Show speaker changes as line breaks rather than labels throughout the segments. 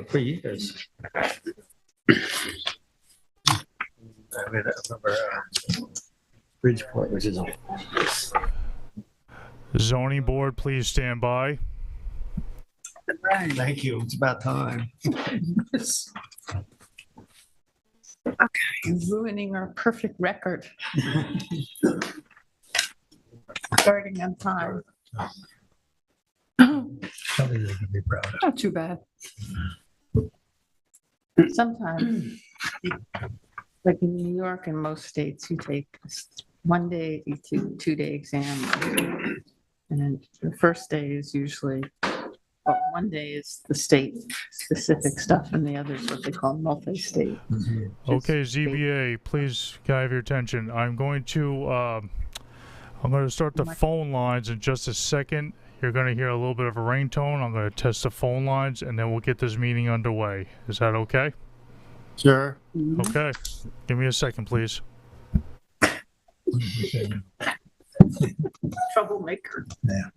For years. I remember Bridgeport, which is
Zoning board, please stand by.
right. Thank you. It's about time.
Okay, you're ruining our perfect record. Starting on time.
Probably they can be proud of.
Not too bad. Sometimes, like in New York and most states, you take 1 day, 2 day exam. And then the first day is usually, well, 1 day is the state specific stuff and the other is what they call multi-state.
Okay, ZBA, please can I have your attention? I'm going to start the phone lines in just a second. You're going to hear a little bit of a ringtone. I'm going to test the phone lines, and then we'll get this meeting underway. Is that okay?
Sure.
Okay. Give me a second, please.
Troublemaker.
Yeah.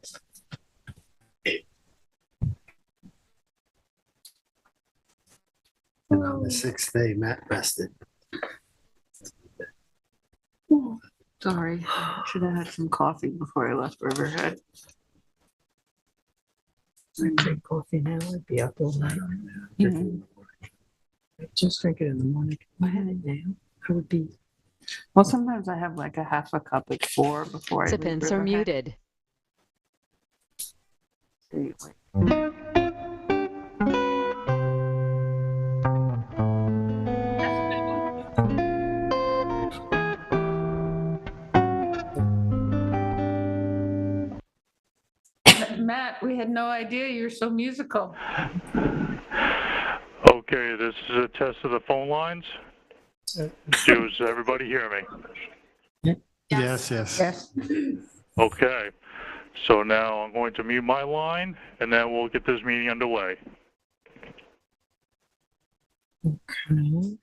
And on the 6th day, Matt rested.
Sorry, I should have had some coffee before I left Riverhead.
I'd drink coffee now, I'd be up all night.
Mhm.
I'd just drink it in the morning. If I had it now, I would be.
Well, sometimes I have like a half a cup at 4 before I leave
Participants are
Riverhead.
muted.
Matt, we had no idea you were so musical.
Okay, this is a test of the phone lines. Does everybody hear me?
Yes.
Yes.
Okay. So now I'm going to mute my line, and then we'll get this meeting underway.
Okay.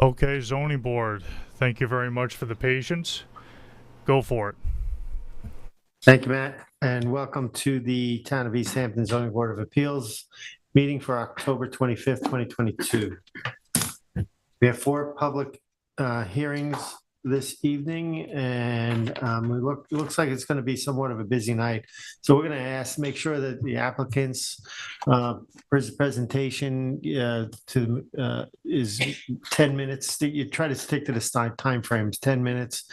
Okay, zoning board, thank you very much for the patience. Go for it.
Thank you, Matt, and welcome to the Town of East Hampton Zoning Board of Appeals meeting for October 25th, 2022. We have 4 public hearings this evening, and it looks like it's going to be somewhat of a busy night. So we're going to make sure that the applicants' presentation is 10 minutes. You try to stick to the time frames, 10 minutes.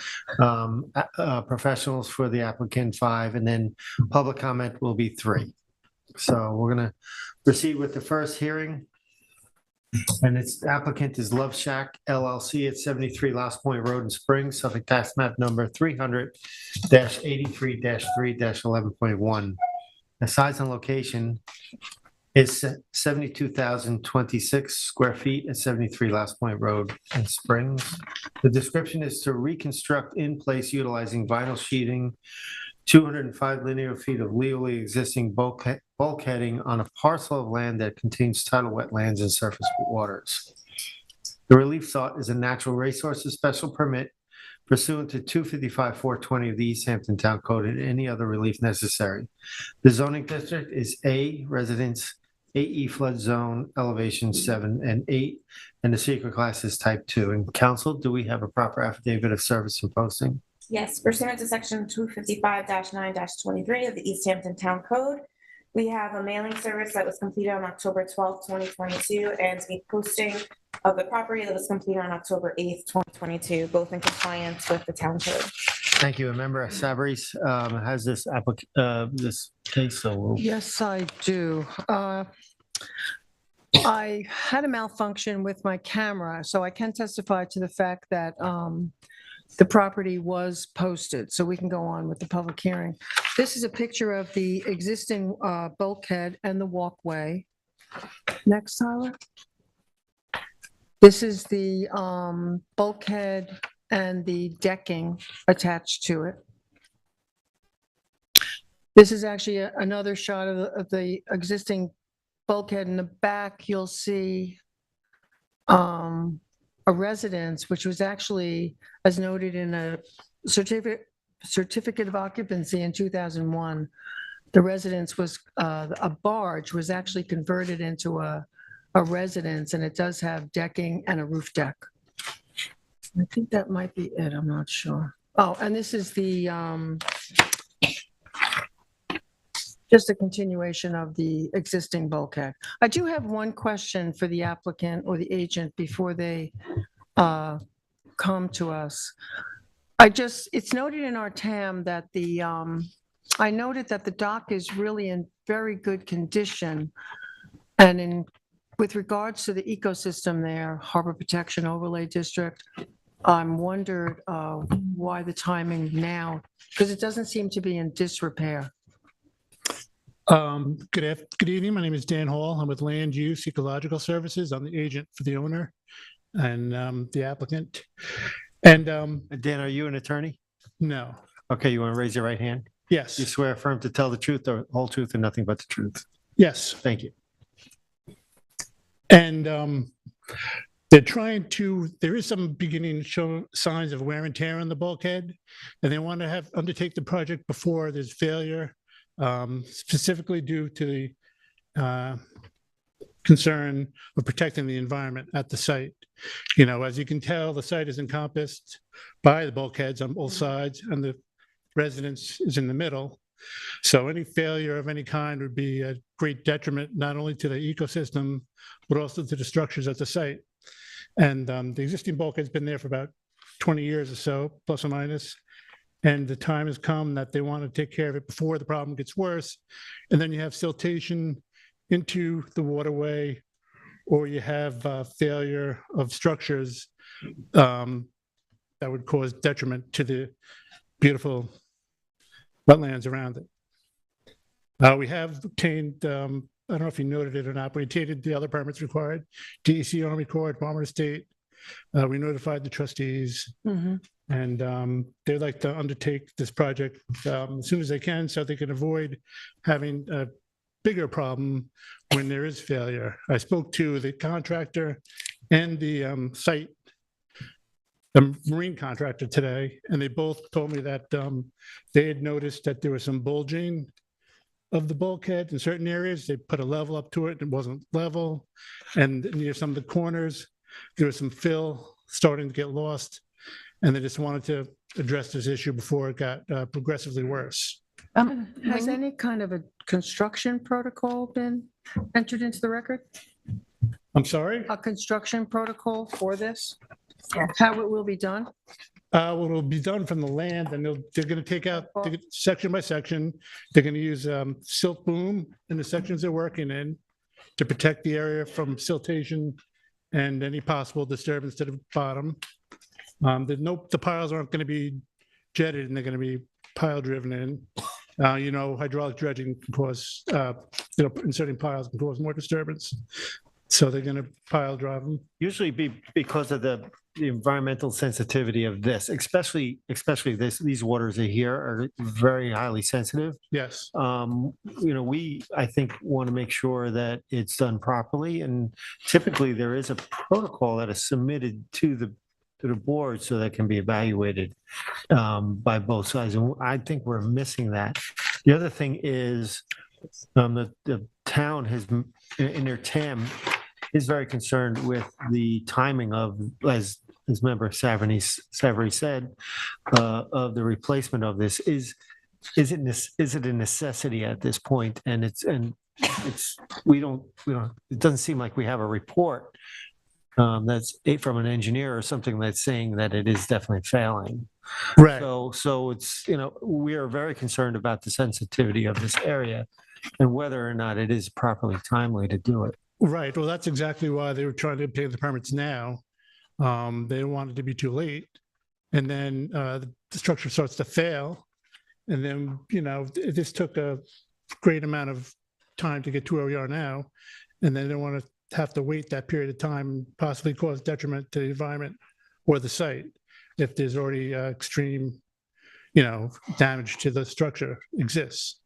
Professionals for the applicant 5, and then public comment will be 3. So we're going to proceed with the first hearing. And its applicant is Love Shack LLC at 73 Lost Point Road in Springs, Suffolk tax map number 300-83-3-11.1. The size and location is 72,026 square feet at 73 Lost Point Road in Springs. The description is to reconstruct in place utilizing vinyl sheeting, 205 linear feet of legally existing bulkheading on a parcel of land that contains tidal wetlands and surface waters. The relief sought is a natural resources special permit pursuant to 255-420 of the East Hampton Town Code and any other relief necessary. The zoning district is A, residence, AE flood zone, elevation 7 and 8, and the secret class is type 2. And council, do we have a proper affidavit of service and posting?
Yes, pursuant to section 255-9-23 of the East Hampton Town Code, we have a mailing service that was completed on October 12th, 2022, and the posting of the property that was completed on October 8th, 2022, both in compliance with the town code.
Thank you. Member Savarese has this case, so we'll...
Yes, I do. I had a malfunction with my camera, so I can testify to the fact that the property was posted, so we can go on with the public hearing. This is a picture of the existing bulkhead and the walkway. Next, Tyler. This is the bulkhead and the decking attached to it. This is actually another shot of the existing bulkhead. In the back, you'll see a residence, which was actually, as noted in a certificate of occupancy in 2001. the residence was, a barge was actually converted into a residence, and it does have decking and a roof deck. I think that might be it, I'm not sure. Oh, and this is the, just a continuation of the existing bulkhead. I do have one question for the applicant or the agent before they come to us. It's noted in our TAM that I noted that the dock is really in very good condition. And with regards to the ecosystem there, Harbor Protection Overlay District, I'm wondered why the timing now, because it doesn't seem to be in disrepair.
Good evening. My name is Dan Hall. I'm with Land Use Ecological Services. I'm the agent for the owner and the applicant. And
Dan, are you an attorney?
no,
Okay, you want to raise your right hand? You
yes,
swear affirm to tell the truth, the whole truth, and nothing but the truth.
yes.
Thank you.
And they're trying to, there is some beginning to show signs of wear and tear on the bulkhead. And they want to undertake the project before there's failure, specifically due to the concern of protecting the environment at the site. You know, as you can tell, the site is encompassed by the bulkheads on both sides, and the residence is in the middle. So any failure of any kind would be a great detriment, not only to the ecosystem, but also to the structures at the site. And the existing bulkhead's been there for about 20 years or so, plus or minus. And the time has come that they want to take care of it before the problem gets worse. And then you have siltation into the waterway, or you have failure of structures that would cause detriment to the beautiful wetlands around it. We have obtained, I don't know if you noted it or not, but we obtained the other permits required, DEC, Army Corps, Department of State. We notified the trustees, and they'd like to undertake this project as soon as they can, so they can avoid having a bigger problem when there is failure. I spoke to the contractor and the site, the marine contractor today, and they both told me that they had noticed that there was some bulging of the bulkhead in certain areas. They put a level up to it, it wasn't level. And near some of the corners, there was some fill starting to get lost. And they just wanted to address this issue before it got progressively worse.
Has any kind of a construction protocol been entered into the record?
I'm sorry?
A construction protocol for this?
Yes.
How it will be done?
Well, it'll be done from the land, and they're going to take out section by section. They're going to use silt boom in the sections they're working in to protect the area from siltation and any possible disturbance to the bottom. The piles aren't going to be jetted, and they're going to be pile driven in. Hydraulic dredging can cause, inserting piles can cause more disturbance. So they're going to pile drive them.
Usually because of the environmental sensitivity of this, especially these waters here are very highly sensitive.
Yes.
We, I think, want to make sure that it's done properly, and typically there is a protocol that is submitted to the board so that can be evaluated by both sides, and I think we're missing that. The other thing is the town has, in their TAM, is very concerned with the timing of, as Member Savory said, of the replacement of this. Is it a necessity at this point? And it doesn't seem like we have a report that's from an engineer or something that's saying that it is definitely failing.
Right.
So it's, we are very concerned about the sensitivity of this area and whether or not it is properly timely to do it.
Right. Well, that's exactly why they were trying to obtain the permits now. They didn't want it to be too late. And then the structure starts to fail. And then, this took a great amount of time to get to where we are now. And then they want to have to wait that period of time and possibly cause detriment to the environment or the site if there's already extreme, damage to the structure exists.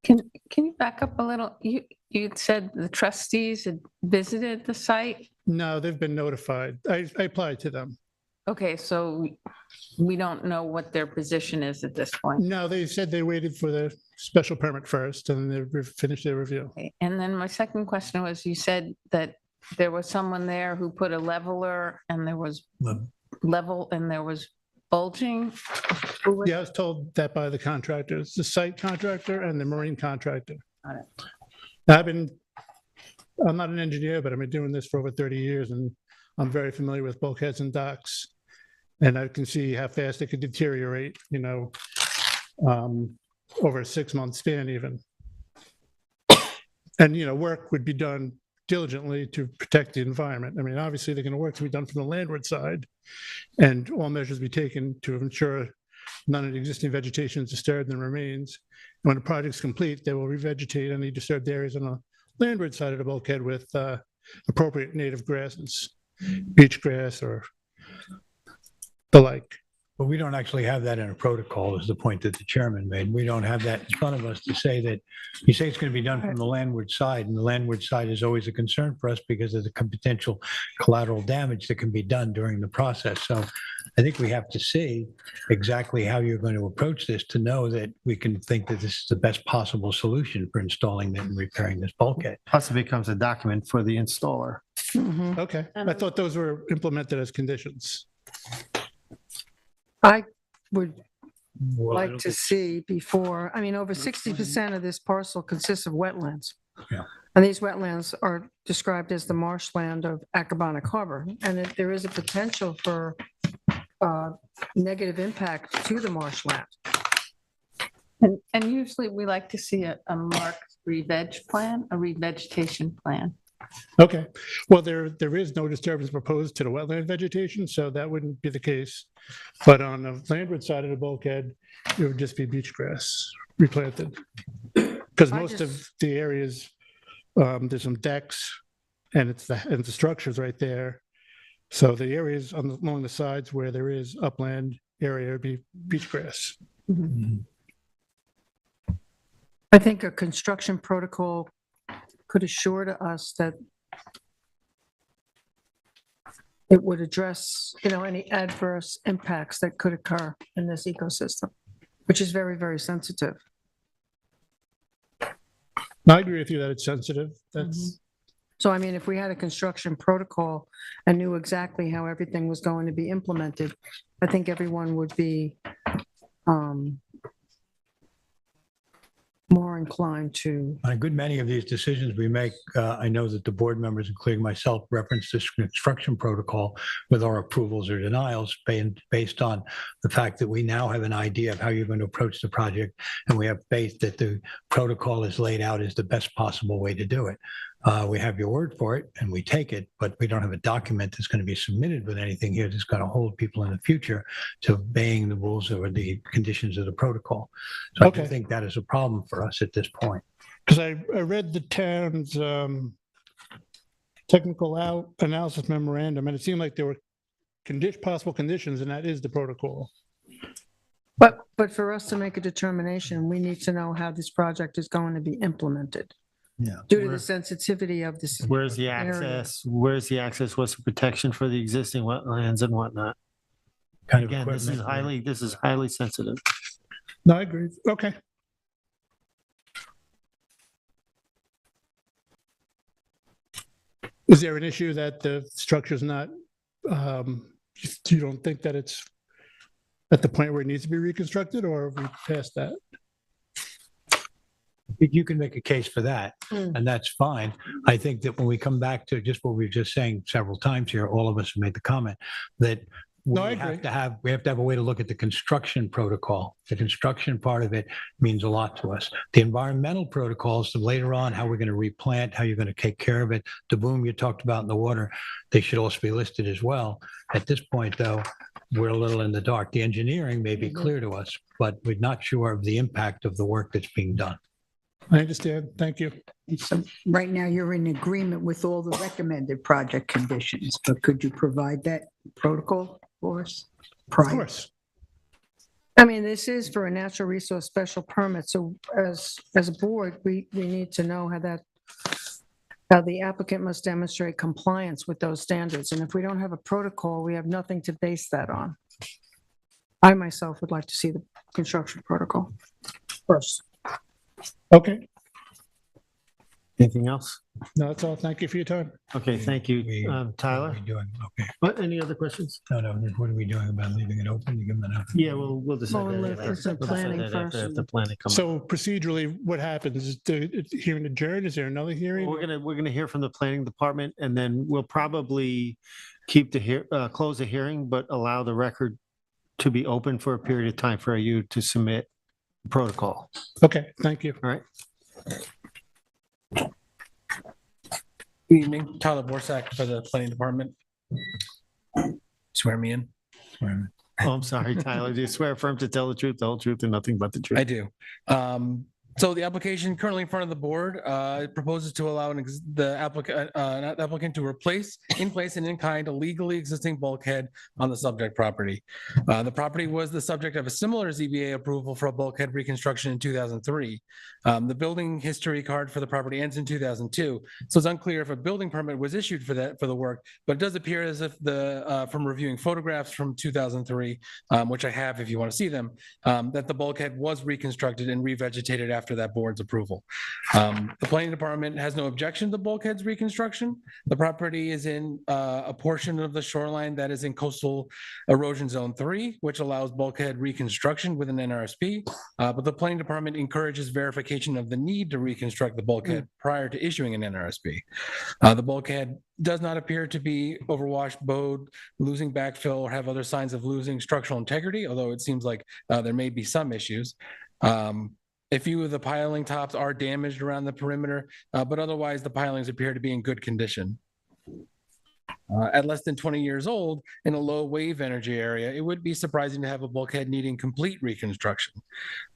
Can you back up a little? You said the trustees had visited the site?
No, they've been notified. I applied to them.
Okay, so we don't know what their position is at this point.
No, they said they waited for the special permit first and they finished their review.
Okay, and then my second question was, you said that there was someone there who put a leveler and there was level and there was bulging? Who was-
Yeah, I was told that by the contractors, the site contractor and the marine contractor.
Got it.
I'm not an engineer, but I've been doing this for over 30 years and I'm very familiar with bulkheads and docks. And I can see how fast it could deteriorate, over a 6-month span even. And, work would be done diligently to protect the environment. I mean, obviously, they're going to work to be done from the landward side and all measures be taken to ensure none of the existing vegetation is disturbed and remains. And when the project's complete, they will revegetate any disturbed areas on the landward side of the bulkhead with appropriate native grasses, beach grass or the like.
But we don't actually have that in a protocol, is the point that the chairman made. We don't have that in front of us to say that, you say it's going to be done from the landward side, and the landward side is always a concern for us because of the potential collateral damage that can be done during the process. So I think we have to see exactly how you're going to approach this to know that we can think that this is the best possible solution for installing and repairing this bulkhead.
Plus it becomes a document for the installer.
Mhm.
Okay, I thought those were implemented as conditions.
I would
Well, I
like
don't
to
think-
see before, over 60% of this parcel consists of wetlands.
Yeah.
And these wetlands are described as the marshland of Accabonac Harbor. And there is a potential for negative impact to the marshland.
And usually we like to see a marked revegetation plan.
Okay, well, there is no disturbance proposed to the wetland vegetation, so that wouldn't be the case. But on the landward side of the bulkhead, it would just be beach grass replanted. Because
I
most of
just-
the areas, there's some decks and the structure's right there. So the areas along the sides where there is upland area would be beach grass.
I think a construction protocol could assure to us that it would address, any adverse impacts that could occur in this ecosystem, which is very, very sensitive.
I agree with you that it's sensitive. That's,
So if we had a construction protocol and knew exactly how everything was going to be implemented, I think everyone would be more inclined to,
On a good many of these decisions we make, I know that the board members, including myself, reference this construction protocol with our approvals or denials based on the fact that we now have an idea of how you're going to approach the project, and we have faith that the protocol is laid out as the best possible way to do it. We have your word for it and we take it, but we don't have a document that's going to be submitted with anything here that's going to hold people in the future to obeying the rules or the conditions of the protocol. So I do
Okay.
think that is a problem for us at this point.
because I read the town's technical analysis memorandum, and it seemed like there were possible conditions, and that is the protocol.
but for us to make a determination, we need to know how this project is going to be implemented
Yeah.
due to the sensitivity of this.
Where's the
area.
access? Where's the access? What's the protection for the existing wetlands and whatnot?
Kind of
Again, this is highly sensitive.
No, I agree. Okay. Is there an issue that the structure's not, you don't think that it's at the point where it needs to be reconstructed, or have we passed that?
You can make a case for that, and that's fine. I think that when we come back to just what we were just saying several times here, all of us have made the comment that
No, I
we
agree.
have to have a way to look at the construction protocol. The construction part of it means a lot to us. The environmental protocols, so later on, how we're going to replant, how you're going to take care of it, the boom you talked about in the water, they should also be listed as well. At this point, though, we're a little in the dark. The engineering may be clear to us, but we're not sure of the impact of the work that's being done.
I understand. Thank you.
So right now, you're in agreement with all the recommended project conditions, but could you provide that protocol for us?
Of
prior?
course.
This is for a natural resource special permit, so as a board, we need to know how that The applicant must demonstrate compliance with those standards, and if we don't have a protocol, we have nothing to base that on. I myself would like to see the construction protocol first.
Okay,
Anything else?
no, that's all. Thank you for your time.
Okay, thank you.
What are
Tyler?
we doing? Okay.
Any other questions?
No, what are we doing about leaving it open? You give them enough.
Yeah, we'll decide
Well,
that
let's
after.
do
We'll decide
planning
that after
first.
the planning comes.
So procedurally, what happens? Is the hearing adjourned? Is there another hearing?
We're gonna hear from the planning department, and then we'll probably keep close the hearing, but allow the record to be open for a period of time for you to submit protocol.
Okay, thank you.
All right.
Good evening, Tyler Borsak for the planning department. Swear me in.
Oh, I'm sorry, Tyler. Do you swear affirm to tell the truth, the whole truth, and nothing but the truth?
I do. So the application currently in front of the board proposes to allow the applicant to replace in place and in kind a legally existing bulkhead on the subject property. The property was the subject of a similar ZBA approval for a bulkhead reconstruction in 2003. The building history card for the property ends in 2002, so it's unclear if a building permit was issued for the work. But it does appear as if from reviewing photographs from 2003, which I have if you want to see them, that the bulkhead was reconstructed and revegetated after that board's approval. The planning department has no objection to the bulkhead's reconstruction. The property is in a portion of the shoreline that is in coastal erosion zone 3, which allows bulkhead reconstruction with an NRSP. But the planning department encourages verification of the need to reconstruct the bulkhead prior to issuing an NRSP. The bulkhead does not appear to be overwashed, bowed, losing backfill, or have other signs of losing structural integrity, although it seems like there may be some issues. A few of the piling tops are damaged around the perimeter, but otherwise the pilings appear to be in good condition. At less than 20 years old, in a low wave energy area, it would be surprising to have a bulkhead needing complete reconstruction.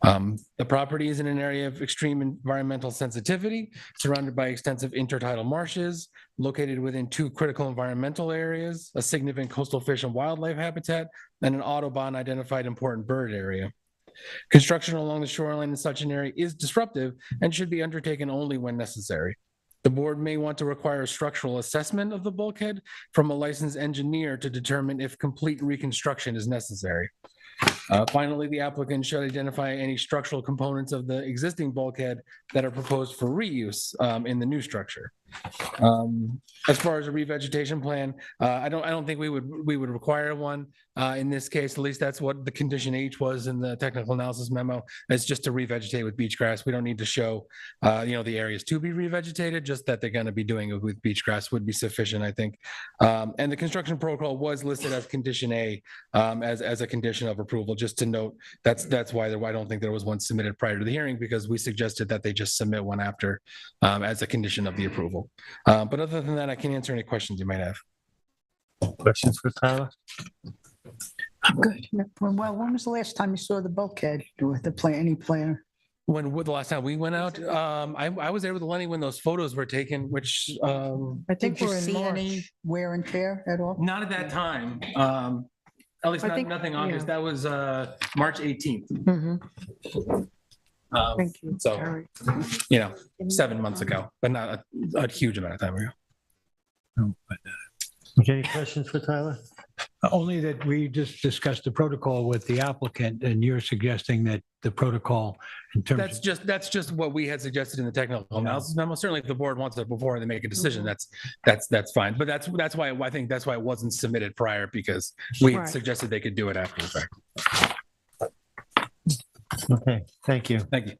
The property is in an area of extreme environmental sensitivity, surrounded by extensive intertidal marshes, located within 2 critical environmental areas, a significant coastal fish and wildlife habitat, and an Audubon identified important bird area. Construction along the shoreline in such an area is disruptive and should be undertaken only when necessary. The board may want to require a structural assessment of the bulkhead from a licensed engineer to determine if complete reconstruction is necessary. Finally, the applicant should identify any structural components of the existing bulkhead that are proposed for reuse in the new structure. As far as a revegetation plan, I don't think we would require one in this case. At least that's what the condition H was in the technical analysis memo. It's just to revegetate with beach grass. We don't need to show the areas to be revegetated. Just that they're going to be doing it with beach grass would be sufficient, I think. And the construction protocol was listed as condition A as a condition of approval. Just to note, that's why I don't think there was one submitted prior to the hearing, because we suggested that they just submit one after as a condition of the approval. But other than that, I can answer any questions you might have.
Questions for Tyler?
I'm good. Well, when was the last time you saw the bulkhead with any planner?
When the last time we went out, I was there with Lenny when those photos were taken, which
I think
Did you
we're in
see any
March.
wear and tear at all?
not at that time. At least
I think-
nothing obvious.
yeah.
That was March 18th.
Mhm. Thank you.
So,
Terry.
7 months ago, but not a huge amount of time ago.
Okay, any questions for Tyler?
Only that we just discussed the protocol with the applicant, and you're suggesting that the protocol in terms of.
That's just what we had suggested in the technical analysis memo. Certainly, if the board wants it before they make a decision, that's fine. But that's why I think that's why it wasn't submitted prior, because we had
Right.
suggested they could do it after the fact.
Okay, thank you.
Thank you.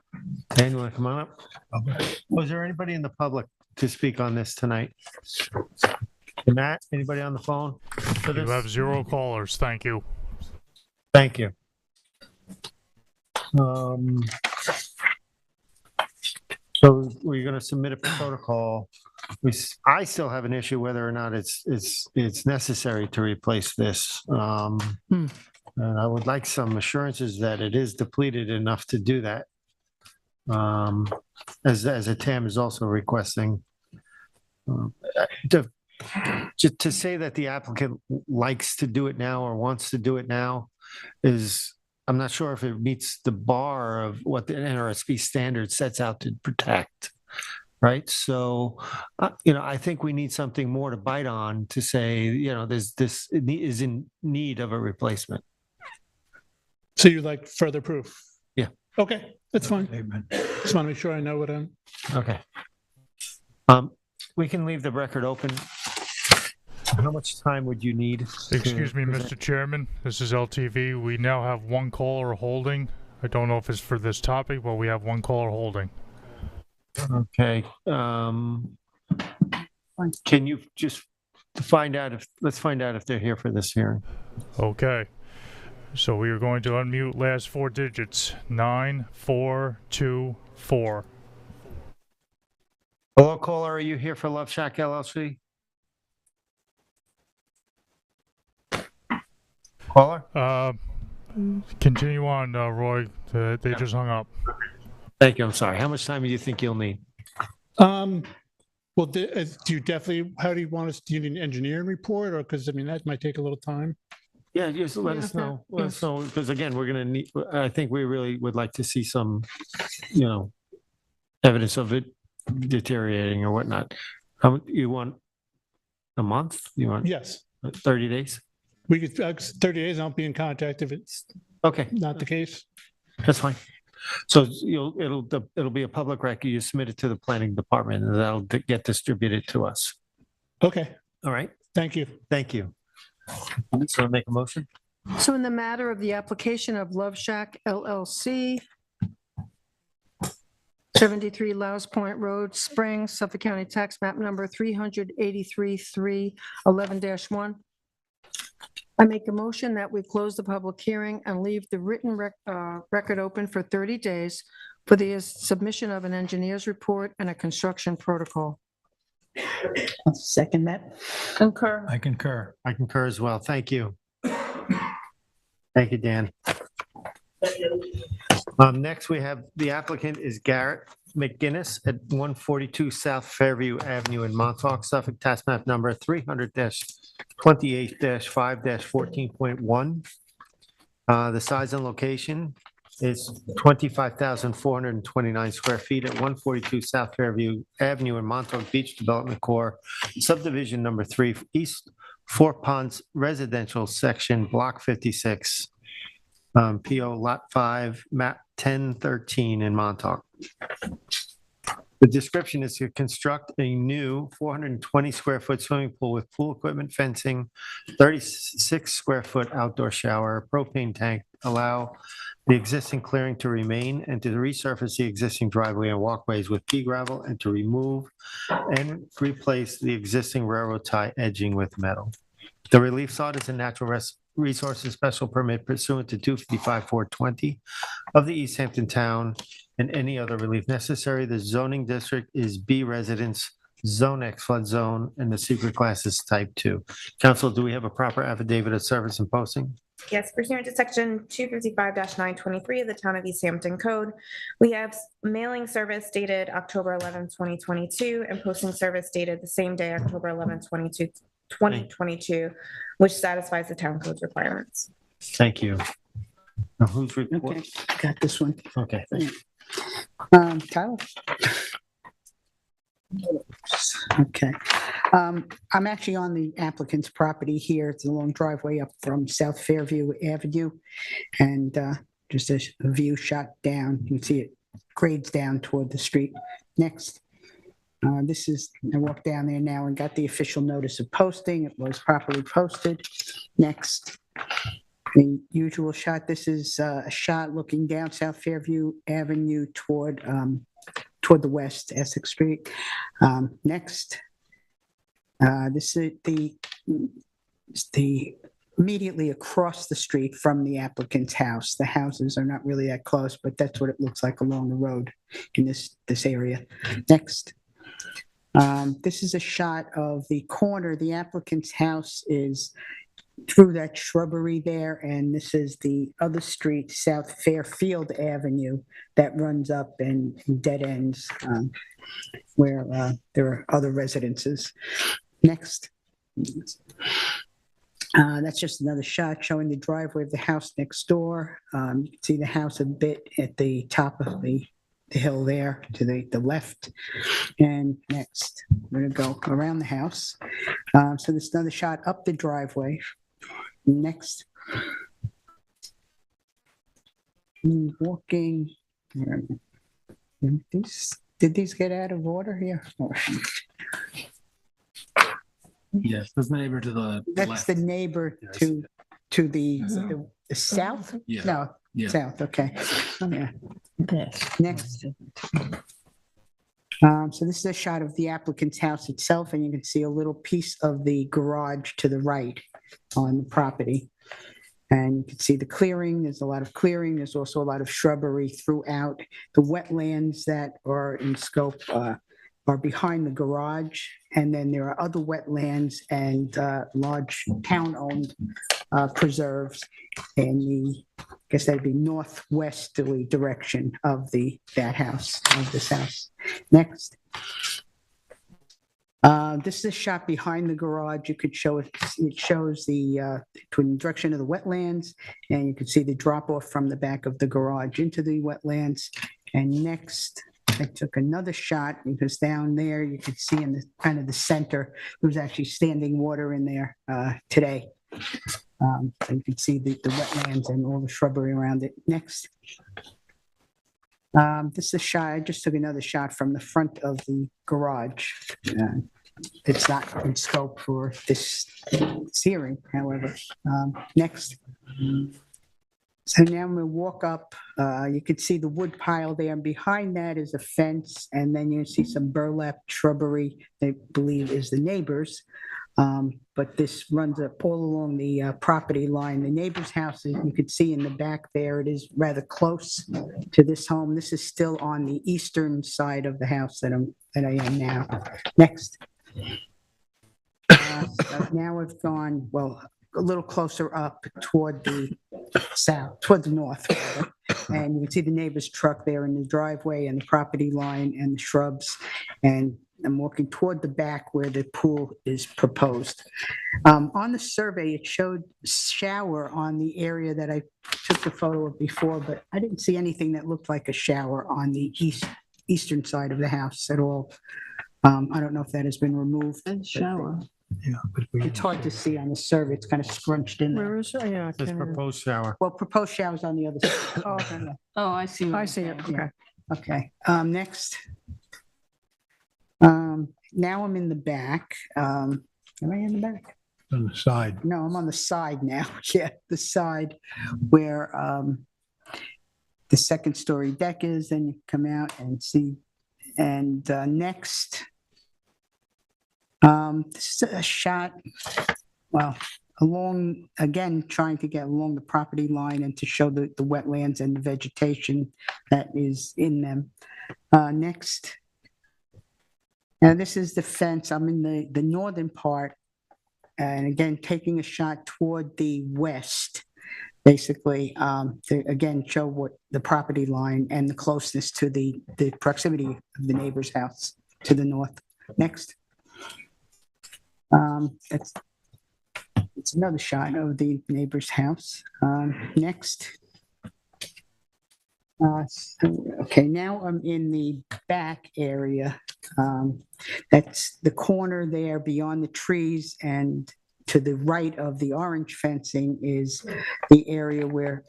Dan, you want to come on up? Was there anybody in the public to speak on this tonight? Matt, anybody on the phone for
You have
this?
0 callers. Thank you.
Thank you. So we're going to submit a protocol. I still have an issue whether or not it's necessary to replace this. And I would like some assurances that it is depleted enough to do that. As a TAM is also requesting. To say that the applicant likes to do it now or wants to do it now is, I'm not sure if it meets the bar of what the NRSP standard sets out to protect. right? So, I think we need something more to bite on to say, this is in need of a replacement.
So you'd like further proof?
Yeah.
Okay, that's fine.
Amen.
Just want to make sure I know what I'm.
Okay. We can leave the record open. How much time would you need?
Excuse me, Mr. Chairman, this is LTV. We now have one caller holding. I don't know if it's for this topic, but we have one caller holding.
Okay. Can you just let's find out if they're here for this hearing.
Okay. So we are going to unmute last four digits, 9424.
Hello, caller. Are you here for Love Shack LLC? Caller?
Continue on, Roy. They just hung up.
Thank you. I'm sorry. How much time do you think you'll need?
Well, do you definitely, how do you want us, do you need an engineering report or, because I mean, that might take a little time.
Yeah, just let us know. Let us know, because again, we're going to need, I think we really would like to see some, evidence of it deteriorating or whatnot. You want a month? You want
Yes,
30 days?
we could, 30 days, I'll be in contact if it's
Okay,
not the case.
that's fine. So it'll be a public record. You submit it to the planning department and that'll get distributed to us.
Okay,
All right.
thank you.
Thank you. So make a motion?
So in the matter of the application of Love Shack LLC, 73 Louse Point Road, Springs, Suffolk County Tax Map Number 383-311-1. I make a motion that we close the public hearing and leave the written record open for 30 days for the submission of an engineer's report and a construction protocol.
I'll second that.
Concur.
I concur.
I concur as well. Thank you. Thank you, Dan. Next, we have the applicant is Garrett McGinnis at 142 South Fairview Avenue in Montauk, Suffolk, tax map number 300-28-5-14.1. The size and location is 25,429 square feet at 142 South Fairview Avenue in Montauk Beach Development Corps, subdivision number 3, East Four Ponds Residential Section, Block 56, PO Lot 5, map 1013 in Montauk. The description is to construct a new 420 square foot swimming pool with pool equipment, fencing, 36 square foot outdoor shower, propane tank, allow the existing clearing to remain and to resurface the existing driveway and walkways with pea gravel and to remove and replace the existing railroad tie edging with metal. The relief sought is a natural resources special permit pursuant to 255-420 of the East Hampton Town and any other relief necessary. The zoning district is B residence, Zone X flood zone, and the secret class is type 2. Council, do we have a proper affidavit of service and posting?
Yes, pursuant to section 255-923 of the Town of East Hampton Code, we have mailing service dated October 11, 2022, and posting service dated the same day, October 11, 2022, which satisfies the town code's requirements.
Thank you. Now, who's report?
Okay, got this one.
Okay, thank you.
Tyler? Okay. I'm actually on the applicant's property here. It's a long driveway up from South Fairview Avenue. And just a view shot down. You can see it grades down toward the street. Next. I walked down there now and got the official notice of posting. It was properly posted. Next. The usual shot. This is a shot looking down South Fairview Avenue toward the west, Essex Street. Next, this is the immediately across the street from the applicant's house. The houses are not really that close, but that's what it looks like along the road in this area. Next. This is a shot of the corner. The applicant's house is through that shrubbery there, and this is the other street, South Fairfield Avenue, that runs up and dead ends where there are other residences. Next. That's just another shot showing the driveway of the house next door. You can see the house a bit at the top of the the hill there to the left. And next, we're gonna go around the house. So there's another shot up the driveway. Next. Walking. Did these get out of order here?
Yes, that's the neighbor to the
That's
left.
the neighbor to the south?
Yeah.
No,
Yeah.
south, okay. Yeah.
This.
Next. So this is a shot of the applicant's house itself, and you can see a little piece of the garage to the right on the property. And you can see the clearing, there's a lot of clearing, there's also a lot of shrubbery throughout. The wetlands that are in scope are behind the garage, and then there are other wetlands and large town-owned preserves in the, I guess that'd be northwesterly direction of that house, of this house. Next. This is a shot behind the garage. You could show it shows the twin direction of the wetlands, and you can see the drop off from the back of the garage into the wetlands. And next, I took another shot because down there you could see in the kind of the center, there was actually standing water in there today. So you can see the wetlands and all the shrubbery around it. Next. This is a shot, I just took another shot from the front of the garage. It's not in scope for this hearing, however. Next. So now I'm gonna walk up, you can see the wood pile there, and behind that is a fence, and then you see some burlap shrubbery, they believe is the neighbors. But this runs up all along the property line. The neighbor's house, you can see in the back there, it is rather close to this home. This is still on the eastern side of the house that I am now. Next. So now we've gone, well, a little closer up toward the south, toward the north. And you can see the neighbor's truck there in the driveway and the property line and the shrubs. And I'm walking toward the back where the pool is proposed. On the survey, it showed shower on the area that I took the photo of before, but I didn't see anything that looked like a shower on the eastern side of the house at all. I don't know if that has been removed.
And shower.
Yeah, but we.
It's hard to see on the survey. It's kind of scrunched in there.
Where is it? Yeah, I
This
can't even-
proposed shower.
Well, proposed showers on the other side.
Oh, okay.
Oh, I see. what
I
you're
see it,
saying.
okay.
Okay, next. Now I'm in the back. Am I in the back?
On the side.
No, I'm on the side now. Yeah, the side where the second story deck is, then you come out and see. And next, this is a shot, well, along, again, trying to get along the property line and to show the wetlands and the vegetation that is in them. Next. Now, this is the fence. I'm in the northern part. And again, taking a shot toward the west, basically, to again show what the property line and the closeness to the proximity of the neighbor's house to the north. Next. It's another shot of the neighbor's house. Next. Okay, now I'm in the back area. That's the corner there beyond the trees, and to the right of the orange fencing is the area where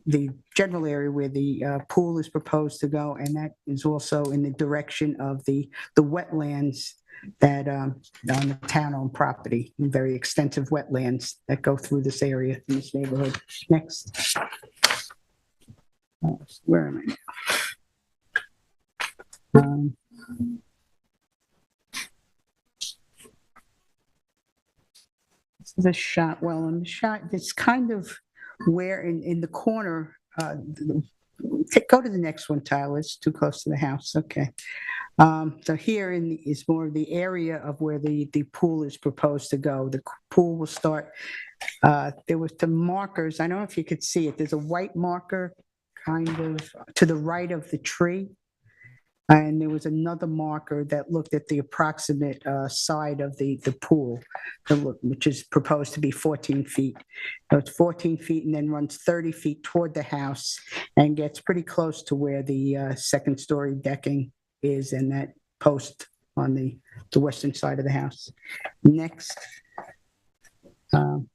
the general area where the pool is proposed to go, and that is also in the direction of the wetlands that on the town-owned property, very extensive wetlands that go through this area in this neighborhood. Next. Where am I now? This is a shot, well, in the shot, it's kind of where in the corner, go to the next one, Tyler, it's too close to the house, okay. So here is more of the area of where the pool is proposed to go. The pool will start, there was the markers, I don't know if you could see it, there's a white marker kind of to the right of the tree. And there was another marker that looked at the approximate side of the pool, which is proposed to be 14 feet. So it's 14 feet and then runs 30 feet toward the house and gets pretty close to where the second-story decking is and that post on the western side of the house. Next.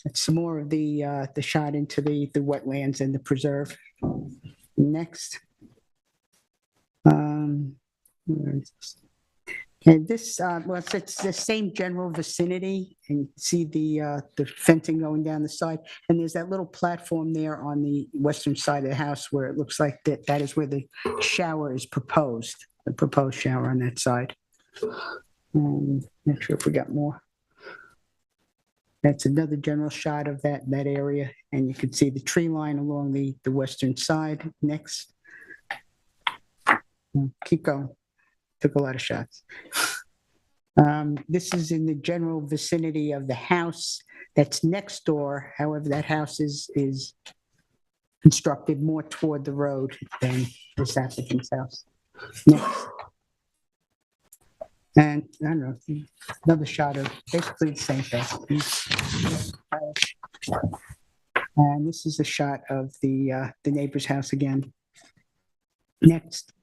It's some more of the shot into the wetlands and the preserve. Next. Where is this? And this, well, it's the same general vicinity, and you see the fencing going down the side, and there's that little platform there on the western side of the house where it looks like that is where the shower is proposed, the proposed shower on that side. Not sure if we got more. That's another general shot of that area, and you can see the tree line along the western side. Next. Keep going. Took a lot of shots. This is in the general vicinity of the house that's next door. However, that house is constructed more toward the road than this applicant's house. Next. And I don't know, another shot of basically the same thing. And this is a shot of the neighbor's house again. Next.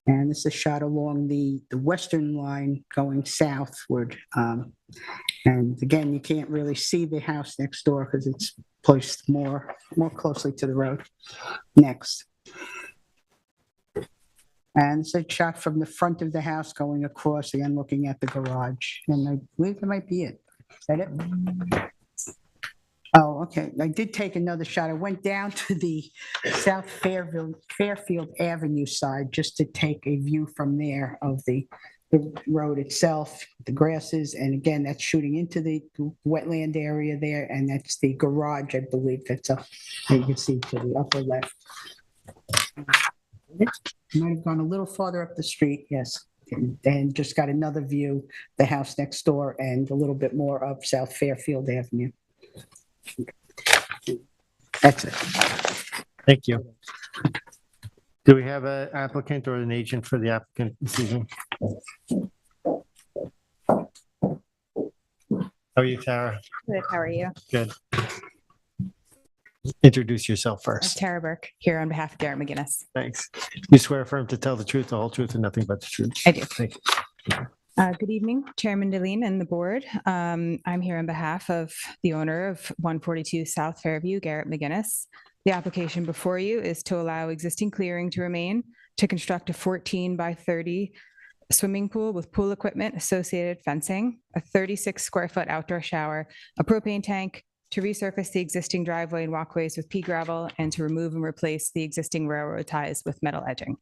And this is a shot along the western line going southward. And again, you can't really see the house next door because it's placed more closely to the road. Next. And it's a shot from the front of the house going across, again, looking at the garage. And I believe that might be it. Is that it? Oh, okay. I did take another shot. I went down to the South Fairfield Avenue side just to take a view from there of the road itself, the grasses, and again, that's shooting into the wetland area there, and that's the garage, I believe, that's up, you can see to the upper left. Might have gone a little farther up the street, yes, and just got another view, the house next door, and a little bit more of South Fairfield Avenue. That's it.
Thank you. Do we have an applicant or an agent for the applicant this evening? How are you, Tara?
Good, how are you?
Good. Introduce yourself
I'm
first.
Tara Burke, here on behalf of Garrett McGinnis.
Thanks. You swear affirm to tell the truth, the whole truth, and nothing but the truth?
I do.
Thank you.
Good evening, Chairman Deline and the board. I'm here on behalf of the owner of 142 South Fairview, Garrett McGinnis. The application before you is to allow existing clearing to remain, to construct a 14 by 30 swimming pool with pool equipment, associated fencing, a 36 square foot outdoor shower, a propane tank, to resurface the existing driveway and walkways with pea gravel, and to remove and replace the existing railroad ties with metal edging.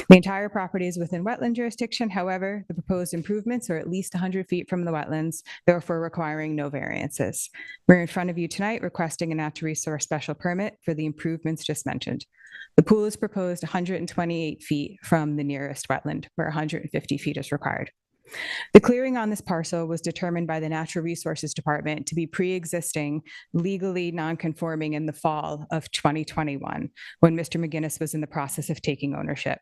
The entire property is within wetland jurisdiction. However, the proposed improvements are at least 100 feet from the wetlands, therefore requiring no variances. We're in front of you tonight requesting a natural resource special permit for the improvements just mentioned. The pool is proposed 128 feet from the nearest wetland, where 150 feet is required. The clearing on this parcel was determined by the Natural Resources Department to be pre-existing, legally non-conforming in the fall of 2021, when Mr. McGinnis was in the process of taking ownership.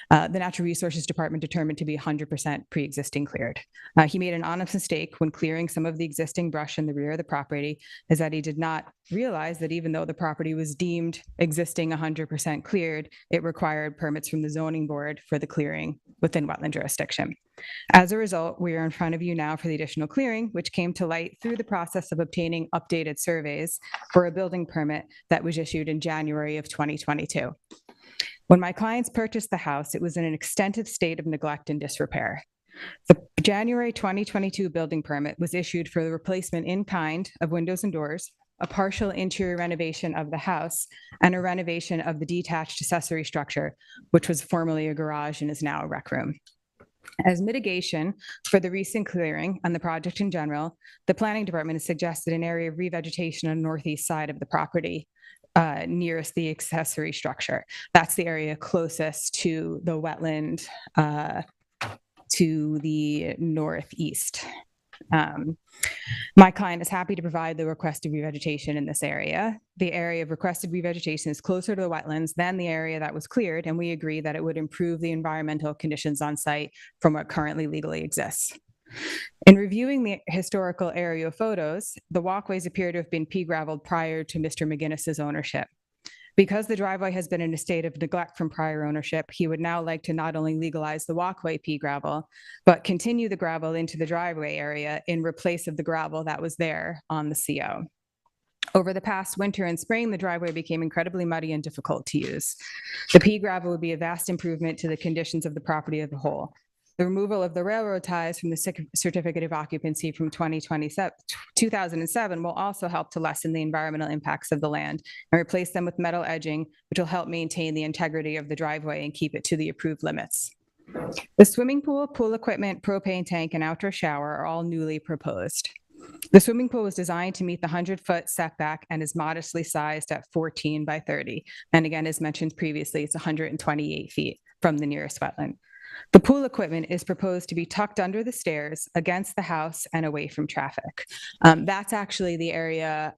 The Natural Resources Department determined to be 100% pre-existing cleared. He made an honest mistake when clearing some of the existing brush in the rear of the property, is that he did not realize that even though the property was deemed existing 100% cleared, it required permits from the zoning board for the clearing within wetland jurisdiction. As a result, we are in front of you now for the additional clearing, which came to light through the process of obtaining updated surveys for a building permit that was issued in January of 2022. When my clients purchased the house, it was in an extensive state of neglect and disrepair. The January 2022 building permit was issued for the replacement in kind of windows and doors, a partial interior renovation of the house, and a renovation of the detached accessory structure, which was formerly a garage and is now a rec room. As mitigation for the recent clearing and the project in general, the planning department has suggested an area of revegetation on the northeast side of the property nearest the accessory structure. That's the area closest to the wetland to the northeast. My client is happy to provide the requested revegetation in this area. The area of requested revegetation is closer to the wetlands than the area that was cleared, and we agree that it would improve the environmental conditions on site from what currently legally exists. In reviewing the historical aerial photos, the walkways appear to have been pea graveled prior to Mr. McGinnis's ownership. Because the driveway has been in a state of neglect from prior ownership, he would now like to not only legalize the walkway pea gravel, but continue the gravel into the driveway area in replace of the gravel that was there on the CO. Over the past winter and spring, the driveway became incredibly muddy and difficult to use. The pea gravel would be a vast improvement to the conditions of the property as a whole. The removal of the railroad ties from the certificate of occupancy from 2007 will also help to lessen the environmental impacts of the land and replace them with metal edging, which will help maintain the integrity of the driveway and keep it to the approved limits. The swimming pool, pool equipment, propane tank, and outdoor shower are all newly proposed. The swimming pool was designed to meet the 100-foot setback and is modestly sized at 14 by 30. And again, as mentioned previously, it's 128 feet from the nearest wetland. The pool equipment is proposed to be tucked under the stairs, against the house, and away from traffic. That's actually the area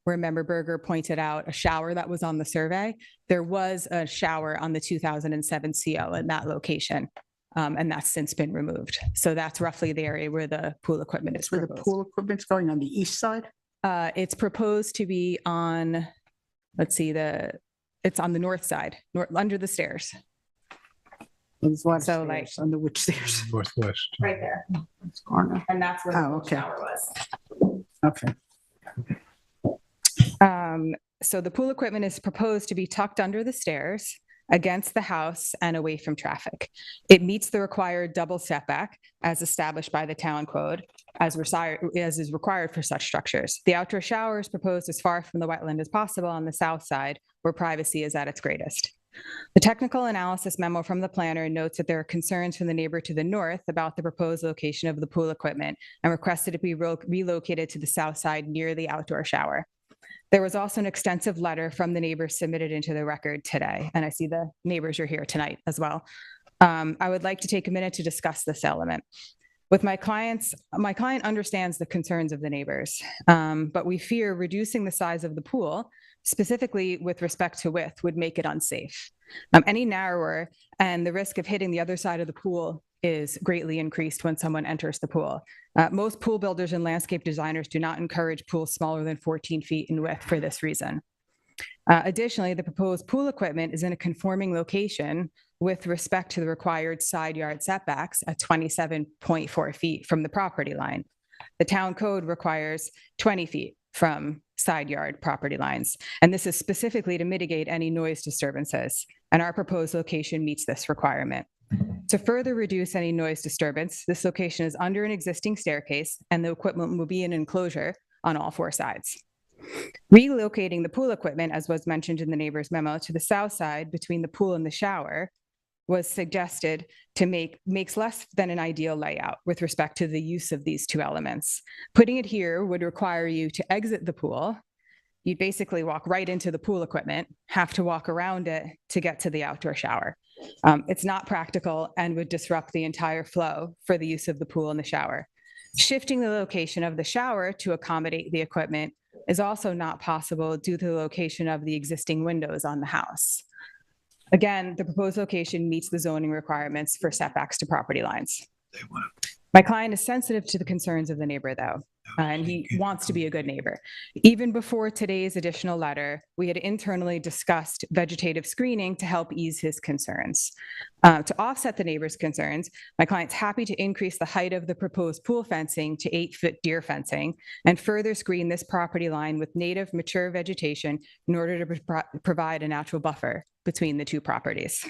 where Member Berger pointed out a shower that was on the survey. There was a shower on the 2007 CO in that location, and that's since been removed. So that's roughly the area where the pool equipment is
Where the
proposed.
pool equipment's going on the east side?
It's proposed to be on, let's see, it's on the north side, under the stairs.
There's a lot of
So,
stairs. Under which stairs?
Northwest.
Right there.
This corner.
And that's where
Oh,
the
okay.
shower was.
Okay.
So the pool equipment is proposed to be tucked under the stairs, against the house, and away from traffic. It meets the required double setback as established by the town code, as is required for such structures. The outdoor shower is proposed as far from the wetland as possible on the south side, where privacy is at its greatest. The technical analysis memo from the planner notes that there are concerns from the neighbor to the north about the proposed location of the pool equipment and requested it be relocated to the south side near the outdoor shower. There was also an extensive letter from the neighbors submitted into the record today, and I see the neighbors are here tonight as well. I would like to take a minute to discuss this element. With my client understands the concerns of the neighbors, but we fear reducing the size of the pool, specifically with respect to width, would make it unsafe. Any narrower and the risk of hitting the other side of the pool is greatly increased when someone enters the pool. Most pool builders and landscape designers do not encourage pools smaller than 14 feet in width for this reason. Additionally, the proposed pool equipment is in a conforming location with respect to the required side yard setbacks at 27.4 feet from the property line. The town code requires 20 feet from side yard property lines, and this is specifically to mitigate any noise disturbances, and our proposed location meets this requirement. To further reduce any noise disturbance, this location is under an existing staircase, and the equipment will be in an enclosure on all four sides. Relocating the pool equipment, as was mentioned in the neighbor's memo, to the south side between the pool and the shower was suggested to makes less than an ideal layout with respect to the use of these two elements. Putting it here would require you to exit the pool. You'd basically walk right into the pool equipment, have to walk around it to get to the outdoor shower. It's not practical and would disrupt the entire flow for the use of the pool and the shower. Shifting the location of the shower to accommodate the equipment is also not possible due to the location of the existing windows on the house. Again, the proposed location meets the zoning requirements for setbacks to property lines. My client is sensitive to the concerns of the neighbor, though, and he wants to be a good neighbor. Even before today's additional letter, we had internally discussed vegetative screening to help ease his concerns. To offset the neighbor's concerns, my client's happy to increase the height of the proposed pool fencing to 8-foot deer fencing and further screen this property line with native mature vegetation in order to provide a natural buffer between the two properties.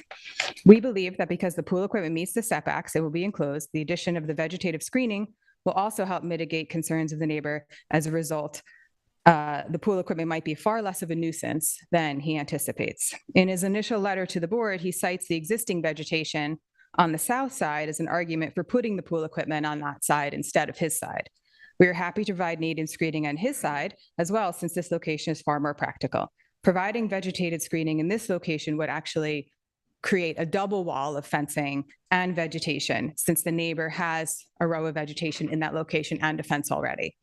We believe that because the pool equipment meets the setbacks, it will be enclosed. The addition of the vegetative screening will also help mitigate concerns of the neighbor. As a result, the pool equipment might be far less of a nuisance than he anticipates. In his initial letter to the board, he cites the existing vegetation on the south side as an argument for putting the pool equipment on that side instead of his side. We are happy to provide native screening on his side as well, since this location is far more practical. Providing vegetated screening in this location would actually create a double wall of fencing and vegetation, since the neighbor has a row of vegetation in that location and a fence already.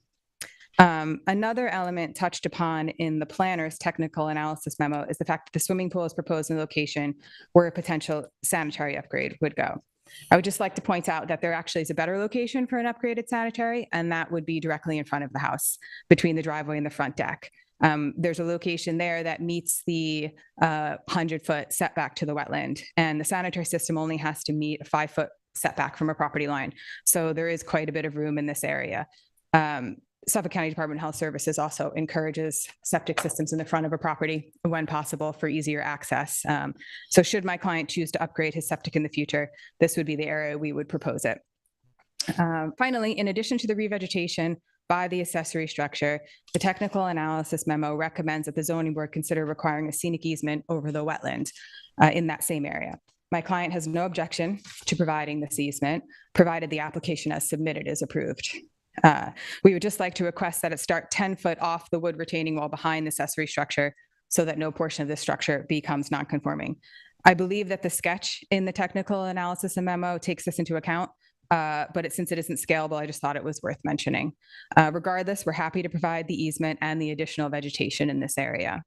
Another element touched upon in the planner's technical analysis memo is the fact that the swimming pool is proposed in a location where a potential sanitary upgrade would go. I would just like to point out that there actually is a better location for an upgraded sanitary, and that would be directly in front of the house, between the driveway and the front deck. There's a location there that meets the 100-foot setback to the wetland, and the sanitary system only has to meet a 5-foot setback from a property line. So there is quite a bit of room in this area. Suffolk County Department of Health Services also encourages septic systems in the front of a property when possible for easier access. So should my client choose to upgrade his septic in the future, this would be the area we would propose it. Finally, in addition to the revegetation by the accessory structure, the technical analysis memo recommends that the zoning board consider requiring a scenic easement over the wetland in that same area. My client has no objection to providing this easement, provided the application as submitted is approved. We would just like to request that it start 10 foot off the wood retaining wall behind the accessory structure so that no portion of this structure becomes non-conforming. I believe that the sketch in the technical analysis and memo takes this into account, but since it isn't scalable, I just thought it was worth mentioning. Regardless, we're happy to provide the easement and the additional vegetation in this area.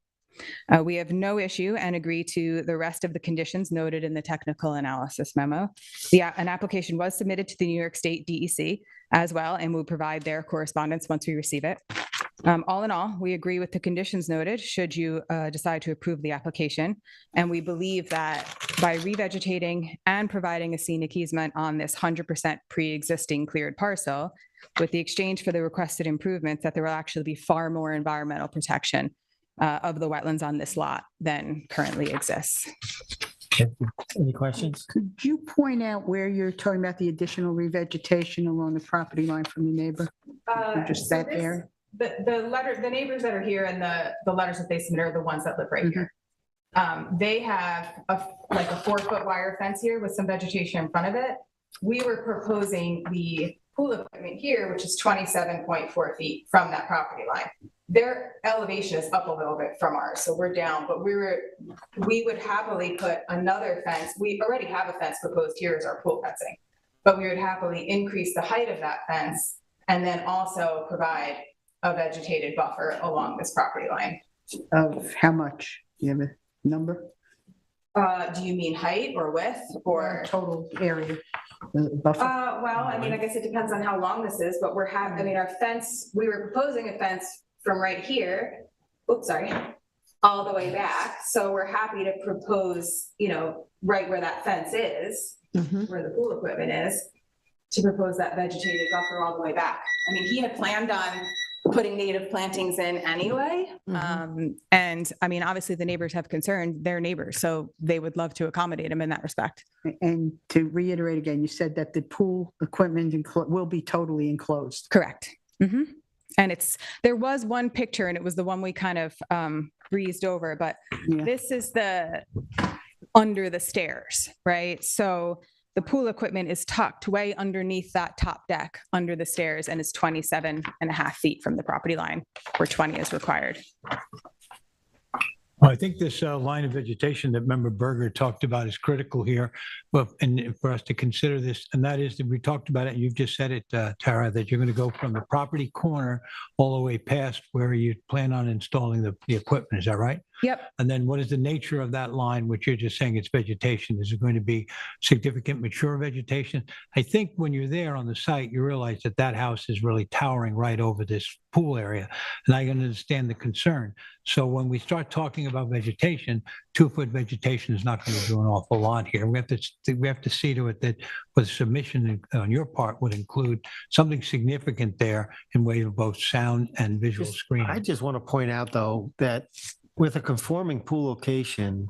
We have no issue and agree to the rest of the conditions noted in the technical analysis memo. An application was submitted to the New York State DEC as well, and we'll provide their correspondence once we receive it. All in all, we agree with the conditions noted should you decide to approve the application. And we believe that by revegetating and providing a scenic easement on this 100% pre-existing cleared parcel, with the exchange for the requested improvements, that there will actually be far more environmental protection of the wetlands on this lot than currently exists.
Any questions?
Could you point out where you're talking about the additional revegetation along the property line from the neighbor? Or just that area?
The neighbors that are here and the letters that they submit are the ones that live right here. They have like a 4-foot wire fence here with some vegetation in front of it. We were proposing the pool equipment here, which is 27.4 feet from that property line. Their elevation is up a little bit from ours, so we're down, but we would happily put another fence. We already have a fence proposed here as our pool fencing, but we would happily increase the height of that fence and then also provide a vegetated buffer along this property line.
Of how much? Do you have a number?
Do you mean height or width or
Total area, buffer?
well, I mean, I guess it depends on how long this is, but our fence, we were proposing a fence from right here, all the way back. So we're happy to propose, right where that fence is, where the pool equipment is, to propose that vegetated buffer all the way back. I mean, he had planned on putting native plantings in anyway. And I mean, obviously the neighbors have concern, they're neighbors, so they would love to accommodate him in that respect.
And to reiterate again, you said that the pool equipment will be totally enclosed.
Correct. And there was one picture and it was the one we kind of breezed over, but this is under the stairs, right? So the pool equipment is tucked way underneath that top deck under the stairs and is 27.5 feet from the property line where 20 is required.
Well, I think this line of vegetation that Member Berger talked about is critical here, and for us to consider this, and that is that we talked about it, and you've just said it, Tara, that you're going to go from the property corner all the way past where you plan on installing the equipment. Is that right?
Yep.
And then what is the nature of that line, which you're just saying it's vegetation? Is it going to be significant mature vegetation? I think when you're there on the site, you realize that that house is really towering right over this pool area. And I can understand the concern. So when we start talking about vegetation, 2-foot vegetation is not going to do an awful lot here. We have to see to it that the submission on your part would include something significant there in way of both sound and visual screening.
I just want to point out, though, that with a conforming pool location,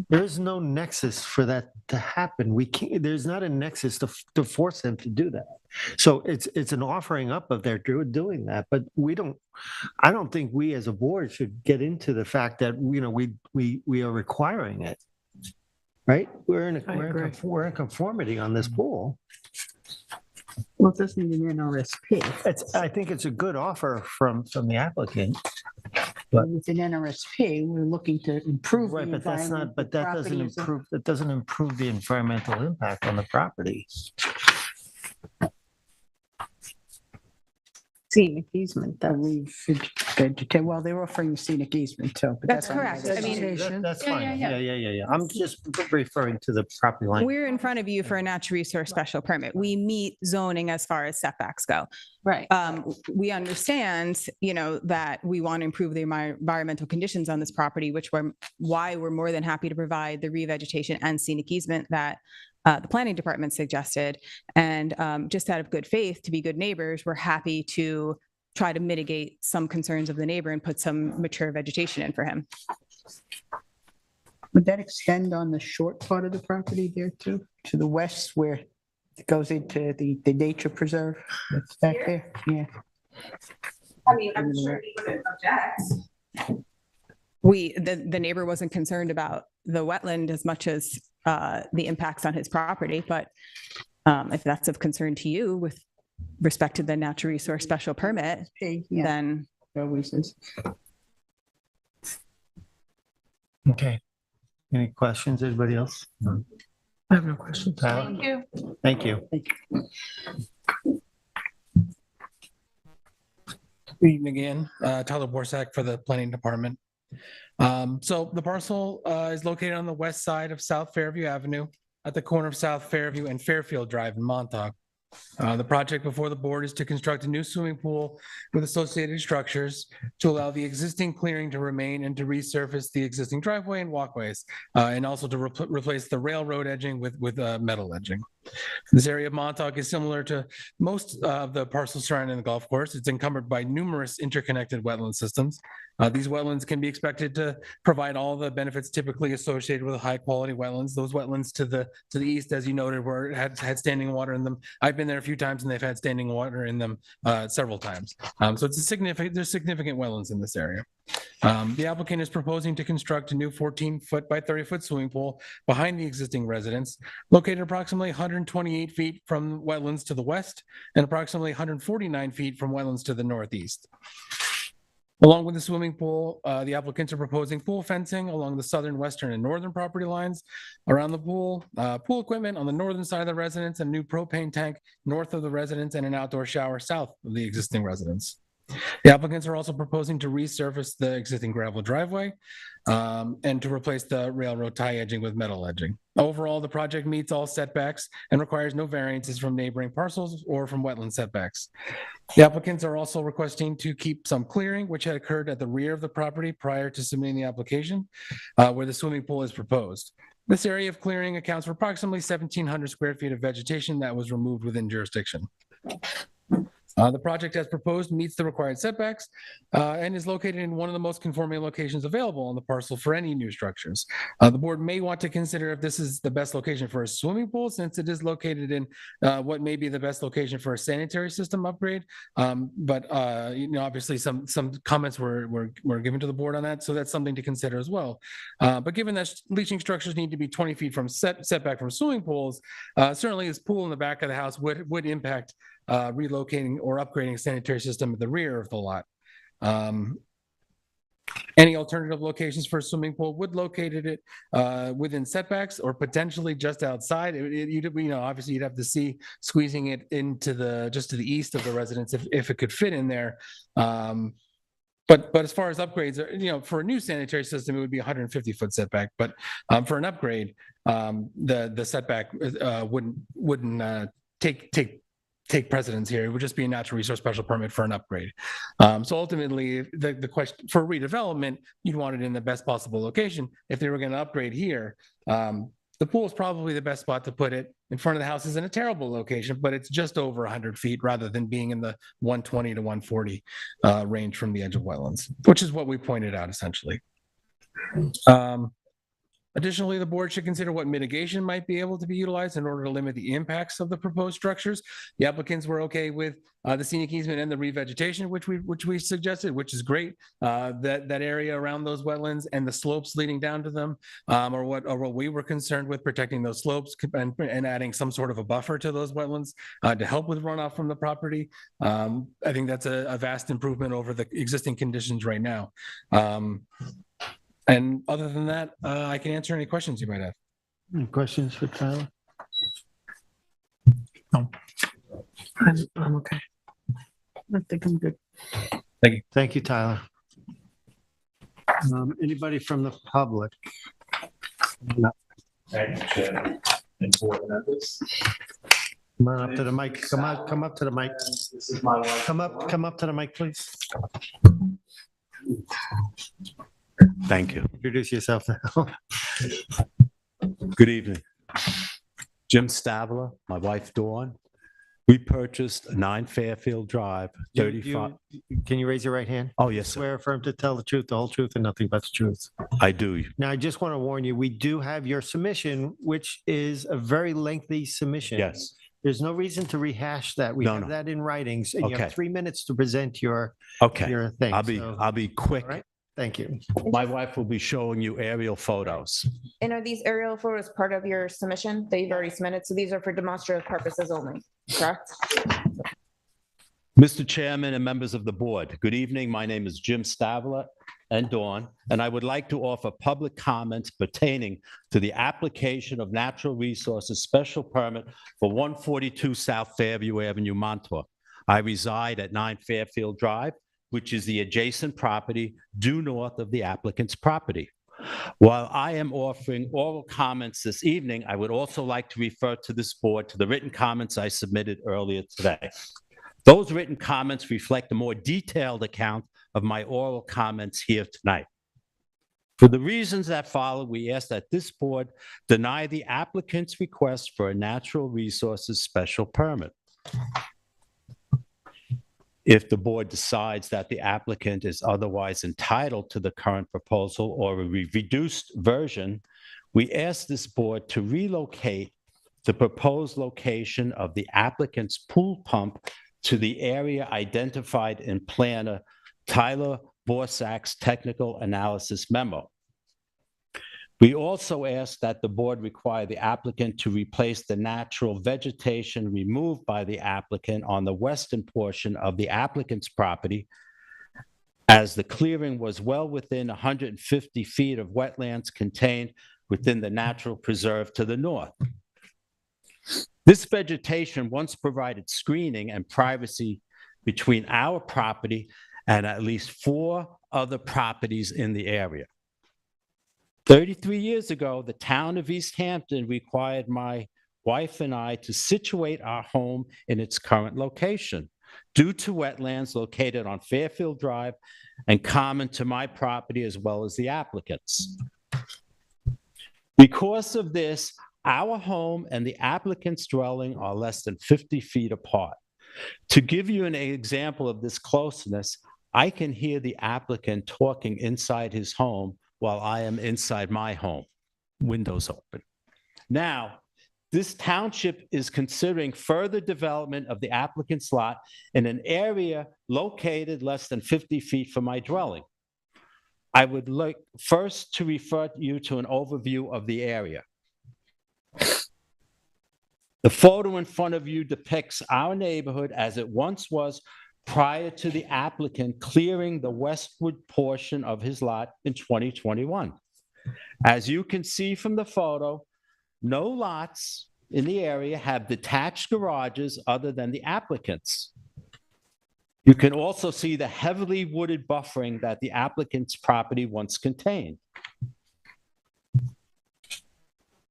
there is no nexus for that to happen. There's not a nexus to force them to do that. So it's an offering up of their doing that, but I don't think we as a board should get into the fact that we are requiring it. Right? We're in conformity on this pool.
Well, it doesn't need an NRSP.
I think it's a good offer from the applicant.
But-
With an NRSP, we're looking to improve the
Right, but that's
environment.
not, but
The
that doesn't
property is a-
improve, that doesn't improve the environmental impact on the property.
Scenic easement,
Well, they're offering scenic easement too. but
That's
not-
correct. I mean,
That's
Yeah,
fine.
yeah,
Yeah. I'm just referring to the property line.
we're in front of you for a natural resource special permit. We meet zoning as far as setbacks go.
Right.
We understand, that we want to improve the environmental conditions on this property, why we're more than happy to provide the revegetation and scenic easement that the planning department suggested. And just out of good faith, to be good neighbors, we're happy to try to mitigate some concerns of the neighbor and put some mature vegetation in for him.
Would that extend on the short part of the property there too, to the west where it goes into the nature preserve that's back there? Yeah.
I mean, I'm sure he wouldn't object.
The neighbor wasn't concerned about the wetland as much as the impacts on his property, but if that's of concern to you with respect to the natural resource special permit,
Yeah,
then
always is.
Okay. Any questions? Anybody else?
I have no questions.
Tyler?
Thank you.
Thank you.
Good evening again. Tyler Borsak for the Planning Department. So the parcel is located on the west side of South Fairview Avenue at the corner of South Fairview and Fairfield Drive in Montauk. The project before the board is to construct a new swimming pool with associated structures to allow the existing clearing to remain and to resurface the existing driveway and walkways, and also to replace the railroad edging with metal edging. This area of Montauk is similar to most of the parcels surrounding the golf course. It's encumbered by numerous interconnected wetland systems. These wetlands can be expected to provide all the benefits typically associated with high quality wetlands. Those wetlands to the east, as you noted, had standing water in them. I've been there a few times and they've had standing water in them several times. So there's significant wetlands in this area. The applicant is proposing to construct a new 14-foot by 30-foot swimming pool behind the existing residence, located approximately 128 feet from wetlands to the west and approximately 149 feet from wetlands to the northeast. Along with the swimming pool, the applicants are proposing pool fencing along the southern, western, and northern property lines around the pool, pool equipment on the northern side of the residence, a new propane tank north of the residence, and an outdoor shower south of the existing residence. The applicants are also proposing to resurface the existing gravel driveway and to replace the railroad tie edging with metal edging. Overall, the project meets all setbacks and requires no variances from neighboring parcels or from wetland setbacks. The applicants are also requesting to keep some clearing, which had occurred at the rear of the property prior to submitting the application, where the swimming pool is proposed. This area of clearing accounts for approximately 1,700 square feet of vegetation that was removed within jurisdiction. The project as proposed meets the required setbacks and is located in one of the most conforming locations available on the parcel for any new structures. The board may want to consider if this is the best location for a swimming pool, since it is located in what may be the best location for a sanitary system upgrade. But obviously some comments were given to the board on that, so that's something to consider as well. But given that leaching structures need to be 20 feet from setback from swimming pools, certainly this pool in the back of the house would impact relocating or upgrading a sanitary system at the rear of the lot. Any alternative locations for a swimming pool would locate it within setbacks or potentially just outside. Obviously you'd have to see squeezing it into just to the east of the residence if it could fit in there. But as far as upgrades, for a new sanitary system, it would be 150-foot setback. But for an upgrade, the setback wouldn't take precedence here. It would just be a natural resource special permit for an upgrade. So ultimately, the question for redevelopment, you'd want it in the best possible location. If they were going to upgrade here, the pool is probably the best spot to put it. In front of the house is in a terrible location, but it's just over 100 feet rather than being in the 120 to 140 range from the edge of wetlands, which is what we pointed out essentially. Additionally, the board should consider what mitigation might be able to be utilized in order to limit the impacts of the proposed structures. The applicants were okay with the scenic easement and the revegetation, which we suggested, which is great. That area around those wetlands and the slopes leading down to them are what we were concerned with, protecting those slopes and adding some sort of a buffer to those wetlands to help with runoff from the property. I think that's a vast improvement over the existing conditions right now. And other than that, I can answer any questions you might have.
Any questions for Tyler?
I'm okay.
I think I'm good.
Thank you, Tyler. Anybody from the public? No. Come on up to the mic. Come up to the mic.
This is my wife.
Come up to the mic, please.
Thank you.
Introduce yourself now.
Good evening. Jim Stavler, my wife Dawn. We purchased 9 Fairfield Drive, 35.
Can you raise your right hand?
Oh, yes, sir.
Swear affirm to tell the truth, the whole truth, and nothing but the truth.
I do.
Now, I just want to warn you, we do have your submission, which is a very lengthy submission.
Yes.
There's no reason to rehash that. We
No,
have
no.
that in writings, and you have
Okay.
3 minutes to present your
Okay.
thing.
I'll be
So,
quick.
all right. Thank you.
My wife will be showing you aerial photos.
And are these aerial photos part of your submission that you've already submitted? So these are for demonstrative purposes only, correct?
Mr. Chairman and members of the board, good evening. My name is Jim Stavler and Dawn, and I would like to offer public comments pertaining to the application of natural resources special permit for 142 South Fairview Avenue, Montauk. I reside at 9 Fairfield Drive, which is the adjacent property due north of the applicant's property. While I am offering oral comments this evening, I would also like to refer to this board to the written comments I submitted earlier today. Those written comments reflect a more detailed account of my oral comments here tonight. For the reasons that follow, we ask that this board deny the applicant's request for a natural resources special permit. If the board decides that the applicant is otherwise entitled to the current proposal or a reduced version, we ask this board to relocate the proposed location of the applicant's pool pump to the area identified in planner Tyler Borsak's technical analysis memo. We also ask that the board require the applicant to replace the natural vegetation removed by the applicant on the western portion of the applicant's property, as the clearing was well within 150 feet of wetlands contained within the natural preserve to the north. This vegetation once provided screening and privacy between our property and at least 4 other properties in the area. 33 years ago, the town of East Hampton required my wife and I to situate our home in its current location due to wetlands located on Fairfield Drive and common to my property as well as the applicant's. Because of this, our home and the applicant's dwelling are less than 50 feet apart. To give you an example of this closeness, I can hear the applicant talking inside his home while I am inside my home, windows open. Now, this township is considering further development of the applicant's lot in an area located less than 50 feet from my dwelling. I would like first to refer you to an overview of the area. The photo in front of you depicts our neighborhood as it once was prior to the applicant clearing the westward portion of his lot in 2021. As you can see from the photo, no lots in the area have detached garages other than the applicant's. You can also see the heavily wooded buffering that the applicant's property once contained.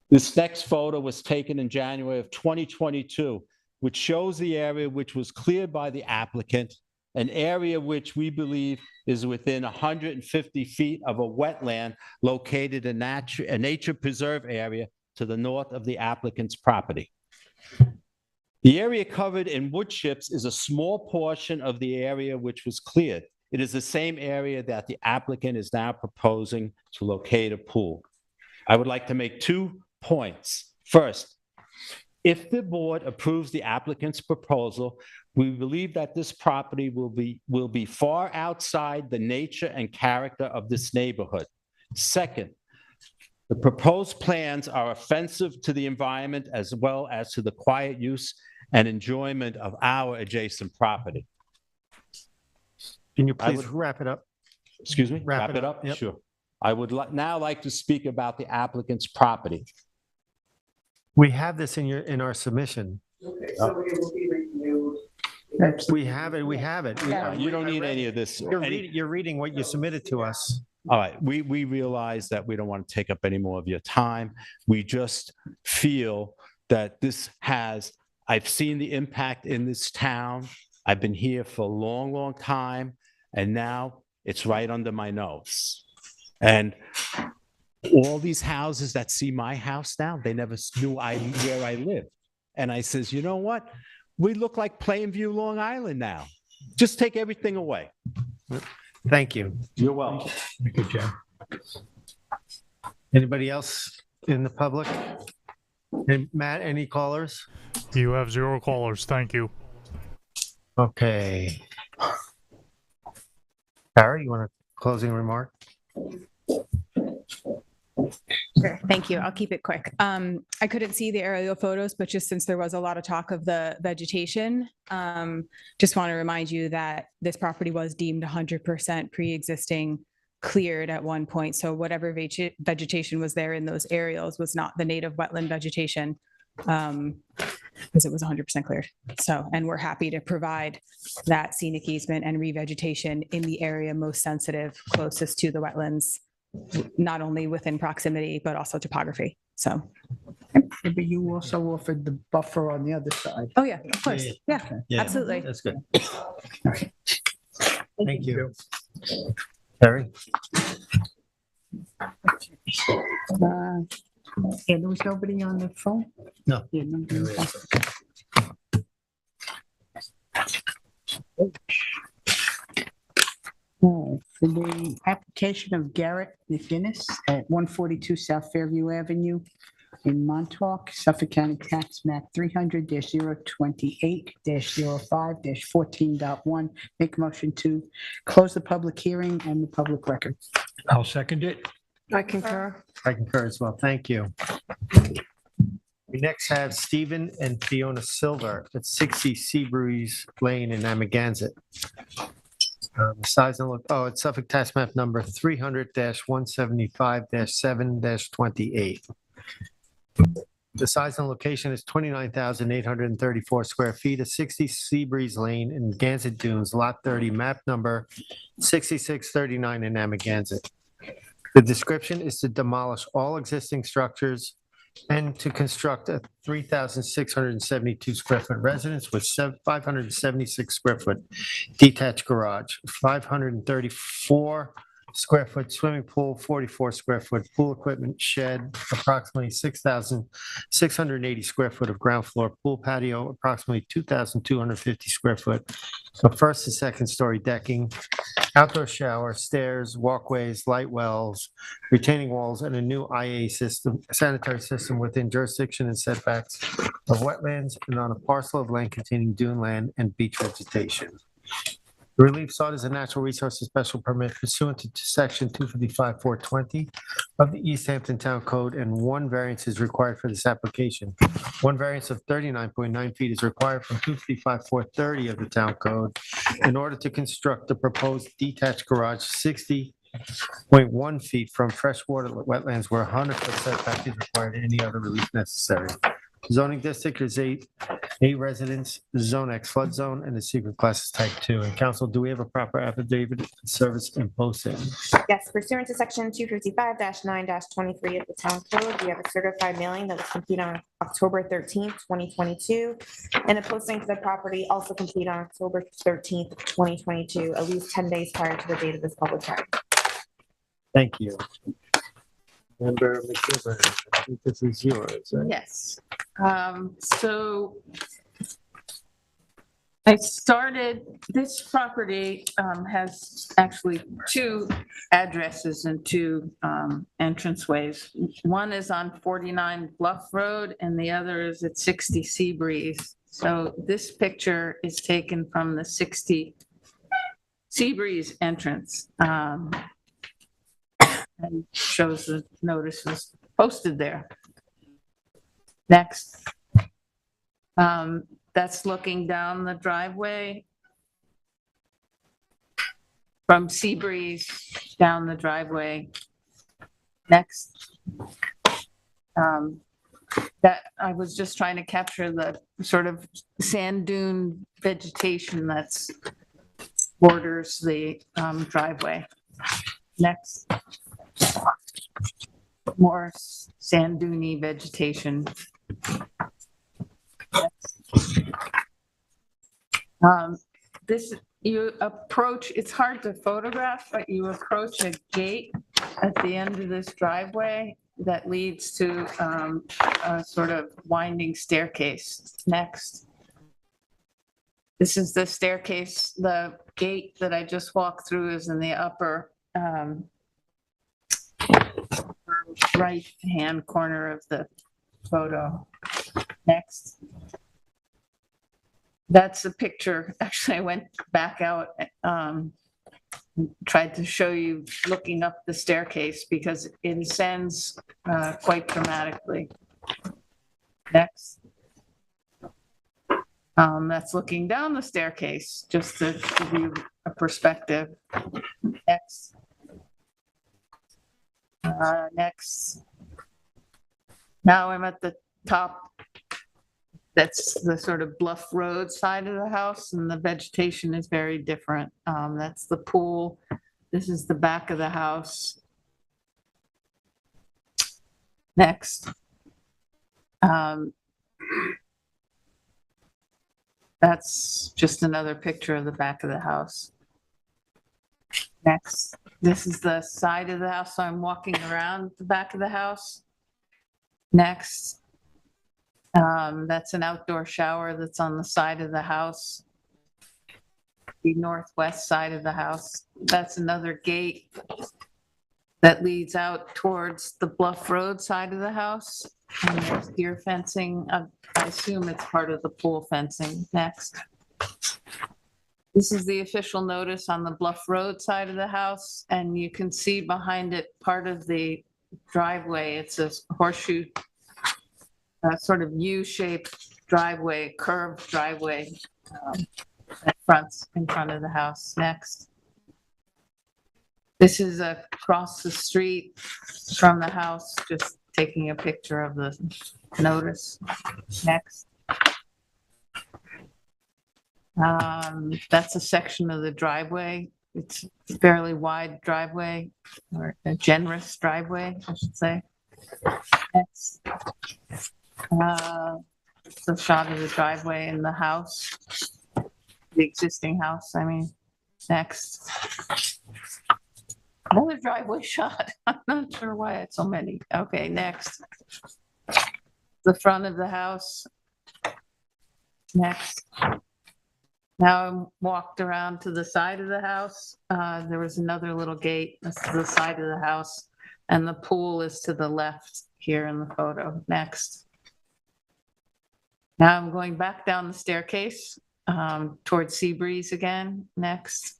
This next photo was taken in January of 2022, which shows the area which was cleared by the applicant, an area which we believe is within 150 feet of a wetland located in a nature preserve area to the north of the applicant's property. The area covered in wood chips is a small portion of the area which was cleared. It is the same area that the applicant is now proposing to locate a pool. I would like to make 2 points. First, if the board approves the applicant's proposal, we believe that this property will be far outside the nature and character of this neighborhood. Second, the proposed plans are offensive to the environment as well as to the quiet use and enjoyment of our adjacent property.
Can you
I
please
would-
wrap it up?
Excuse me?
Wrap it up, yep.
Sure. I would now like to speak about the applicant's property.
We have this in our submission. We have it.
You don't need any of this.
You're reading what you submitted to us.
All right, we realize that we don't want to take up any more of your time. We just feel that I've seen the impact in this town. I've been here for a long, long time, and now it's right under my nose. And all these houses that see my house now, they never knew where I lived. And I says, you know what? We look like Plainview, Long Island now. Just take everything away.
Thank you.
You're welcome.
Thank you, Jay.
Anybody else in the public? And Matt, any callers?
You have 0 callers. Thank you.
Okay. Barry, you want a closing remark?
Sure. Thank you. I'll keep it quick. I couldn't see the aerial photos, but just since there was a lot of talk of the vegetation, just want to remind you that this property was deemed 100% pre-existing cleared at one point. So whatever vegetation was there in those areas was not the native wetland vegetation, because it was 100% cleared. So, and we're happy to provide that scenic easement and revegetation in the area most sensitive, closest to the wetlands, not only within proximity, but also topography. So,
But you also offered the buffer on the other side.
oh yeah, of course. Yeah,
Yeah,
absolutely.
That's good. Thank you. Barry?
Yeah, there was nobody on the phone?
No.
Yeah, nobody on the phone. For the application of Garrett McGinnis at 142 South Fairview Avenue in Montauk, Suffolk County Tax Map 300-028-05-14.1. Make a motion to close the public hearing and the public record.
I'll second it.
I concur.
I concur as well. Thank you. We next have Stephen and Fiona Silver at 60 Seabreeze Lane in Amagansett. Size and look, it's Suffolk Tax Map number 300-175-7-28. The size and location is 29,834 square feet at 60 Seabreeze Lane in Gansett Dunes, Lot 30, map number 6639 in Amagansett. The description is to demolish all existing structures and to construct a 3,672 square foot residence with 576 square foot detached garage, 534 square foot swimming pool, 44 square foot pool equipment shed, approximately 6,680 square foot of ground floor pool patio, approximately 2,250 square foot of first and second story decking, outdoor shower, stairs, walkways, light wells, retaining walls, and a new IA system, sanitary system within jurisdiction and setbacks of wetlands and on a parcel of land containing dune land and beach vegetation. The relief sought is a natural resources special permit pursuant to section 255-420 of the East Hampton Town Code, and 1 variance is required for this application. 1 variance of 39.9 feet is required from 255-430 of the Town Code in order to construct the proposed detached garage 60.1 feet from freshwater wetlands where 100-foot setback is required and any other relief necessary. Zoning district is 8 residents, Zone X flood zone, and the secret class is type 2. And council, do we have a proper affidavit of service and posting?
Yes, pursuant to section 255-9-23 of the town code, we have a certified mailing that was completed on October 13th, 2022, and a posting to the property also complete on October 13th, 2022, at least 10 days prior to the date of this public hearing.
Thank you. Member McGivern, I think this is yours, right?
Yes. So This property has actually two addresses and two entranceways. One is on 49 Bluff Road and the other is at 60 Seabreeze. So this picture is taken from the 60 Seabreeze entrance. And shows the notices posted there. Next. That's looking down the driveway from Seabreeze down the driveway. Next. That I was just trying to capture the sort of sand dune vegetation that's borders the driveway. Next. More sand dune vegetation. This, you approach, it's hard to photograph, but you approach a gate at the end of this driveway that leads to a sort of winding staircase. Next. This is the staircase. The gate that I just walked through is in the upper right-hand corner of the photo. Next. That's a picture. Actually, I went back out, tried to show you looking up the staircase because it ascends quite dramatically. Next. That's looking down the staircase, just to give you a perspective. Next. Next. Now I'm at the top. That's the sort of Bluff Road side of the house, and the vegetation is very different. That's the pool. This is the back of the house. Next. That's just another picture of the back of the house. Next. This is the side of the house, so I'm walking around the back of the house. Next. That's an outdoor shower that's on the side of the house, the northwest side of the house. That's another gate that leads out towards the Bluff Road side of the house. And there's deer fencing. I assume it's part of the pool fencing. Next. This is the official notice on the Bluff Road side of the house, and you can see behind it part of the driveway. It's a horseshoe, sort of U-shaped driveway, curved driveway in front of the house. Next. This is across the street from the house, just taking a picture of the notice. Next. That's a section of the driveway. It's a fairly wide driveway, or a generous driveway, I should say. Next. It's a shot of the driveway in the house, the existing house, I mean. Next. Another driveway shot. I'm not sure why it's so many. Okay, next. The front of the house. Next. Now I'm walked around to the side of the house. There was another little gate. This is the side of the house. And the pool is to the left here in the photo. Next. Now I'm going back down the staircase towards Seabreeze again. Next.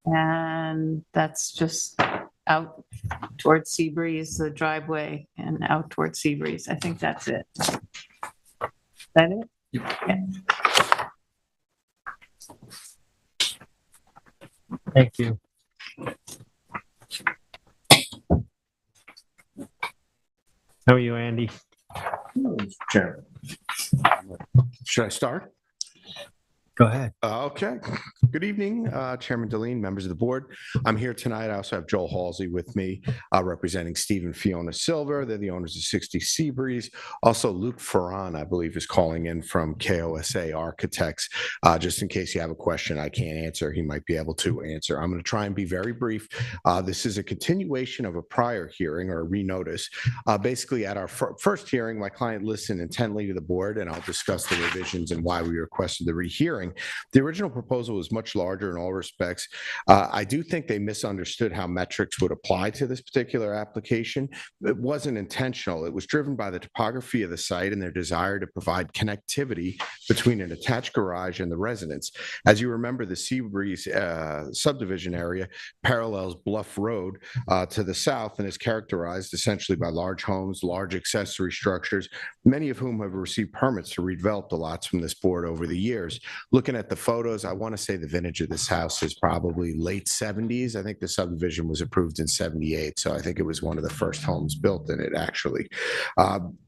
And that's just out towards Seabreeze, the driveway, and out towards Seabreeze. I think that's it. Is that it? Okay.
Thank you.
How are you, Andy?
Chairman. Should I start?
Go ahead.
Okay. Good evening, Chairman Deline, members of the board. I'm here tonight. I also have Joel Halsey with me, representing Steve and Fiona Silver. They're the owners of 60 Seabreeze. Also, Luke Ferran, I believe, is calling in from KOSA Architects. Just in case you have a question I can't answer, he might be able to answer. I'm going to try and be very brief. This is a continuation of a prior hearing or a renotice. Basically, at our first hearing, my client listened intently to the board, and I'll discuss the revisions and why we requested the rehearing. The original proposal was much larger in all respects. I do think they misunderstood how metrics would apply to this particular application. It wasn't intentional. It was driven by the topography of the site and their desire to provide connectivity between an attached garage and the residence. As you remember, the Seabreeze subdivision area parallels Bluff Road to the south and is characterized essentially by large homes, large accessory structures, many of whom have received permits to redevelop the lots from this board over the years. Looking at the photos, I want to say the vintage of this house is probably late 70s. I think the subdivision was approved in 78, so I think it was one of the first homes built in it, actually.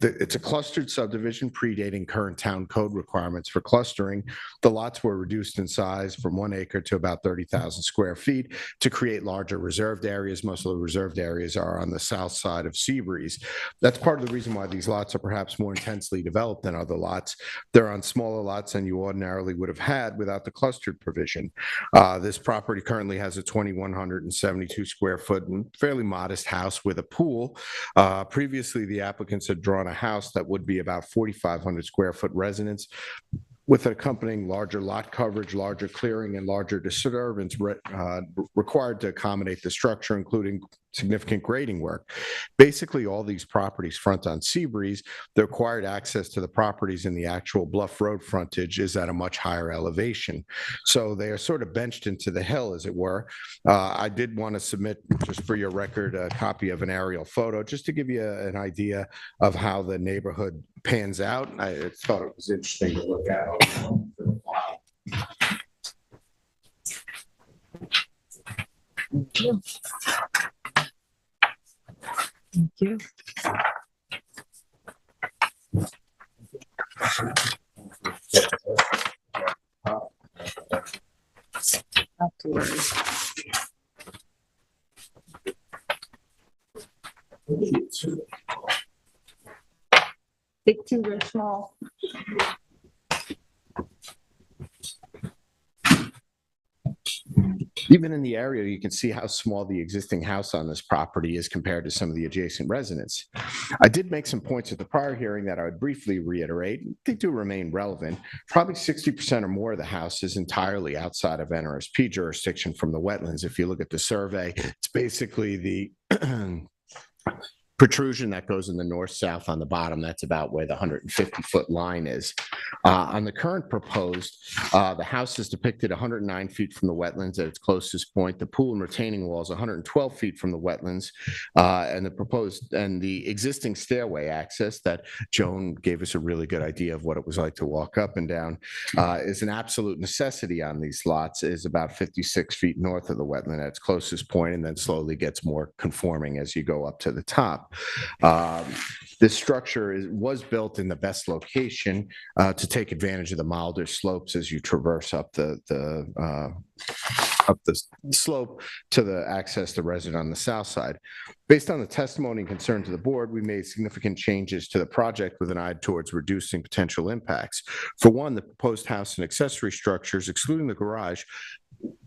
It's a clustered subdivision predating current town code requirements for clustering. The lots were reduced in size from 1 acre to about 30,000 square feet to create larger reserved areas. Most of the reserved areas are on the south side of Seabreeze. That's part of the reason why these lots are perhaps more intensely developed than other lots. They're on smaller lots than you ordinarily would have had without the clustered provision. This property currently has a 2,172 square foot and fairly modest house with a pool. Previously, the applicants had drawn a house that would be about 4,500 square foot residence with accompanying larger lot coverage, larger clearing, and larger disturbance required to accommodate the structure, including significant grading work. Basically, all these properties front on Seabreeze. The required access to the properties in the actual Bluff Road frontage is at a much higher elevation. So they are sort of benched into the hill, as it were. I did want to submit, just for your record, a copy of an aerial photo, just to give you an idea of how the neighborhood pans out. I thought it was interesting to look at.
Thank you. Thank you.
Not to worry. Big two or small?
Even in the area, you can see how small the existing house on this property is compared to some of the adjacent residents. I did make some points at the prior hearing that I would briefly reiterate. They do remain relevant. Probably 60% or more of the house is entirely outside of NRSP jurisdiction from the wetlands. If you look at the survey, it's basically the protrusion that goes in the north-south on the bottom. That's about where the 150-foot line is. On the current proposed, the house is depicted 109 feet from the wetlands at its closest point. The pool and retaining wall is 112 feet from the wetlands, and the existing stairway access that Joan gave us a really good idea of what it was like to walk up and down is an absolute necessity on these lots. Is about 56 feet north of the wetland at its closest point, and then slowly gets more conforming as you go up to the top. This structure was built in the best location to take advantage of the milder slopes as you traverse up the slope to access the resident on the south side. Based on the testimony and concern to the board, we made significant changes to the project with an eye towards reducing potential impacts. For one, the proposed house and accessory structures, excluding the garage,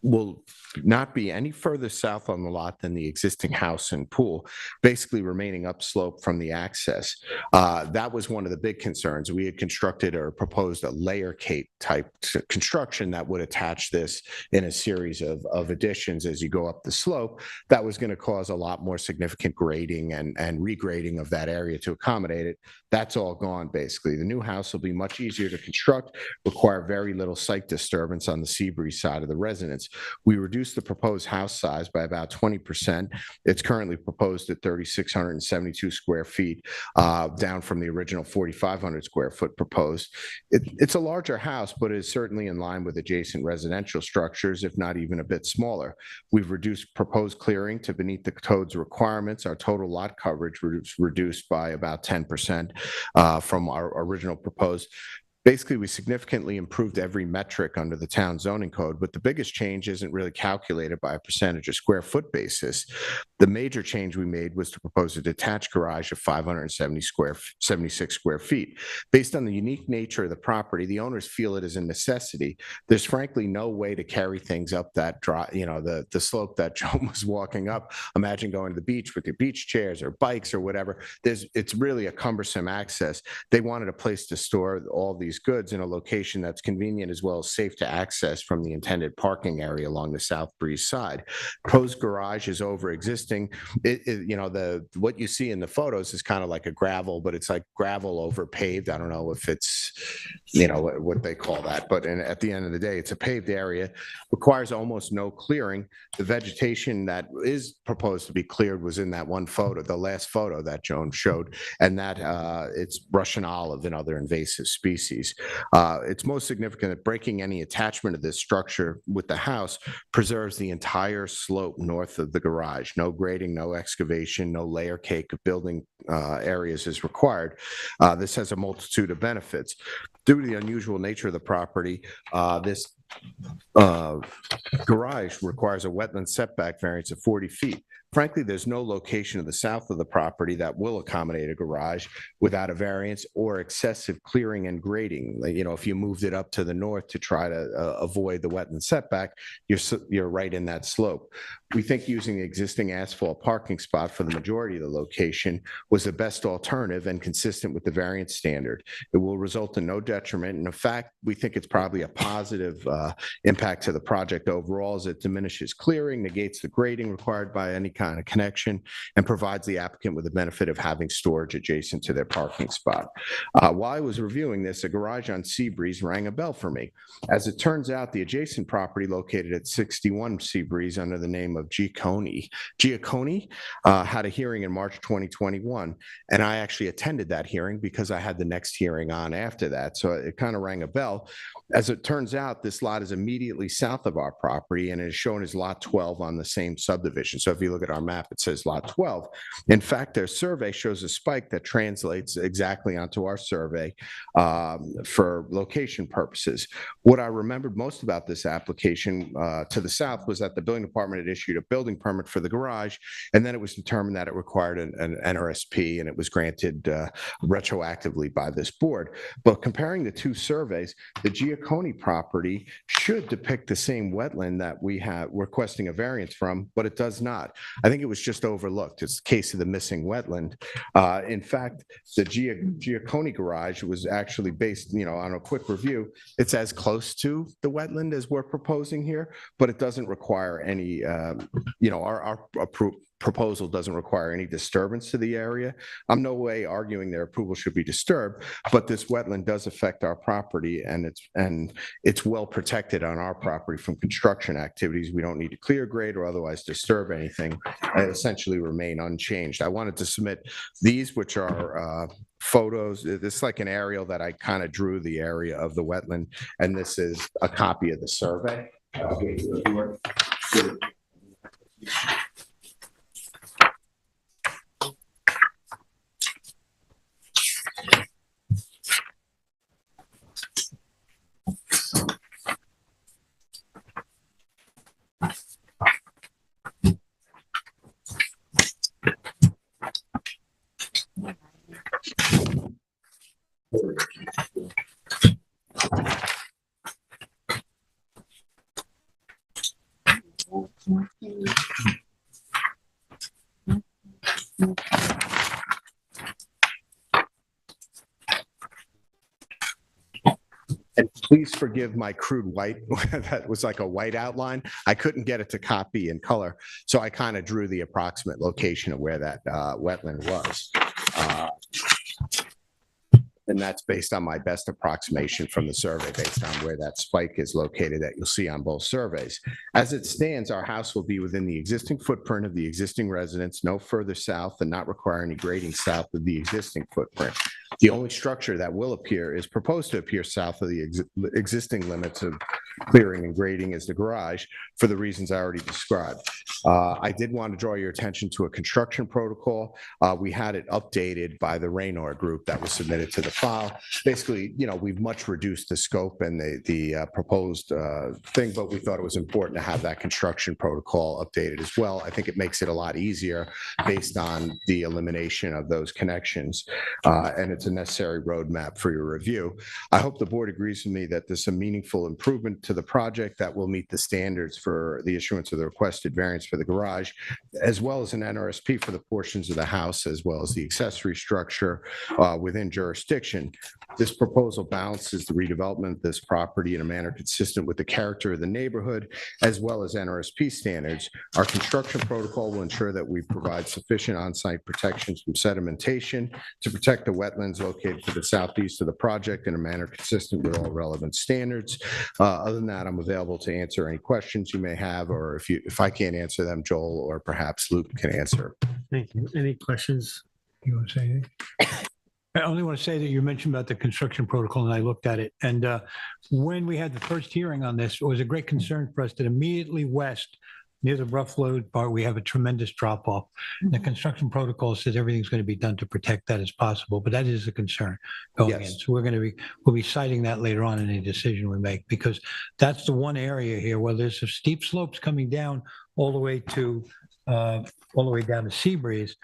will not be any further south on the lot than the existing house and pool, basically remaining upslope from the access. That was one of the big concerns. We had constructed or proposed a layer cake type construction that would attach this in a series of additions as you go up the slope. That was going to cause a lot more significant grading and regrading of that area to accommodate it. That's all gone, basically. The new house will be much easier to construct, require very little site disturbance on the Seabreeze side of the residence. We reduced the proposed house size by about 20%. It's currently proposed at 3,672 square feet, down from the original 4,500 square foot proposed. It's a larger house, but is certainly in line with adjacent residential structures, if not even a bit smaller. We've reduced proposed clearing to beneath the code's requirements. Our total lot coverage reduced by about 10% from our original proposed. Basically, we significantly improved every metric under the town zoning code, but the biggest change isn't really calculated by a percentage of square foot basis. The major change we made was to propose a detached garage of 76 square feet. Based on the unique nature of the property, the owners feel it is a necessity. There's frankly no way to carry things up that the slope that Joan was walking up. Imagine going to the beach with your beach chairs or bikes or whatever. It's really a cumbersome access. They wanted a place to store all these goods in a location that's convenient as well as safe to access from the intended parking area along the South Breeze side. Proposed garage is over existing. What you see in the photos is kind of like a gravel, but it's like gravel over paved. I don't know if it's, what they call that, but at the end of the day, it's a paved area, requires almost no clearing. The vegetation that is proposed to be cleared was in that one photo, the last photo that Joan showed, and that it's Russian olive and other invasive species. It's most significant that breaking any attachment of this structure with the house preserves the entire slope north of the garage. No grading, no excavation, no layer cake of building areas is required. This has a multitude of benefits. Due to the unusual nature of the property, this garage requires a wetland setback variance of 40 feet. Frankly, there's no location to the south of the property that will accommodate a garage without a variance or excessive clearing and grading. If you moved it up to the north to try to avoid the wetland setback, you're right in that slope. We think using the existing asphalt parking spot for the majority of the location was the best alternative and consistent with the variance standard. It will result in no detriment. And in fact, we think it's probably a positive impact to the project overall, as it diminishes clearing, negates the grading required by any kind of connection, and provides the applicant with the benefit of having storage adjacent to their parking spot. While I was reviewing this, a garage on Seabreeze rang a bell for me. As it turns out, the adjacent property located at 61 Seabreeze under the name of Giacconi had a hearing in March 2021, and I actually attended that hearing because I had the next hearing on after that, so it kind of rang a bell. As it turns out, this lot is immediately south of our property and is shown as lot 12 on the same subdivision. So if you look at our map, it says lot 12. In fact, their survey shows a spike that translates exactly onto our survey for location purposes. What I remembered most about this application to the south was that the building department had issued a building permit for the garage, and then it was determined that it required an NRSP, and it was granted retroactively by this board. But comparing the two surveys, the Giacconi property should depict the same wetland that we have requesting a variance from, but it does not. I think it was just overlooked. It's the case of the missing wetland. In fact, the Giacconi garage was actually based, on a quick review. It's as close to the wetland as we're proposing here, but it doesn't require any, our proposal doesn't require any disturbance to the area. I'm no way arguing their approval should be disturbed, but this wetland does affect our property, and it's well protected on our property from construction activities. We don't need to clear grade or otherwise disturb anything. They essentially remain unchanged. I wanted to submit these, which are photos. This is like an aerial that I kind of drew the area of the wetland, and this is a copy of the survey. And please forgive my crude white. That was like a white outline. I couldn't get it to copy in color, so I kind of drew the approximate location of where that wetland was. And that's based on my best approximation from the survey, based on where that spike is located that you'll see on both surveys. As it stands, our house will be within the existing footprint of the existing residence, no further south, and not require any grading south of the existing footprint. The only structure that will appear is proposed to appear south of the existing limits of clearing and grading is the garage, for the reasons I already described. I did want to draw your attention to a construction protocol. We had it updated by the Raynor group that was submitted to the file. Basically, we've much reduced the scope and the proposed thing, but we thought it was important to have that construction protocol updated as well. I think it makes it a lot easier based on the elimination of those connections, and it's a necessary roadmap for your review. I hope the board agrees with me that there's a meaningful improvement to the project that will meet the standards for the issuance of the requested variance for the garage, as well as an NRSP for the portions of the house, as well as the accessory structure within jurisdiction. This proposal balances the redevelopment of this property in a manner consistent with the character of the neighborhood, as well as NRSP standards. Our construction protocol will ensure that we provide sufficient on-site protections from sedimentation to protect the wetlands located to the southeast of the project in a manner consistent with all relevant standards. Other than that, I'm available to answer any questions you may have, or if I can't answer them, Joel or perhaps Luke can answer.
Thank you. Any questions?
You want to say anything? I only want to say that you mentioned about the construction protocol, and I looked at it. And when we had the first hearing on this, it was a great concern for us that immediately west, near the rough load part, we have a tremendous drop off. The construction protocol says everything's going to be done to protect that as possible, but that is a concern going in. So we'll be citing that later on in any decision we make, because that's the one area here where there's some steep slopes coming down all the way down to Seabreeze.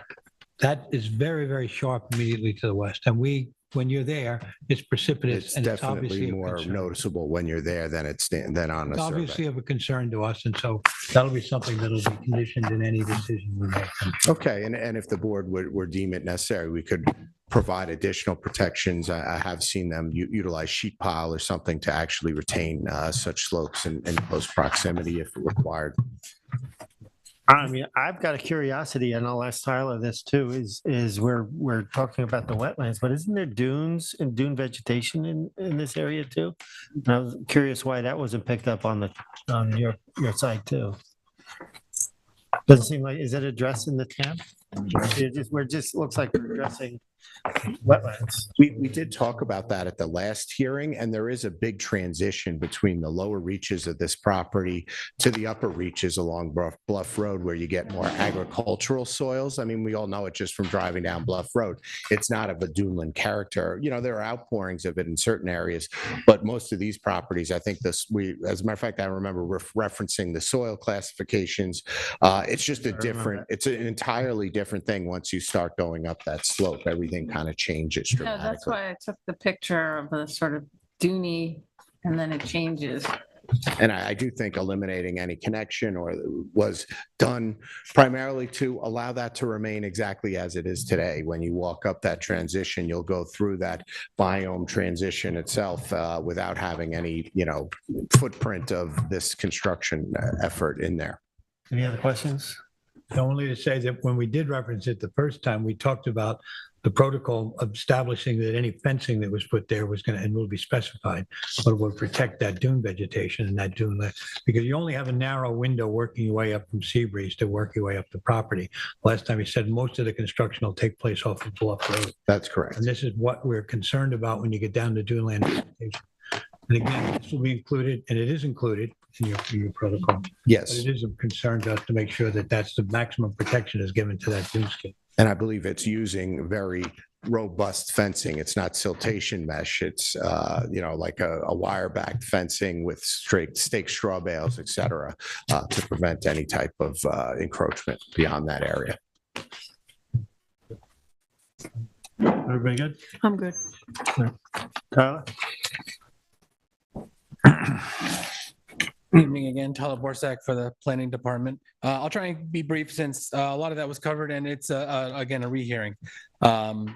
That is very, very sharp immediately to the west. And when you're there, it's precipitous.
It's
and
definitely
it's obviously
more noticeable when you're there than on a
it's
survey.
obviously of a concern to us. And so that'll be something that'll be conditioned in any decision we make.
Okay, and if the board would deem it necessary, we could provide additional protections. I have seen them utilize sheet pile or something to actually retain such slopes in close proximity if required.
I mean, I've got a curiosity, and I'll ask Tyler this too, is we're talking about the wetlands, but isn't there dunes and dune vegetation in this area too? And I was curious why that wasn't picked up on your side too. Doesn't seem like, is it addressed in the tab? Looks like we're addressing wetlands.
We did talk about that at the last hearing, and there is a big transition between the lower reaches of this property to the upper reaches along Bluff Road, where you get more agricultural soils. I mean, we all know it just from driving down Bluff Road. It's not of a duneland character. There are outpourings of it in certain areas, but most of these properties, I think as a matter of fact, I remember referencing the soil classifications. It's just it's an entirely different thing once you start going up that slope. Everything kind of changes
Yeah,
dramatically.
that's why I took the picture of the sort of duney, and then it changes.
And I do think eliminating any connection was done primarily to allow that to remain exactly as it is today. When you walk up that transition, you'll go through that biome transition itself without having any, footprint of this construction effort in there.
Any other questions?
Only to say that when we did reference it the first time, we talked about the protocol of establishing that any fencing that was put there was going to, and will be specified, but it will protect that dune vegetation and that dune, because you only have a narrow window working your way up from Seabreeze to work your way up the property. Last time he said most of the construction will take place off of Bluff Road.
That's correct.
And this is what we're concerned about when you get down to dune land vegetation. And again, this will be included, and it is included in your protocol.
Yes.
But it is a concern to us to make sure that that's the maximum protection is given to that dune skin.
And I believe it's using very robust fencing. It's not siltation mesh. It's, like a wire-backed fencing with straight stake straw bales, et cetera, to prevent any type of encroachment beyond that area.
Everybody good?
I'm good.
Tyler?
Good evening again, Tyler Borsak for the Planning Department. I'll try and be brief since a lot of that was covered, and it's, again, a rehearing. So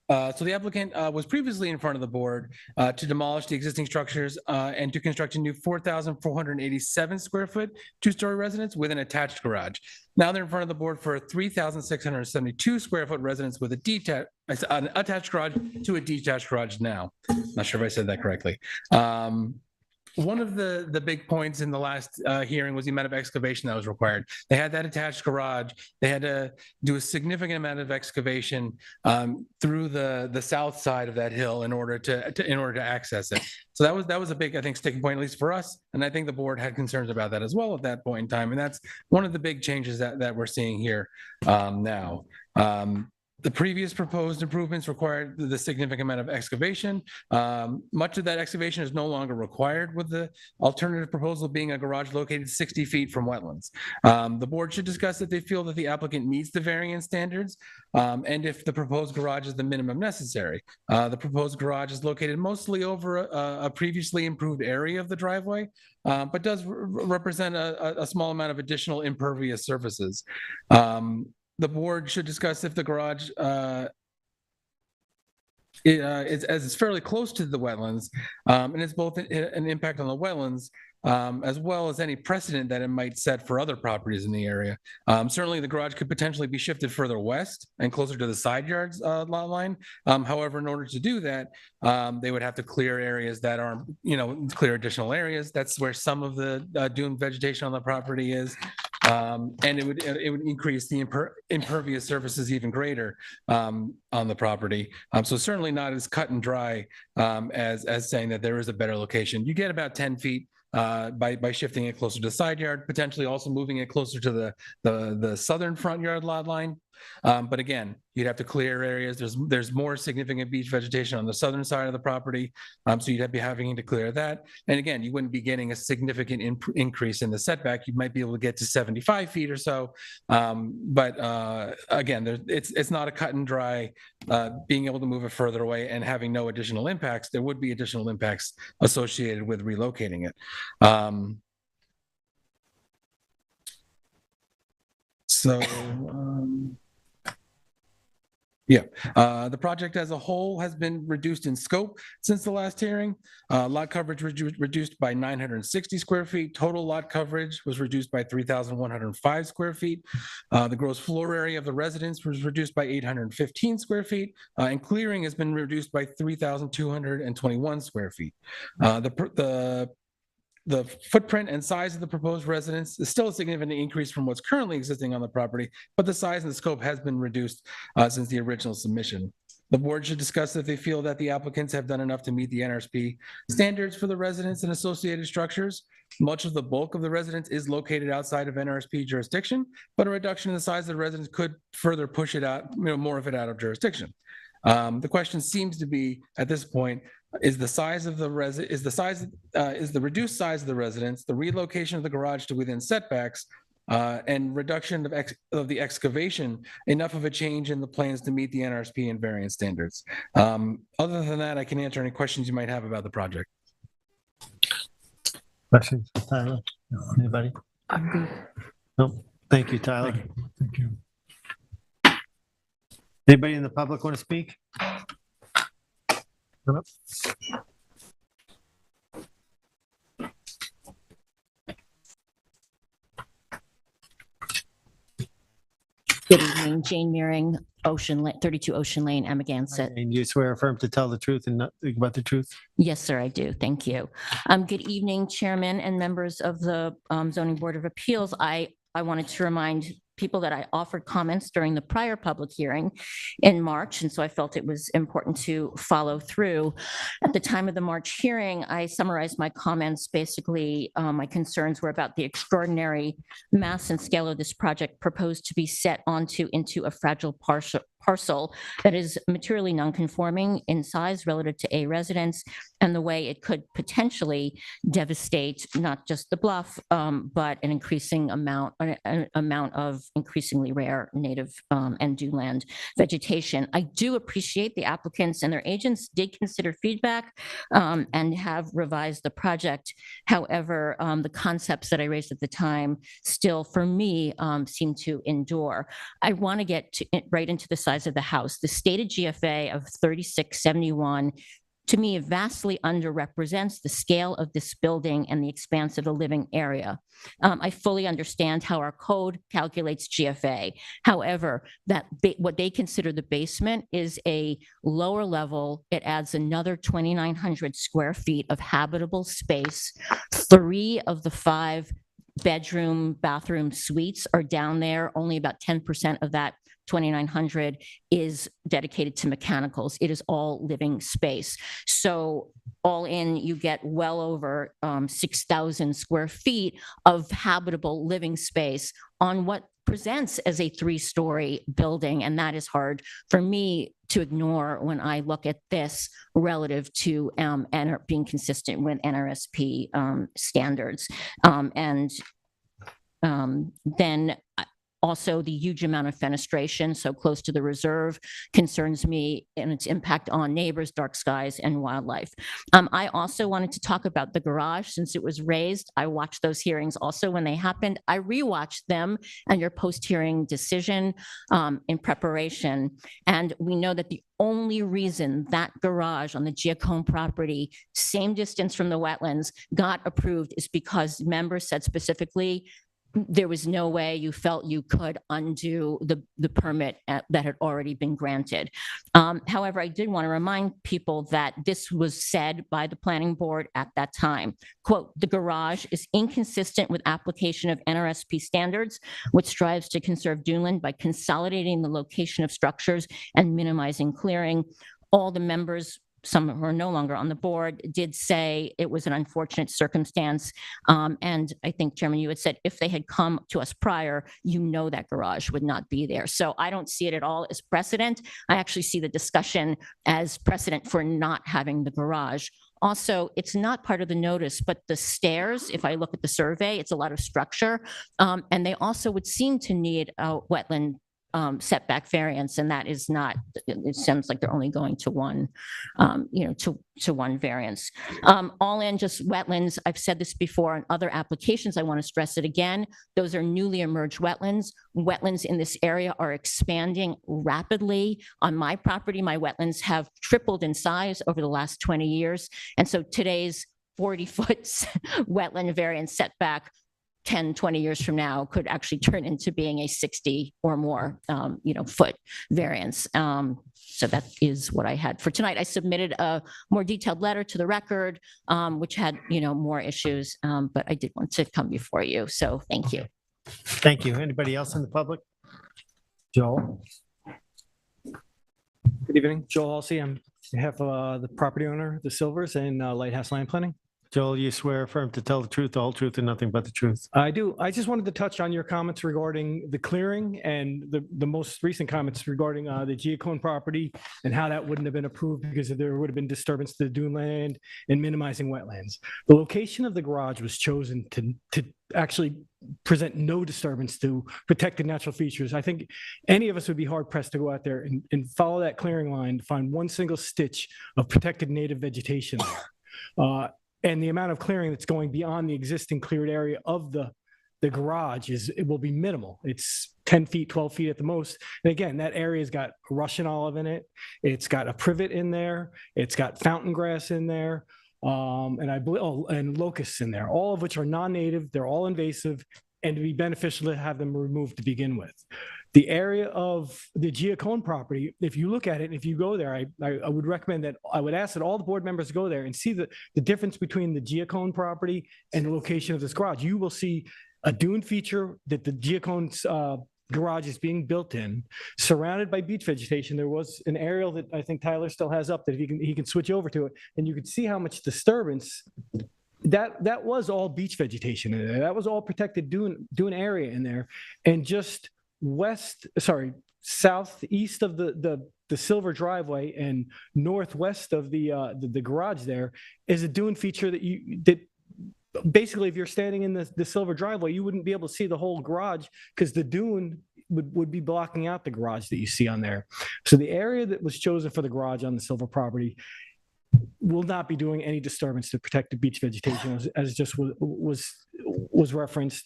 the applicant was previously in front of the board to demolish the existing structures and to construct a new 4,487 square foot two-story residence with an attached garage. Now they're in front of the board for a 3,672 square foot residence with an attached garage to a detached garage now. Not sure if I said that correctly. One of the big points in the last hearing was the amount of excavation that was required. They had that attached garage. They had to do a significant amount of excavation through the south side of that hill in order to access it. So that was a big, I think, sticking point, at least for us. And I think the board had concerns about that as well at that point in time. And that's one of the big changes that we're seeing here now. The previous proposed improvements required the significant amount of excavation. Much of that excavation is no longer required, with the alternative proposal being a garage located 60 feet from wetlands. The board should discuss if they feel that the applicant meets the variance standards, and if the proposed garage is the minimum necessary. The proposed garage is located mostly over a previously improved area of the driveway, but does represent a small amount of additional impervious surfaces. The board should discuss if the garage is, as it's fairly close to the wetlands, and it's both an impact on the wetlands, as well as any precedent that it might set for other properties in the area. Certainly, the garage could potentially be shifted further west and closer to the side yards lot line. However, in order to do that, they would have to clear areas that are, clear additional areas. That's where some of the dune vegetation on the property is. And it would increase the impervious surfaces even greater on the property. So certainly not as cut and dry as saying that there is a better location. You get about 10 feet by shifting it closer to the side yard, potentially also moving it closer to the southern front yard lot line. But again, you'd have to clear areas. There's more significant beach vegetation on the southern side of the property, so you'd be having to clear that. And again, you wouldn't be getting a significant increase in the setback. You might be able to get to 75 feet or so, but again, it's not a cut and dry. Being able to move it further away and having no additional impacts, there would be additional impacts associated with relocating it. The project as a whole has been reduced in scope since the last hearing. Lot coverage reduced by 960 square feet. Total lot coverage was reduced by 3,105 square feet. The gross floor area of the residence was reduced by 815 square feet, and clearing has been reduced by 3,221 square feet. The footprint and size of the proposed residence is still a significant increase from what's currently existing on the property, but the size and the scope has been reduced since the original submission. The board should discuss if they feel that the applicants have done enough to meet the NRSP standards for the residence and associated structures. Much of the bulk of the residence is located outside of NRSP jurisdiction, but a reduction in the size of the residence could further push it out, more of it out of jurisdiction. The question seems to be, at this point, is the reduced size of the residence, the relocation of the garage to within setbacks, and reduction of the excavation enough of a change in the plans to meet the NRSP and variance standards? Other than that, I can answer any questions you might have about the project.
Questions, Tyler? Anybody?
I'm good.
No. Thank you, Tyler.
Thank you.
Anybody in the public want to speak? No?
Good evening, Jane Mearing, 32 Ocean Lane, Amagansett.
And you swear affirm to tell the truth and nothing but the truth?
Yes, sir, I do. Thank you. Good evening, Chairman and members of the Zoning Board of Appeals. I wanted to remind people that I offered comments during the prior public hearing in March, and so I felt it was important to follow through. At the time of the March hearing, I summarized my comments. Basically, my concerns were about the extraordinary mass and scale of this project proposed to be set into a fragile parcel that is materially nonconforming in size relative to a residence, and the way it could potentially devastate not just the bluff, but an increasing amount of increasingly rare native and duneland vegetation. I do appreciate the applicants and their agents did consider feedback and have revised the project. However, the concepts that I raised at the time still, for me, seem to endure. I want to get right into the size of the house. The stated GFA of 3671 to me vastly underrepresents the scale of this building and the expanse of the living area. I fully understand how our code calculates GFA. However, what they consider the basement is a lower level. It adds another 2,900 square feet of habitable space. 3 of the 5 bathroom suites are down there. Only about 10% of that 2900 is dedicated to mechanicals. It is all living space. So all in, you get well over 6,000 square feet of habitable living space on what presents as a 3-story building. And that is hard for me to ignore when I look at this relative to being consistent with NRSP standards. Then also the huge amount of fenestration so close to the reserve concerns me and its impact on neighbors, dark skies, and wildlife. I also wanted to talk about the garage since it was raised. I watched those hearings also when they happened. I rewatched them and your post-hearing decision in preparation. And we know that the only reason that garage on the Giacone property, same distance from the wetlands, got approved is because members said specifically there was no way you felt you could undo the permit that had already been granted. However, I did want to remind people that this was said by the planning board at that time. Quote, "The garage is inconsistent with application of NRSP standards, which strives to conserve duneland by consolidating the location of structures and minimizing clearing." All the members, some who are no longer on the board, did say it was an unfortunate circumstance. And I think, Chairman, you had said if they had come to us prior, that garage would not be there. So I don't see it at all as precedent. I actually see the discussion as precedent for not having the garage. Also, it's not part of the notice, but the stairs, if I look at the survey, it's a lot of structure. And they also would seem to need a wetland setback variance, and that is not, it seems like they're only going to one, to one variance. All in, just wetlands, I've said this before on other applications, I want to stress it again, those are newly emerged wetlands. Wetlands in this area are expanding rapidly. On my property, my wetlands have tripled in size over the last 20 years. And so today's 40-foot wetland variance setback 10, 20 years from now could actually turn into being a 60 or more, foot variance. So that is what I had for tonight. I submitted a more detailed letter to the record, which had, more issues, but I did want to come before you. So thank you.
Thank you. Anybody else in the public? Joel?
Good evening, Joel Halsey. I'm on behalf of the property owner, the Silvers, and Lighthouse Land Planning.
Joel, you swear affirm to tell the truth, the whole truth, and nothing but the truth?
I do. I just wanted to touch on your comments regarding the clearing and the most recent comments regarding the Giacone property and how that wouldn't have been approved because there would have been disturbance to the dune land and minimizing wetlands. The location of the garage was chosen to actually present no disturbance to protected natural features. I think any of us would be hard pressed to go out there and follow that clearing line to find one single stitch of protected native vegetation there. And the amount of clearing that's going beyond the existing cleared area of the garage it will be minimal. It's 10 feet, 12 feet at the most. And again, that area's got Russian olive in it. It's got a privet in there. It's got fountain grass in there. And locusts in there, all of which are non-native. They're all invasive and to be beneficial to have them removed to begin with. The area of the Giacone property, if you look at it, if you go there, I would recommend that I would ask that all the board members go there and see the difference between the Giacone property and the location of this garage. You will see a dune feature that the Giacone's garage is being built in, surrounded by beach vegetation. There was an aerial that I think Tyler still has up that he can switch over to it, and you can see how much disturbance that was all beach vegetation in there. That was all protected dune area in there, and just southeast of the Silver driveway and northwest of the garage there is a dune feature that basically if you're standing in the Silver driveway, you wouldn't be able to see the whole garage because the dune would be blocking out the garage that you see on there. So the area that was chosen for the garage on the Silver property will not be doing any disturbance to protected beach vegetation as just was referenced.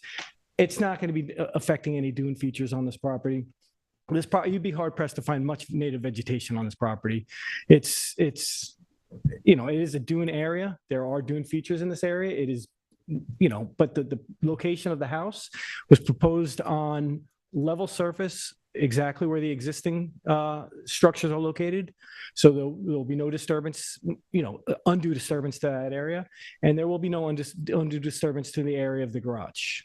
It's not going to be affecting any dune features on this property. You'd be hard pressed to find much native vegetation on this property. It is a dune area. There are dune features in this area. It is, but the location of the house was proposed on level surface, exactly where the existing structures are located. So there'll be no disturbance, undue disturbance to that area. And there will be no undue disturbance to the area of the garage.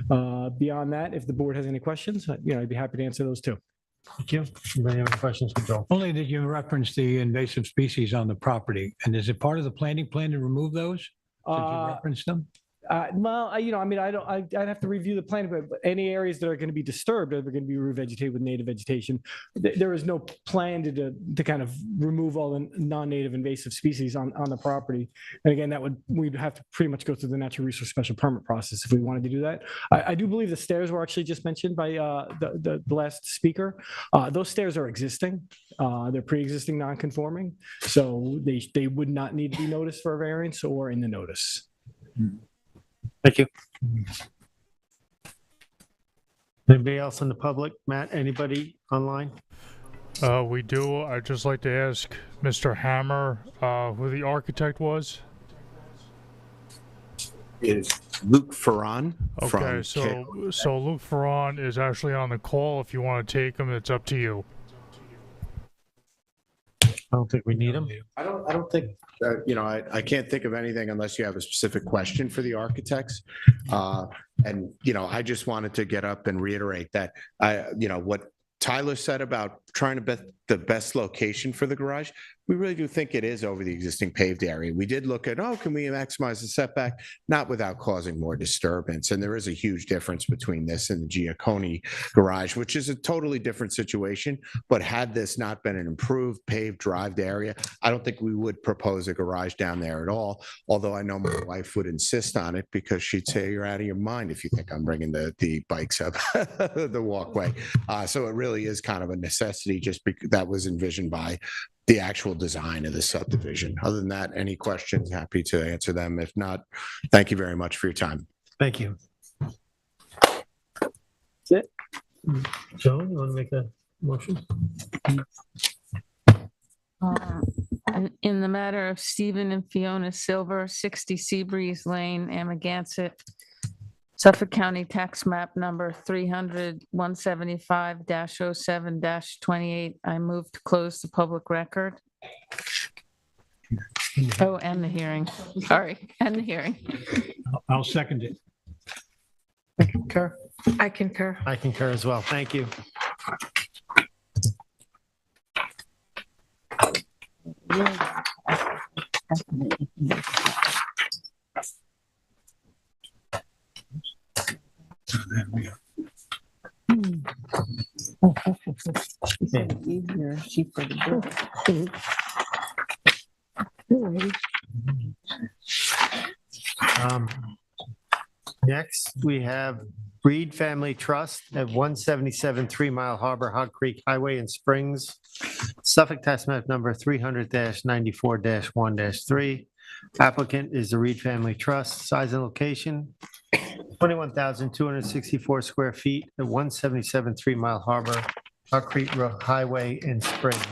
Beyond that, if the board has any questions, I'd be happy to answer those too.
Thank you. Anybody have any questions for Joel?
Only that you referenced the invasive species on the property, and is it part of the planning plan to remove those? Since you referenced them?
Well, I'd have to review the plan, but any areas that are going to be disturbed are going to be revegetated with native vegetation. There is no plan to kind of remove all the non-native invasive species on the property. And again, we'd have to pretty much go through the natural resource special permit process if we wanted to do that. I do believe the stairs were actually just mentioned by the last speaker. Those stairs are existing. They're pre-existing non-conforming, so they would not need to be noticed for a variance or in the notice.
Thank you. Anybody else in the public? Matt, anybody online?
We do. I'd just like to ask Mr. Hammer who the architect was.
It is Luke Ferran.
Okay, so Luke Ferran is actually on the call. If you want to take him, it's up to you.
I don't think we need him.
I don't think, I can't think of anything unless you have a specific question for the architects. And, I just wanted to get up and reiterate that what Tyler said about trying to bet the best location for the garage, we really do think it is over the existing paved area. We did look at, can we maximize the setback? Not without causing more disturbance. And there is a huge difference between this and the Giacconi garage, which is a totally different situation. But had this not been an improved paved drived area, I don't think we would propose a garage down there at all. Although I know my wife would insist on it because she'd say, you're out of your mind if you think I'm bringing the bikes up the walkway. So it really is kind of a necessity just because that was envisioned by the actual design of the subdivision. Other than that, any questions, happy to answer them. If not, thank you very much for your time.
Thank you.
That's it.
Joe, you want to make a motion?
In the matter of Stephen and Fiona Silver, 60 Seabreeze Lane, Amagansett, Suffolk County Tax Map Number 300-175-07-28. I move to close the public record. Oh, and the hearing. Sorry, and the hearing.
I'll second it.
I concur.
I concur.
I concur as well. Thank you.
Easier, cheaper to do.
Next, we have Reed Family Trust at 177 3 Mile Harbor, Hog Creek Highway in Springs, Suffolk Tax Map Number 300-94-1-3. Applicant is the Reed Family Trust. Size and location, 21,264 square feet at 177 3 Mile Harbor, Hog Creek Highway in Springs.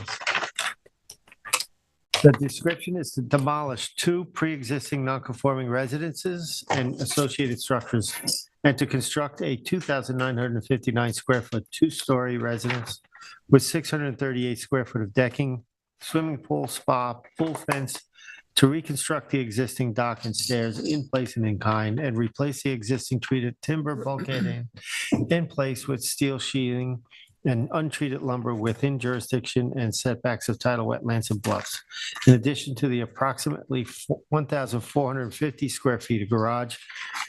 The description is to demolish 2 pre-existing non-conforming residences and associated structures and to construct a 2,959 square foot 2-story residence with 638 square foot of decking, swimming pool, spa, full fence, to reconstruct the existing dock and stairs in place and in kind and replace the existing treated timber bulkhead in place with steel sheathing and untreated lumber within jurisdiction and setbacks of tidal wetlands and bluffs. In addition to the approximately 1,450 square feet of garage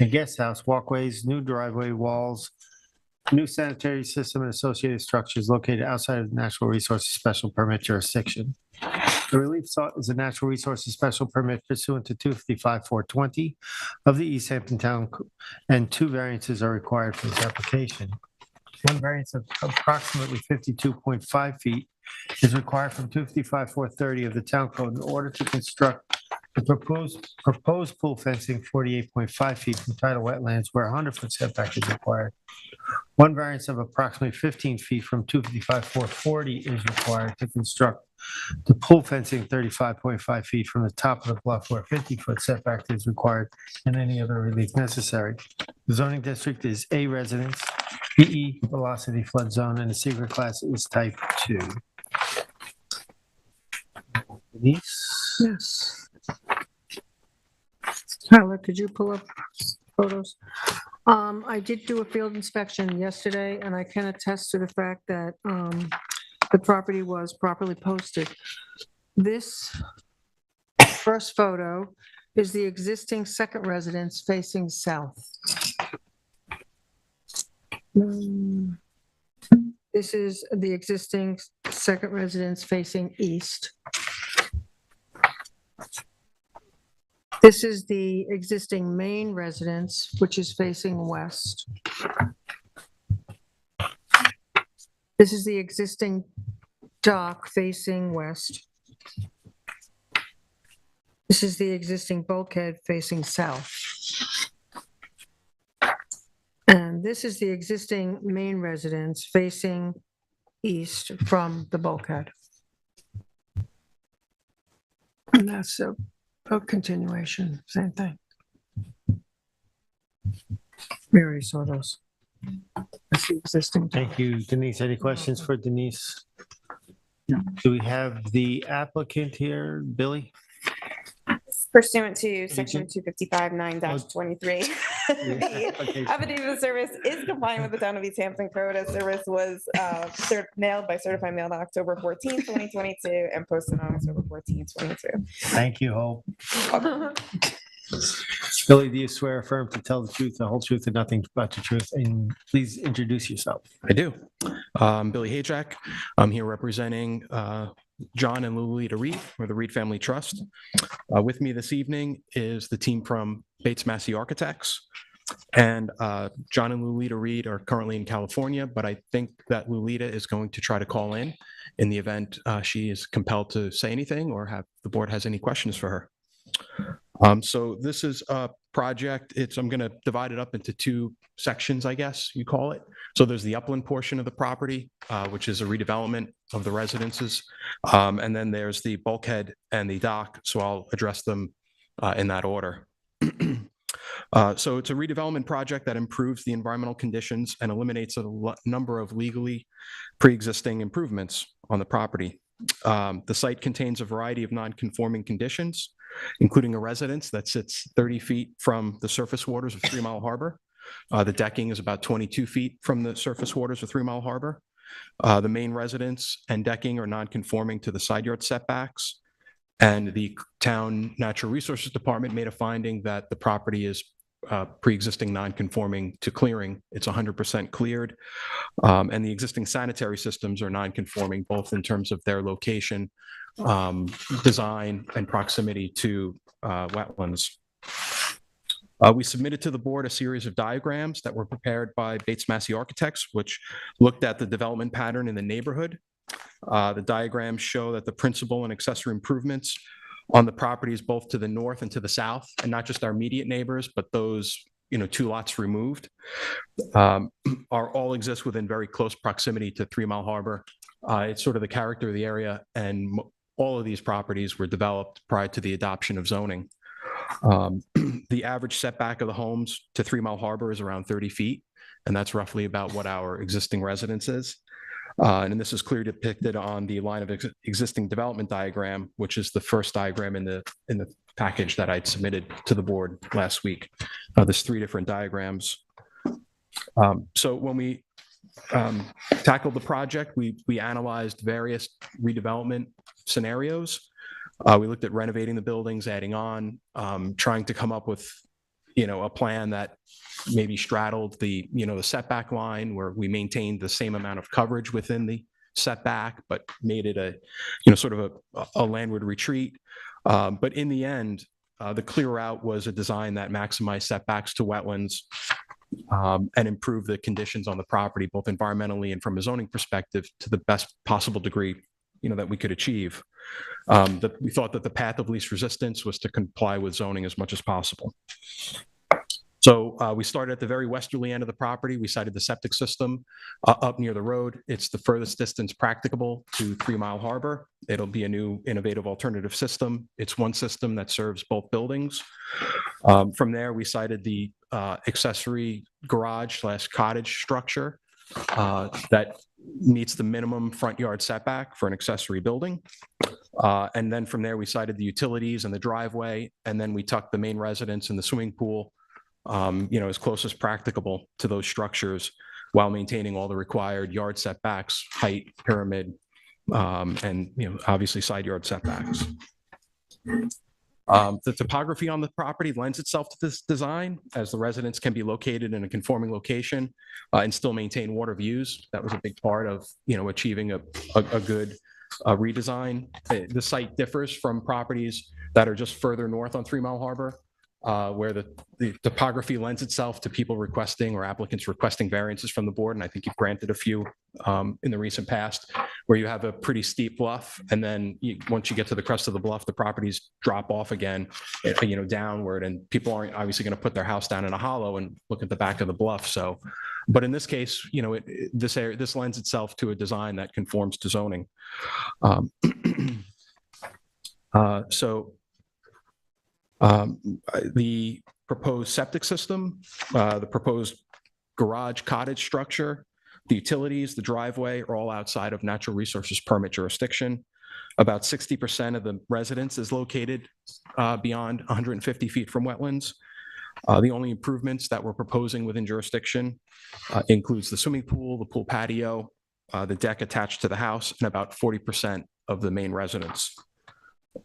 and guest house, walkways, new driveway walls, new sanitary system and associated structures located outside of the Natural Resources Special Permit jurisdiction. The relief sought is a Natural Resources Special Permit pursuant to 255-420 of the East Hampton Town Code, and 2 variances are required for this application. One variance of approximately 52.5 feet is required from 255-430 of the Town Code in order to construct the proposed pool fencing 48.5 feet from tidal wetlands where a 100-foot setback is required. One variance of approximately 15 feet from 255-440 is required to construct the pool fencing 35.5 feet from the top of the bluff where a 50-foot setback is required and any other relief necessary. The zoning district is A residence, BE velocity flood zone, and the secret class is type 2. Denise?
Yes. Tyler, could you pull up photos? I did do a field inspection yesterday, and I can attest to the fact that the property was properly posted. This first photo is the existing second residence facing south. This is the existing second residence facing east. This is the existing main residence, which is facing west. This is the existing dock facing west. This is the existing bulkhead facing south. And this is the existing main residence facing east from the bulkhead. And that's a continuation, same thing. We already saw those. That's the existing.
Thank you, Denise. Any questions for Denise? Do we have the applicant here, Billy?
Pursuant to section 255-9-23, the affidavit of service is compliant with the town of East Hampton code, as service was mailed by certified mail on October 14, 2022, and posted on October 14, 22.
Thank you, Hope. Billy, do you swear affirm to tell the truth, the whole truth, and nothing but the truth? And please introduce yourself.
I do. Billy Hayjack. I'm here representing John and Lolita Reed, or the Reed Family Trust. With me this evening is the team from Bates Massey Architects. And John and Lolita Reed are currently in California, but I think that Lolita is going to try to call in the event she is compelled to say anything or have the board has any questions for her. So this is a project. I'm going to divide it up into two sections, I guess you call it. So there's the upland portion of the property, which is a redevelopment of the residences. And then there's the bulkhead and the dock. So I'll address them in that order. So it's a redevelopment project that improves the environmental conditions and eliminates a number of legally pre-existing improvements on the property. The site contains a variety of non-conforming conditions, including a residence that sits 30 feet from the surface waters of 3 Mile Harbor. The decking is about 22 feet from the surface waters of 3 Mile Harbor. The main residence and decking are non-conforming to the side yard setbacks. And the town natural resources department made a finding that the property is pre-existing non-conforming to clearing. It's 100% cleared. And the existing sanitary systems are non-conforming, both in terms of their location, design, and proximity to wetlands. We submitted to the board a series of diagrams that were prepared by Bates Massey Architects, which looked at the development pattern in the neighborhood. The diagrams show that the principal and accessory improvements on the properties both to the north and to the south, and not just our immediate neighbors, but those 2 lots removed, are all exist within very close proximity to 3 Mile Harbor. It's sort of the character of the area, and all of these properties were developed prior to the adoption of zoning. The average setback of the homes to 3 Mile Harbor is around 30 feet, and that's roughly about what our existing residence is. And this is clearly depicted on the line of existing development diagram, which is the first diagram in the package that I'd submitted to the board last week. There's 3 different diagrams. So when we tackled the project, we analyzed various redevelopment scenarios. We looked at renovating the buildings, adding on, trying to come up with a plan that maybe straddled the setback line, where we maintained the same amount of coverage within the setback, but made it a sort of a landward retreat. But in the end, the clear route was a design that maximized setbacks to wetlands and improved the conditions on the property, both environmentally and from a zoning perspective, to the best possible degree that we could achieve. We thought that the path of least resistance was to comply with zoning as much as possible. So we started at the very westerly end of the property. We sited the septic system up near the road. It's the furthest distance practicable to 3 Mile Harbor. It'll be a new innovative alternative system. It's one system that serves both buildings. From there, we sited the accessory garage/cottage structure that meets the minimum front yard setback for an accessory building. And then from there, we sited the utilities and the driveway, and then we tucked the main residence and the swimming pool as close as practicable to those structures while maintaining all the required yard setbacks, height, pyramid, and, obviously side yard setbacks. The topography on the property lends itself to this design, as the residence can be located in a conforming location and still maintain water views. That was a big part of, achieving a good redesign. The site differs from properties that are just further north on 3 Mile Harbor, where the topography lends itself to people requesting or applicants requesting variances from the board. And I think you've granted a few in the recent past, where you have a pretty steep bluff. And then once you get to the crest of the bluff, the properties drop off again, downward. And people aren't obviously going to put their house down in a hollow and look at the back of the bluff. So, but in this case, this lends itself to a design that conforms to zoning. The proposed septic system, the proposed garage cottage structure, the utilities, the driveway are all outside of natural resources permit jurisdiction. About 60% of the residence is located beyond 150 feet from wetlands. The only improvements that we're proposing within jurisdiction includes the swimming pool, the pool patio, the deck attached to the house, and about 40% of the main residence.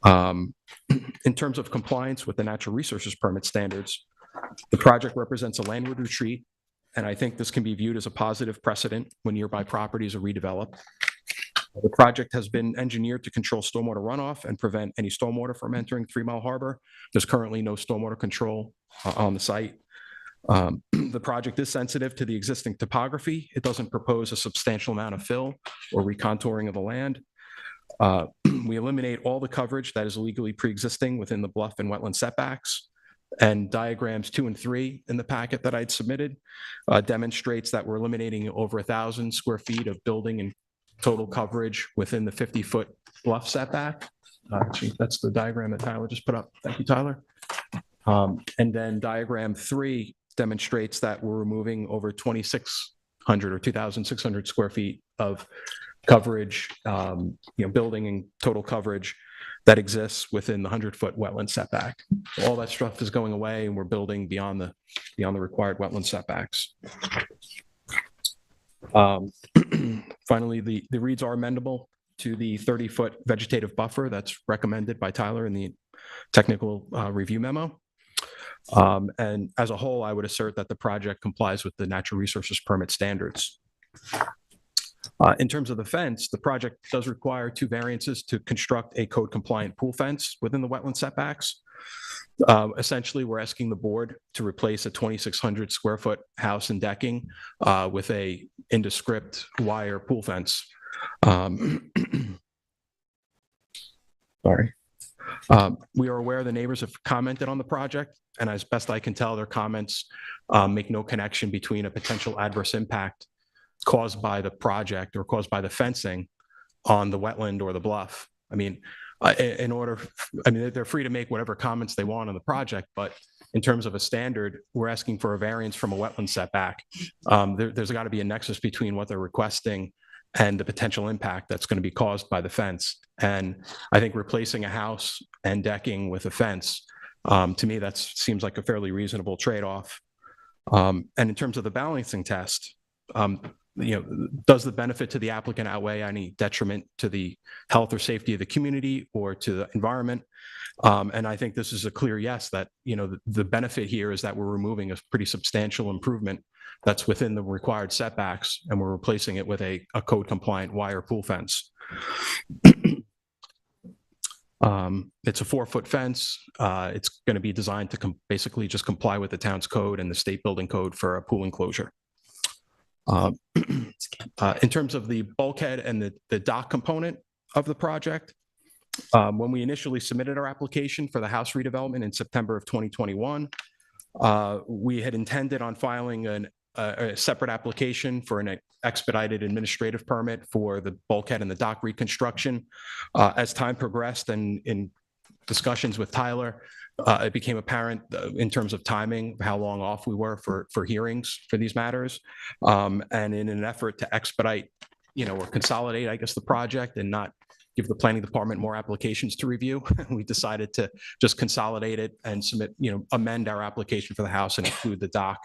In terms of compliance with the natural resources permit standards, the project represents a landward retreat, and I think this can be viewed as a positive precedent when nearby properties are redeveloped. The project has been engineered to control stormwater runoff and prevent any stormwater from entering 3 Mile Harbor. There's currently no stormwater control on the site. The project is sensitive to the existing topography. It doesn't propose a substantial amount of fill or recontouring of the land. We eliminate all the coverage that is legally pre-existing within the bluff and wetland setbacks. And diagrams 2 and 3 in the packet that I'd submitted demonstrates that we're eliminating over 1,000 square feet of building and total coverage within the 50-foot bluff setback. Actually, that's the diagram that Tyler just put up. Thank you, Tyler. And then diagram 3 demonstrates that we're removing over 2,600 or 2,600 square feet of coverage, building and total coverage that exists within the 100-foot wetland setback. All that stuff is going away, and we're building beyond the required wetland setbacks. Finally, the reeds are amendable to the 30-foot vegetative buffer that's recommended by Tyler in the technical review memo. And as a whole, I would assert that the project complies with the natural resources permit standards. In terms of the fence, the project does require 2 variances to construct a code compliant pool fence within the wetland setbacks. Essentially, we're asking the board to replace a 2,600 square foot house and decking with a indescript wire pool fence. Sorry. We are aware the neighbors have commented on the project, and as best I can tell, their comments make no connection between a potential adverse impact caused by the project or caused by the fencing on the wetland or the bluff. I mean, they're free to make whatever comments they want on the project, but in terms of a standard, we're asking for a variance from a wetland setback. There's got to be a nexus between what they're requesting and the potential impact that's going to be caused by the fence. And I think replacing a house and decking with a fence, to me, that seems like a fairly reasonable trade-off. And in terms of the balancing test, does the benefit to the applicant outweigh any detriment to the health or safety of the community or to the environment? And I think this is a clear yes, that, the benefit here is that we're removing a pretty substantial improvement that's within the required setbacks, and we're replacing it with a code compliant wire pool fence. It's a 4-foot fence. It's going to be designed to basically just comply with the town's code and the state building code for a pool enclosure. In terms of the bulkhead and the dock component of the project, when we initially submitted our application for the house redevelopment in September of 2021, we had intended on filing a separate application for an expedited administrative permit for the bulkhead and the dock reconstruction. As time progressed and in discussions with Tyler, it became apparent in terms of timing how long off we were for hearings for these matters. And in an effort to expedite, or consolidate, I guess, the project and not give the planning department more applications to review. We decided to just consolidate it and submit, amend our application for the house and include the dock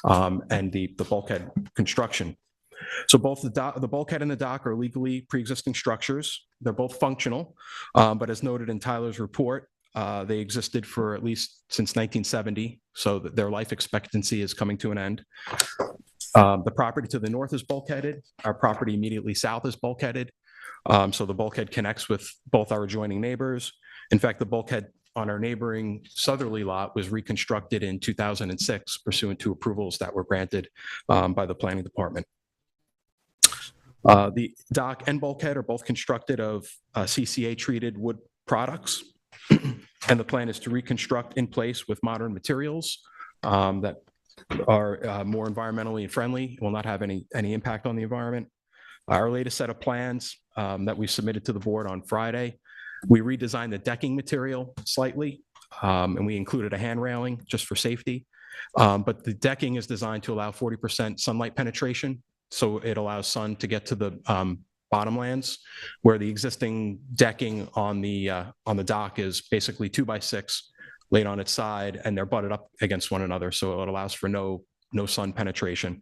and the bulkhead construction. So both the bulkhead and the dock are legally pre-existing structures. They're both functional, but as noted in Tyler's report, they existed for at least since 1970, so that their life expectancy is coming to an end. The property to the north is bulkheaded. Our property immediately south is bulkheaded. So the bulkhead connects with both our adjoining neighbors. In fact, the bulkhead on our neighboring southerly lot was reconstructed in 2006 pursuant to approvals that were granted by the planning department. The dock and bulkhead are both constructed of CCA treated wood products. And the plan is to reconstruct in place with modern materials that are more environmentally friendly, will not have any impact on the environment. Our latest set of plans that we submitted to the board on Friday, we redesigned the decking material slightly, and we included a hand railing just for safety. But the decking is designed to allow 40% sunlight penetration, so it allows sun to get to the bottomlands, where the existing decking on the dock is basically 2x6 laid on its side, and they're butted up against one another, so it allows for no sun penetration.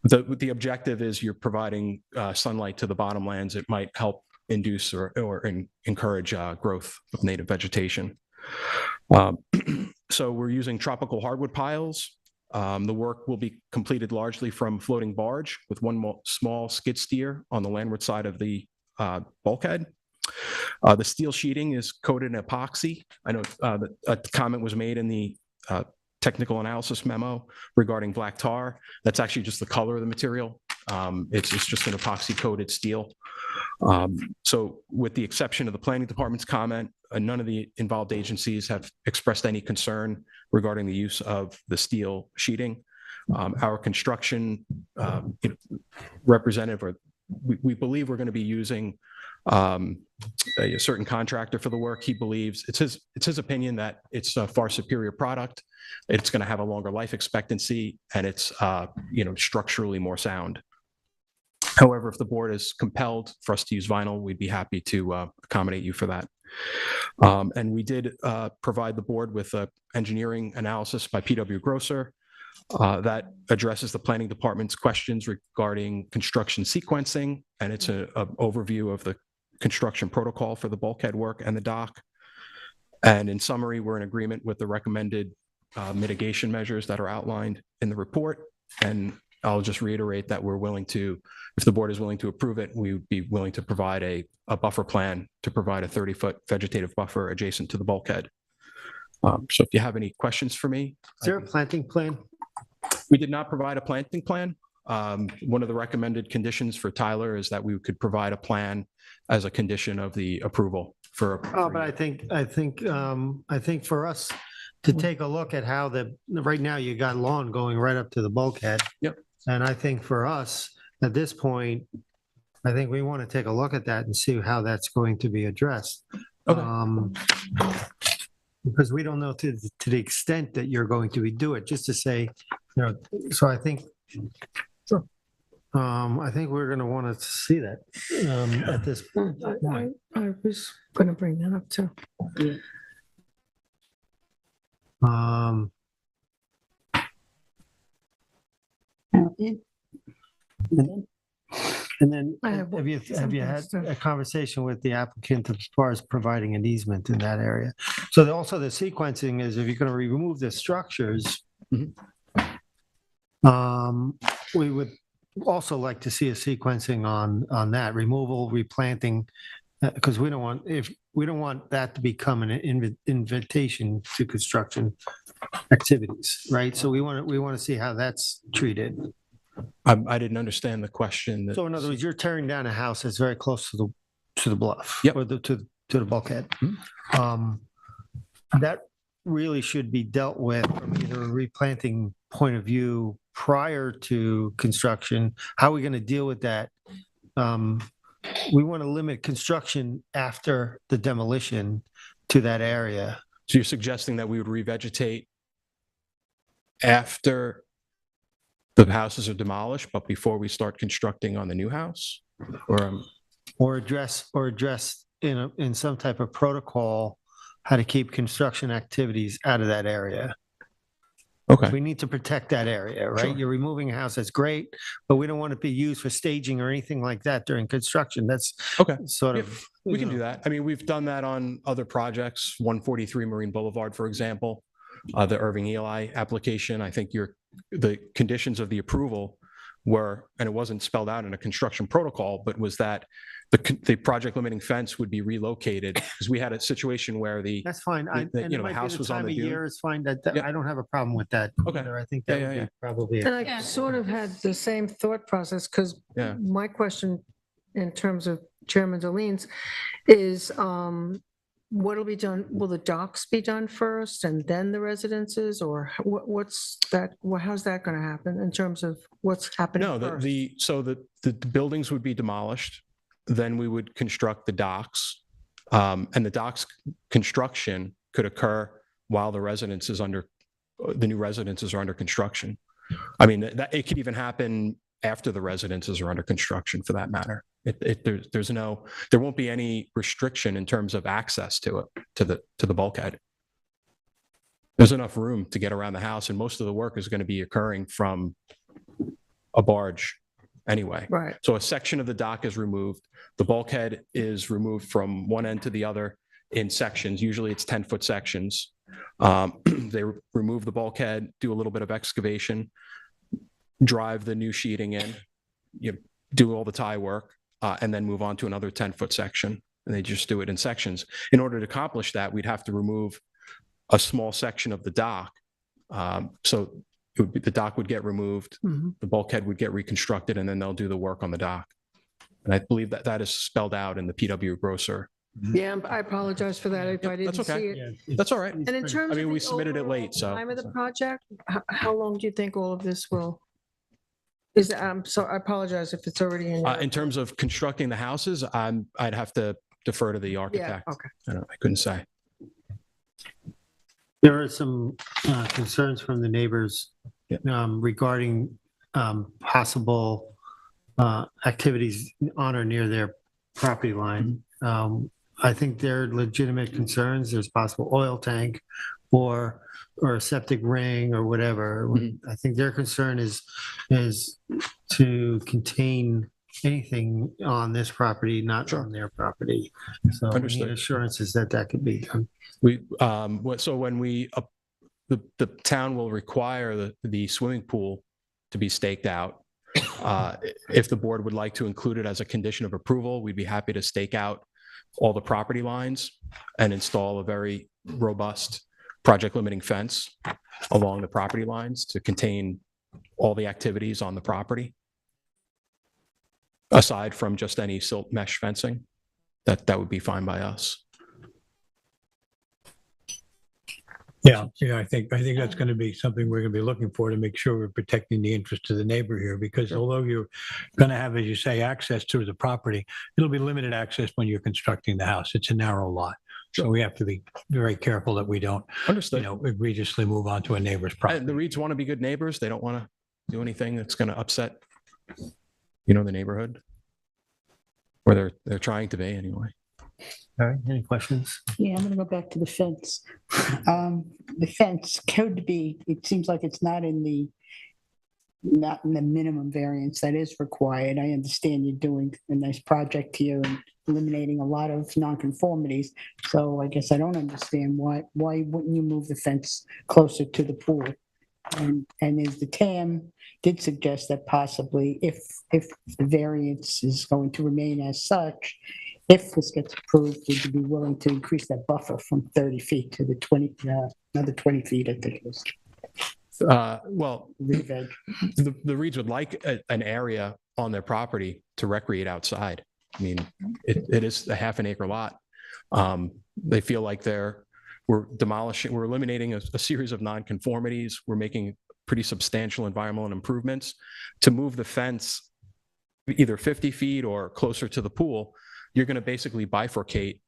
The objective is you're providing sunlight to the bottomlands. It might help induce or encourage growth of native vegetation. So we're using tropical hardwood piles. The work will be completed largely from floating barge with one small skid steer on the landward side of the bulkhead. The steel sheeting is coated in epoxy. I know that a comment was made in the technical analysis memo regarding black tar. That's actually just the color of the material. It's just an epoxy coated steel. So with the exception of the planning department's comment, none of the involved agencies have expressed any concern regarding the use of the steel sheeting. Our construction representative, or we believe we're going to be using a certain contractor for the work. He believes it's his opinion that it's a far superior product. It's going to have a longer life expectancy, and it's structurally more sound. However, if the board is compelled for us to use vinyl, we'd be happy to accommodate you for that. And we did provide the board with an engineering analysis by PW Grosser that addresses the planning department's questions regarding construction sequencing, and it's an overview of the construction protocol for the bulkhead work and the dock. And in summary, we're in agreement with the recommended mitigation measures that are outlined in the report. And I'll just reiterate that we're willing to, if the board is willing to approve it, we would be willing to provide a buffer plan to provide a 30-foot vegetative buffer adjacent to the bulkhead. So if you have any questions for me.
Is there a planting plan?
We did not provide a planting plan. One of the recommended conditions for Tyler is that we could provide a plan as a condition of the approval for.
Oh, but I think for us to take a look at how right now you got lawn going right up to the bulkhead.
Yep.
And I think for us, at this point, I think we want to take a look at that and see how that's going to be addressed.
Okay.
Because we don't know to the extent that you're going to do it, just to say, so I think,
sure.
I think we're going to want to see that at this point.
I was going to bring that up too.
And then
I have
have you had
something
a conversation with the applicant as far as providing an easement in that area? So also the sequencing is, if you're going to remove the structures, we would also like to see a sequencing on that removal, replanting, because we don't want that to become an invitation to construction activities, right? So we want to see how that's treated.
I didn't understand the question.
So in other words, you're tearing down a house that's very close to the bluff.
Yep.
Or to the bulkhead. That really should be dealt with from either a replanting point of view prior to construction. How are we going to deal with that? We want to limit construction after the demolition to that area.
So you're suggesting that we would revegetate after the houses are demolished, but before we start constructing on the new house?
Or address in some type of protocol how to keep construction activities out of that area.
Okay.
We need to protect that area, right?
Sure.
You're removing a house, that's great, but we don't want it to be used for staging or anything like that during construction. That's
Okay.
sort
Yeah,
of.
we can do that. I mean, we've done that on other projects, 143 Marine Boulevard, for example, the Irving Eli application. I think the conditions of the approval were, and it wasn't spelled out in a construction protocol, but was that the project limiting fence would be relocated because we had a situation where
That's fine. And
the
it might be
house
the
was on
time
the
of
dune.
year is fine. That
Yeah.
I don't have a problem with that.
Okay.
either. I think that
Yeah,
would
yeah,
be probably.
And I sort of had the same thought process because
Yeah.
my question in terms of Chairman Delene's is, what'll be done? Will the docks be done first and then the residences, or what's that? How's that going to happen in terms of what's happening
No,
first?
the buildings would be demolished. Then we would construct the docks. And the docks construction could occur while the new residences are under construction. I mean, it could even happen after the residences are under construction for that matter. There won't be any restriction in terms of access to it, to the bulkhead. There's enough room to get around the house, and most of the work is going to be occurring from a barge anyway.
Right.
So a section of the dock is removed. The bulkhead is removed from one end to the other in sections. Usually it's 10-foot sections. They remove the bulkhead, do a little bit of excavation, drive the new sheeting in, do all the tie work, and then move on to another 10-foot section. And they just do it in sections. In order to accomplish that, we'd have to remove a small section of the dock. So the dock would get removed, the bulkhead would get reconstructed, and then they'll do the work on the dock. And I believe that is spelled out in the PW Grosser.
Yeah, I apologize for that if I didn't
That's okay.
see it.
That's all right.
And in terms of
we
the
submitted it
overall
late, so.
time of the project, how long do you think all of this will? So I apologize if it's already in.
In terms of constructing the houses, I'd have to defer to the architect.
okay.
I couldn't say.
There are some concerns from the neighbors regarding possible activities on or near their property line. I think they're legitimate concerns. There's possible oil tank or a septic ring or whatever. I think their concern is to contain anything on this property, not on their property. So we need assurances that could be done.
So when the town will require the swimming pool to be staked out. If the board would like to include it as a condition of approval, we'd be happy to stake out all the property lines and install a very robust project limiting fence along the property lines to contain all the activities on the property. Aside from just any silt mesh fencing, that would be fine by us.
Yeah, I think that's going to be something we're going to be looking for to make sure we're protecting the interest of the neighbor here, because although you're going to have, as you say, access to the property, it'll be limited access when you're constructing the house. It's a narrow lot. So we have to be very careful that we don't, egregiously move on to a neighbor's property.
The Reeds want to be good neighbors. They don't want to do anything that's going to upset, the neighborhood, or they're trying to be anyway.
All right, any questions?
Yeah, I'm gonna go back to the fence. The fence could be, it seems like it's not in the minimum variance that is required. I understand you're doing a nice project here and eliminating a lot of nonconformities. So I guess I don't understand why wouldn't you move the fence closer to the pool? And as the TAM did suggest that possibly if the variance is going to remain as such, if this gets approved, would you be willing to increase that buffer from 30 feet to the 20, another 20 feet, I think it was.
Well, the Reeds would like an area on their property to recreate outside. I mean, it is a half an acre lot. They feel like we're eliminating a series of nonconformities. We're making pretty substantial environmental improvements. To move the fence either 50 feet or closer to the pool, you're going to basically bifurcate,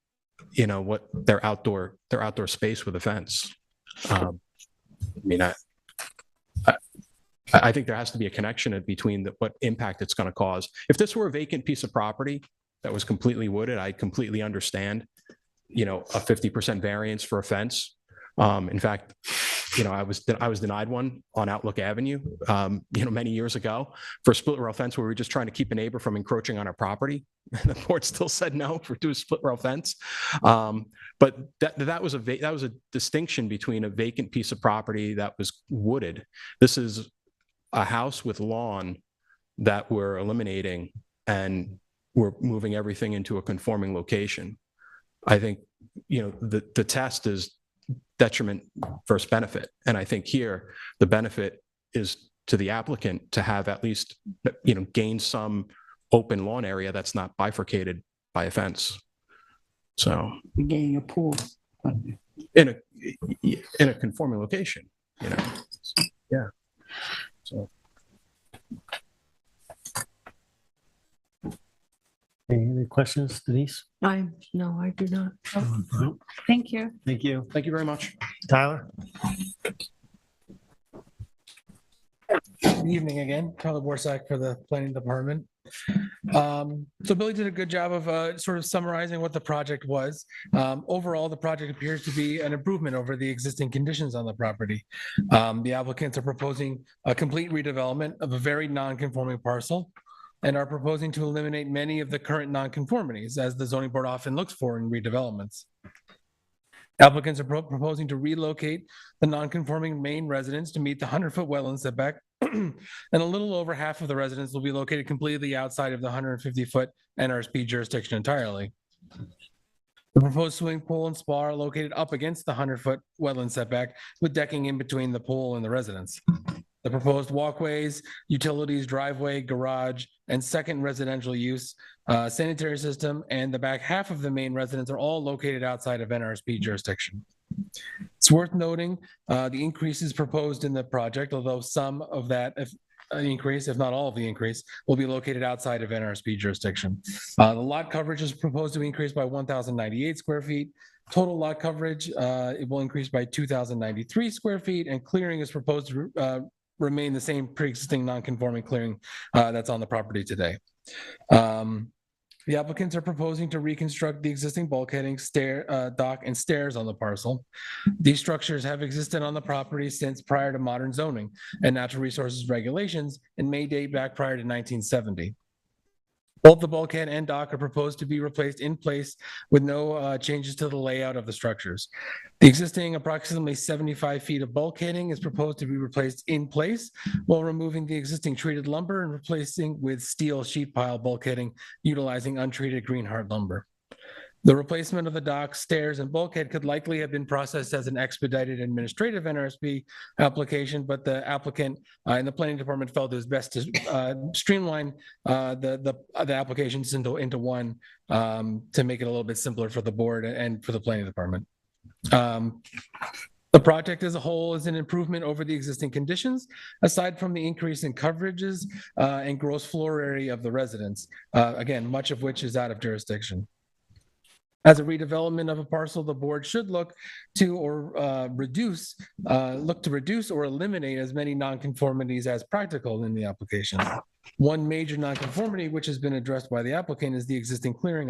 what their outdoor space with a fence. I mean, I think there has to be a connection between what impact it's going to cause. If this were a vacant piece of property, that was completely wooded, I completely understand, you know, a 50% variance for a fence. In fact, you know, I was denied one on Outlook Avenue, you know, many years ago for a split rail fence where we were just trying to keep a neighbor from encroaching on our property. The board still said no for doing a split rail fence. But that was a distinction between a vacant piece of property that was wooded. This is a house with lawn that we're eliminating, and we're moving everything into a conforming location. I think, you know, the test is detriment versus benefit. And I think here, the benefit is to the applicant to have at least, you know, gain some open lawn area that's not bifurcated by a fence. So
You're getting a pool.
in a conforming location, you know. Yeah. So.
Any questions, Denise?
No, I do not.
No.
Thank you.
Thank you.
Thank you very much.
Tyler?
Good evening again, Tyler Borsak for the Planning Department. So Billy did a good job of sort of summarizing what the project was. Overall, the project appears to be an improvement over the existing conditions on the property. The applicants are proposing a complete redevelopment of a very non-conforming parcel and are proposing to eliminate many of the current nonconformities, as the zoning board often looks for in redevelopments. Applicants are proposing to relocate the non-conforming main residence to meet the 100-foot wetland setback, and a little over half of the residents will be located completely outside of the 150-foot NRSP jurisdiction entirely. The proposed swimming pool and spa are located up against the 100-foot wetland setback, with decking in between the pool and the residence. The proposed walkways, utilities, driveway, garage, and second residential use, sanitary system, and the back half of the main residence are all located outside of NRSP jurisdiction. It's worth noting the increases proposed in the project, although some of that increase, if not all of the increase, will be located outside of NRSP jurisdiction. The lot coverage is proposed to increase by 1,098 square feet. Total lot coverage, it will increase by 2,093 square feet, and clearing is proposed to remain the same pre-existing non-conforming clearing that's on the property today. The applicants are proposing to reconstruct the existing bulkheading, dock, and stairs on the parcel. These structures have existed on the property since prior to modern zoning and natural resources regulations and may date back prior to 1970. Both the bulkhead and dock are proposed to be replaced in place with no changes to the layout of the structures. The existing approximately 75 feet of bulkheading is proposed to be replaced in place while removing the existing treated lumber and replacing with steel sheet pile bulkheading utilizing untreated green hard lumber. The replacement of the dock, stairs, and bulkhead could likely have been processed as an expedited administrative NRSP application, but the applicant and the planning department felt it was best to streamline the applications into one to make it a little bit simpler for the board and for the planning department. The project as a whole is an improvement over the existing conditions, aside from the increase in coverages and gross floor area of the residents, again, much of which is out of jurisdiction. As a redevelopment of a parcel, the board should look to reduce or eliminate as many nonconformities as practical in the application. One major nonconformity which has been addressed by the applicant is the existing clearing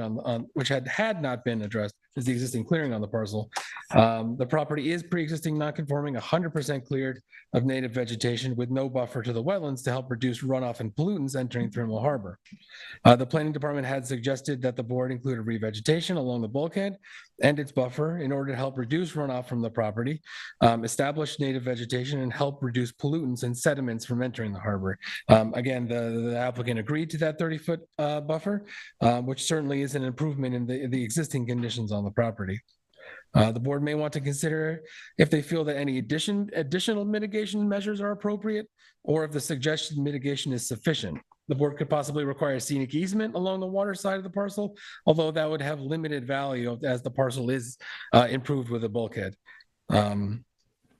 which had not been addressed is the existing clearing on the parcel. The property is pre-existing nonconforming, 100% cleared of native vegetation with no buffer to the wetlands to help reduce runoff and pollutants entering Thermal Harbor. The planning department had suggested that the board include a revegetation along the bulkhead and its buffer in order to help reduce runoff from the property, establish native vegetation, and help reduce pollutants and sediments from entering the harbor. Again, the applicant agreed to that 30-foot buffer, which certainly is an improvement in the existing conditions on the property. The board may want to consider if they feel that any additional mitigation measures are appropriate, or if the suggested mitigation is sufficient. The board could possibly require a scenic easement along the water side of the parcel, although that would have limited value as the parcel is improved with a bulkhead.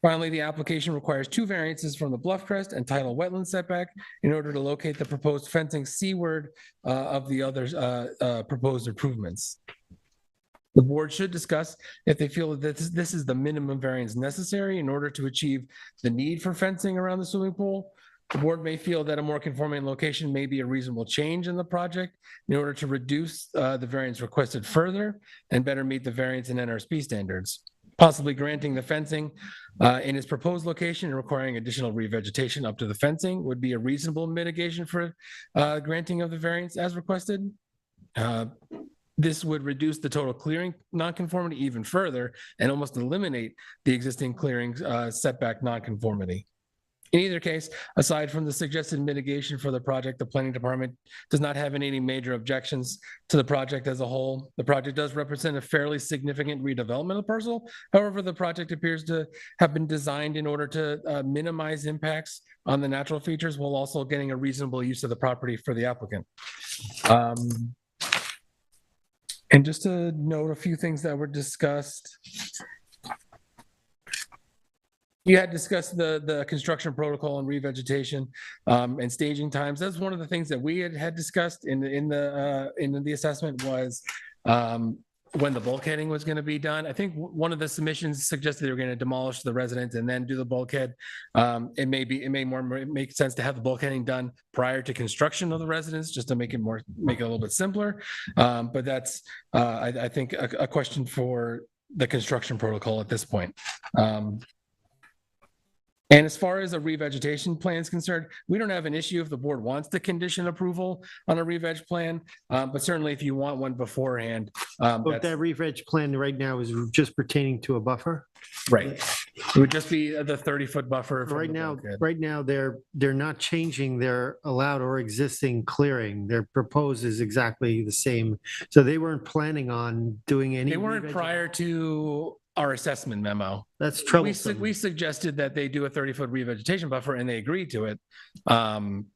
Finally, the application requires 2 variances from the bluff crest and tidal wetland setback in order to locate the proposed fencing seaward of the other proposed improvements. The board should discuss if they feel that this is the minimum variance necessary in order to achieve the need for fencing around the swimming pool, The board may feel that a more conforming location may be a reasonable change in the project in order to reduce the variance requested further and better meet the variance and NRSP standards. Possibly granting the fencing in its proposed location and requiring additional revegetation up to the fencing would be a reasonable mitigation for granting of the variance as requested. This would reduce the total clearing nonconformity even further and almost eliminate the existing clearing setback nonconformity. In either case, aside from the suggested mitigation for the project, the planning department does not have any major objections to the project as a whole. The project does represent a fairly significant redevelopment of the parcel. However, the project appears to have been designed in order to minimize impacts on the natural features while also getting a reasonable use of the property for the applicant. And just to note a few things that were discussed. You had discussed the construction protocol and revegetation and staging times. That's one of the things that we had discussed in the assessment was when the bulkheading was going to be done. I think one of the submissions suggested they were going to demolish the residence and then do the bulkhead. It may make sense to have the bulkheading done prior to construction of the residence, just to make it a little bit simpler. But that's I think a question for the construction protocol at this point. And as far as a revegetation plan is concerned, we don't have an issue if the board wants to condition approval on a reveg plan, but certainly if you want one beforehand.
But that re-veg plan right now is just pertaining to a buffer?
Right. It would just be the 30-foot buffer.
Right now, they're not changing their allowed or existing clearing. Their proposed is exactly the same. So they weren't planning on doing any.
They weren't prior to our assessment memo.
That's troublesome.
We suggested that they do a 30-foot revegetation buffer and they agreed to it.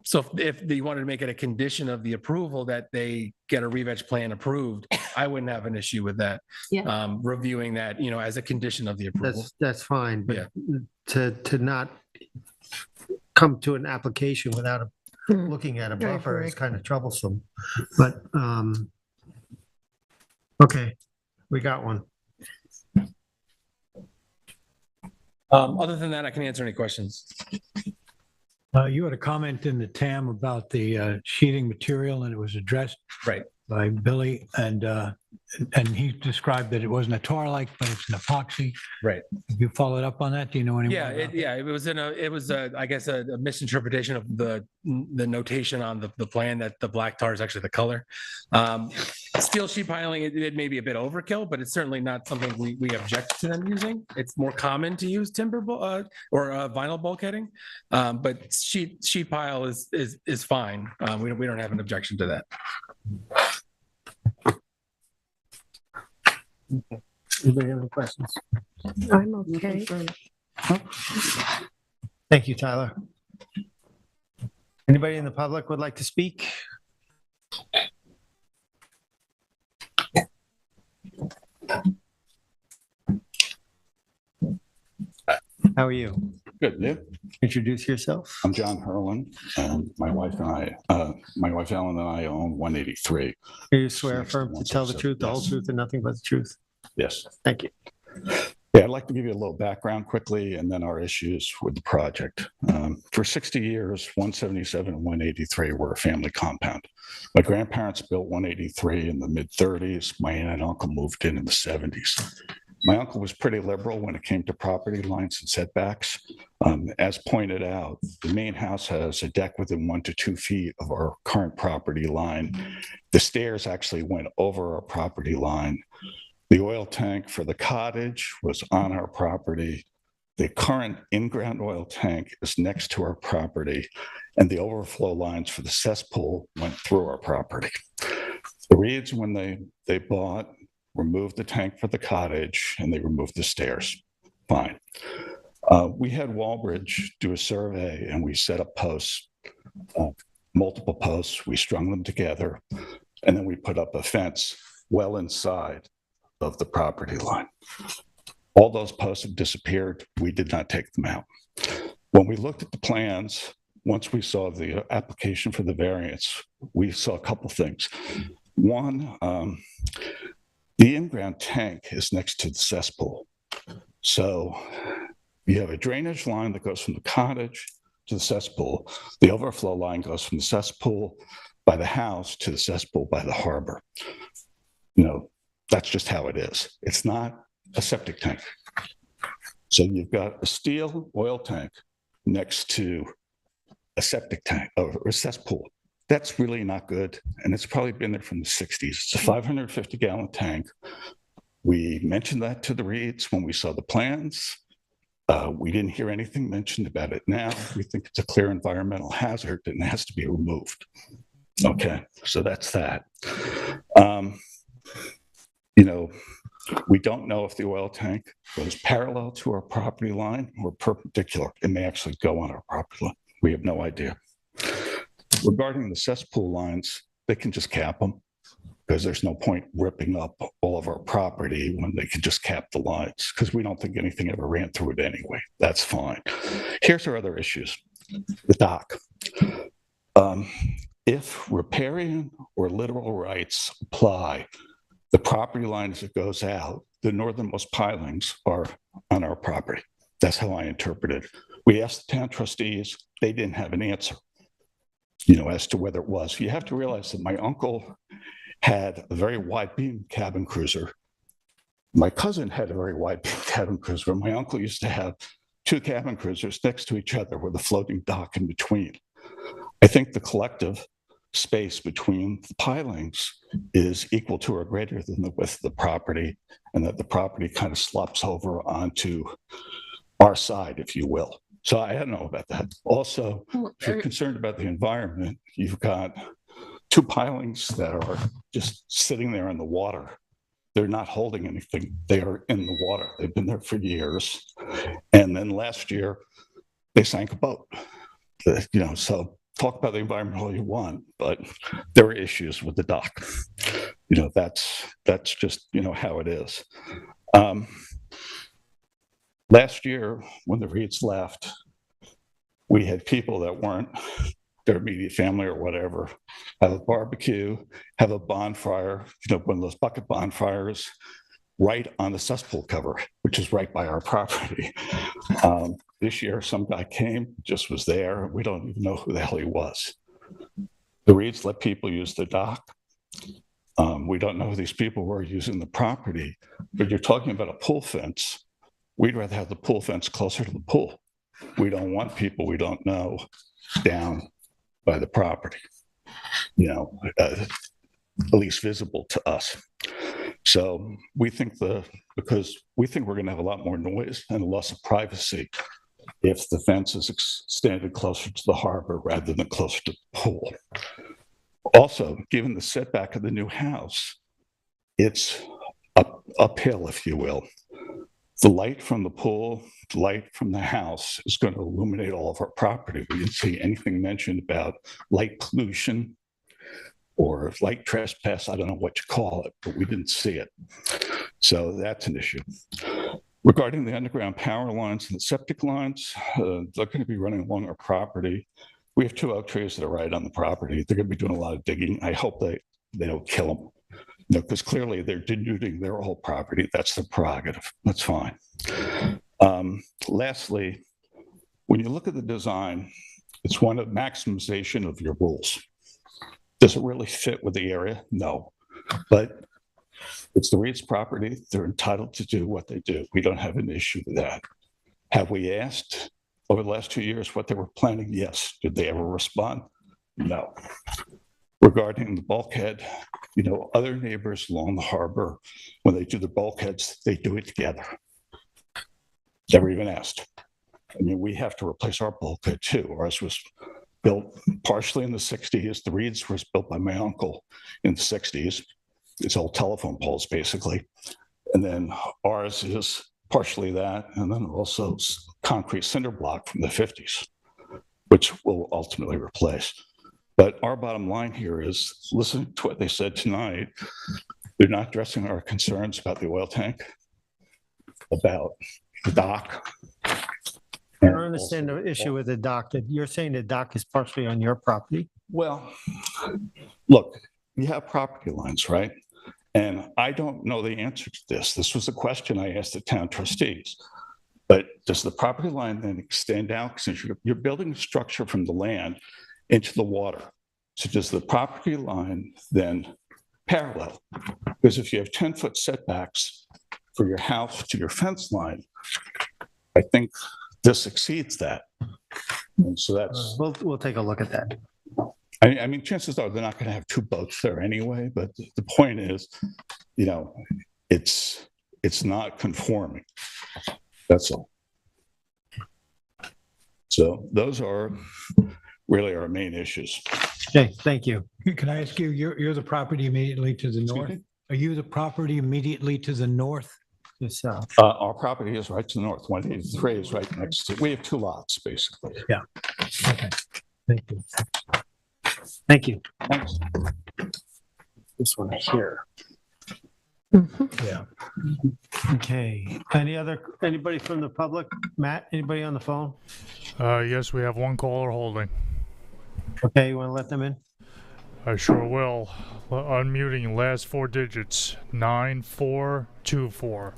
So if they wanted to make it a condition of the approval that they get a re-veg plan approved, I wouldn't have an issue with that.
Yeah.
Reviewing that, as a condition of the approval.
That's fine, but to not come to an application without looking at a buffer is kind of troublesome. But, okay, we got one.
Other than that, I can answer any questions.
You had a comment in the TAM about the sheeting material, and it was addressed by Billy, and he described that it wasn't a tar-like, but it's an epoxy.
Right.
Have you followed up on that? Do you know any more?
It was I guess a misinterpretation of the notation on the plan that the black tar is actually the color. Steel sheet piling, it may be a bit overkill, but it's certainly not something we object to them using. It's more common to use timber or vinyl bulkheading, but sheet pile is fine. We don't have an objection to that.
Anybody have any questions?
I'm okay.
Thank you, Tyler. Anybody in the public would like to speak? How are you?
Good, yeah.
Introduce yourself.
I'm John Herlin, and my wife Ellen and I own 183.
Do you swear affirm to tell the truth, the whole truth, and nothing but the truth?
Yes.
Thank you.
Yeah, I'd like to give you a little background quickly, and then our issues with the project. For 60 years, 177 and 183 were a family compound. My grandparents built 183 in the mid-30s. My aunt and uncle moved in the 70s. My uncle was pretty liberal when it came to property lines and setbacks. As pointed out, the main house has a deck within 1 to 2 feet of our current property line. The stairs actually went over our property line. The oil tank for the cottage was on our property. The current in-ground oil tank is next to our property, and the overflow lines for the cesspool went through our property. The Reeds, when they bought, removed the tank for the cottage, and they removed the stairs. Fine. We had Walbridge do a survey, and we set up posts, multiple posts. We strung them together, and then we put up a fence well inside of the property line. All those posts have disappeared. We did not take them out. When we looked at the plans, once we saw the application for the variance, we saw a couple things. One, the in-ground tank is next to the cesspool. So you have a drainage line that goes from the cottage to the cesspool. The overflow line goes from the cesspool by the house to the cesspool by the harbor. You know, that's just how it is. It's not a septic tank. So you've got a steel oil tank next to a septic tank or a cesspool. That's really not good. And it's probably been there from the 60s. It's a 550-gallon tank. We mentioned that to the Reeds when we saw the plans. We didn't hear anything mentioned about it now. We think it's a clear environmental hazard and it has to be removed. Okay, so that's that. You know, we don't know if the oil tank goes parallel to our property line or perpendicular. It may actually go on our property line. We have no idea. Regarding the cesspool lines, they can just cap them because there's no point ripping up all of our property when they can just cap the lines because we don't think anything ever ran through it anyway. That's fine. Here's our other issues. The dock. If riparian or literal rights apply, the property line as it goes out, the northernmost pilings are on our property. That's how I interpret it. We asked the town trustees, they didn't have an answer, you know, as to whether it was. You have to realize that my uncle had a very wide beam cabin cruiser. My cousin had a very wide beam cabin cruiser. My uncle used to have 2 cabin cruisers next to each other with a floating dock in between. I think the collective space between the pilings is equal to or greater than the width of the property, and that the property kind of slops over onto our side, if you will. So I don't know about that. Also, if you're concerned about the environment, you've got 2 pilings that are just sitting there in the water. They're not holding anything. They are in the water. They've been there for years. And then last year, they sank a boat. You know, so talk about the environment all you want, but there are issues with the dock. You know, that's just, you know, how it is. Last year, when the Reeds left, we had people that weren't their immediate family or whatever, have a barbecue, have a bonfire, you know, one of those bucket bonfires, right on the cesspool cover, which is right by our property. This year, some guy came, just was there. We don't even know who the hell he was. The Reeds let people use the dock. We don't know who these people were using the property, but you're talking about a pool fence. We'd rather have the pool fence closer to the pool. We don't want people we don't know down by the property, you know, at least visible to us. So we think because we think we're going to have a lot more noise and a loss of privacy if the fence is extended closer to the harbor rather than closer to the pool. Also, given the setback of the new house, it's uphill, if you will. The light from the pool, the light from the house is going to illuminate all of our property. We didn't see anything mentioned about light pollution or light trespass. I don't know what you call it, but we didn't see it. So that's an issue. Regarding the underground power lines and the septic lines, they're going to be running along our property. We have 2 oak trees that are right on the property. They're going to be doing a lot of digging. I hope they don't kill them. You know, because clearly they're denuding their whole property. That's their prerogative. That's fine. Lastly, when you look at the design, it's one of maximization of your rules. Does it really fit with the area? No. But it's the Reeds' property. They're entitled to do what they do. We don't have an issue with that. Have we asked over the last 2 years what they were planning? Yes. Did they ever respond? No. Regarding the bulkhead, you know, other neighbors along the harbor, when they do the bulkheads, they do it together. Never even asked. I mean, we have to replace our bulkhead too. Ours was built partially in the 60s. The Reeds was built by my uncle in the 60s. It's all telephone poles, basically. And then ours is partially that, and then also concrete cinder block from the 50s, which we'll ultimately replace. But our bottom line here is, listen to what they said tonight. They're not addressing our concerns about the oil tank, about the dock.
I don't understand the issue with the dock. That you're saying the dock is partially on your property?
Well, look, you have property lines, right? And I don't know the answer to this. This was a question I asked the town trustees. But does the property line then extend out, since you're building a structure from the land into the water? So does the property line then parallel? Because if you have 10-foot setbacks for your house to your fence line, I think this exceeds that. And so that's,
We'll take a look at that.
I mean, chances are they're not going to have two boats there anyway, but the point is, you know, it's not conforming. That's all. So those are really our main issues.
Okay, thank you.
Can I ask you, you're the property immediately to the north?
me?
Are you the property immediately to the north?
The south.
Our property is right to the north. 183 is right next to, we have two lots, basically.
Yeah.
Okay, thank you. Thank you.
Thanks.
This one here.
Yeah.
Okay, anybody from the public? Matt, anybody on the phone?
Yes, we have one caller holding.
Okay, you want to let them in?
I sure will. Unmuting last four digits, 9424.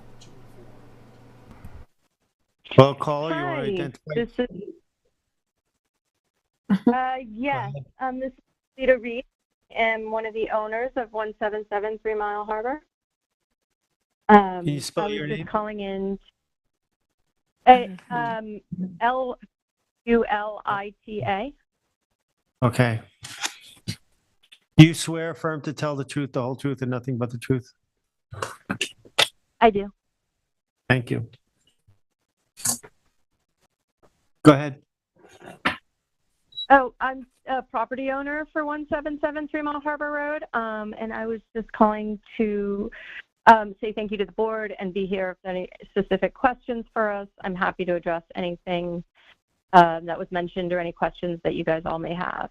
Well, caller, you want to
Hi,
identify?
this is, yes, this is Rita Reed. I'm one of the owners of 177 3 Mile Harbor.
Can you spell your
I was
name?
just calling in, Lulita.
Okay. Do you swear affirm to tell the truth, the whole truth, and nothing but the truth?
I do.
Thank you. Go ahead.
Oh, I'm a property owner for 177 3 Mile Harbor Road, and I was just calling to say thank you to the board and be here if any specific questions for us. I'm happy to address anything that was mentioned or any questions that you guys all may have.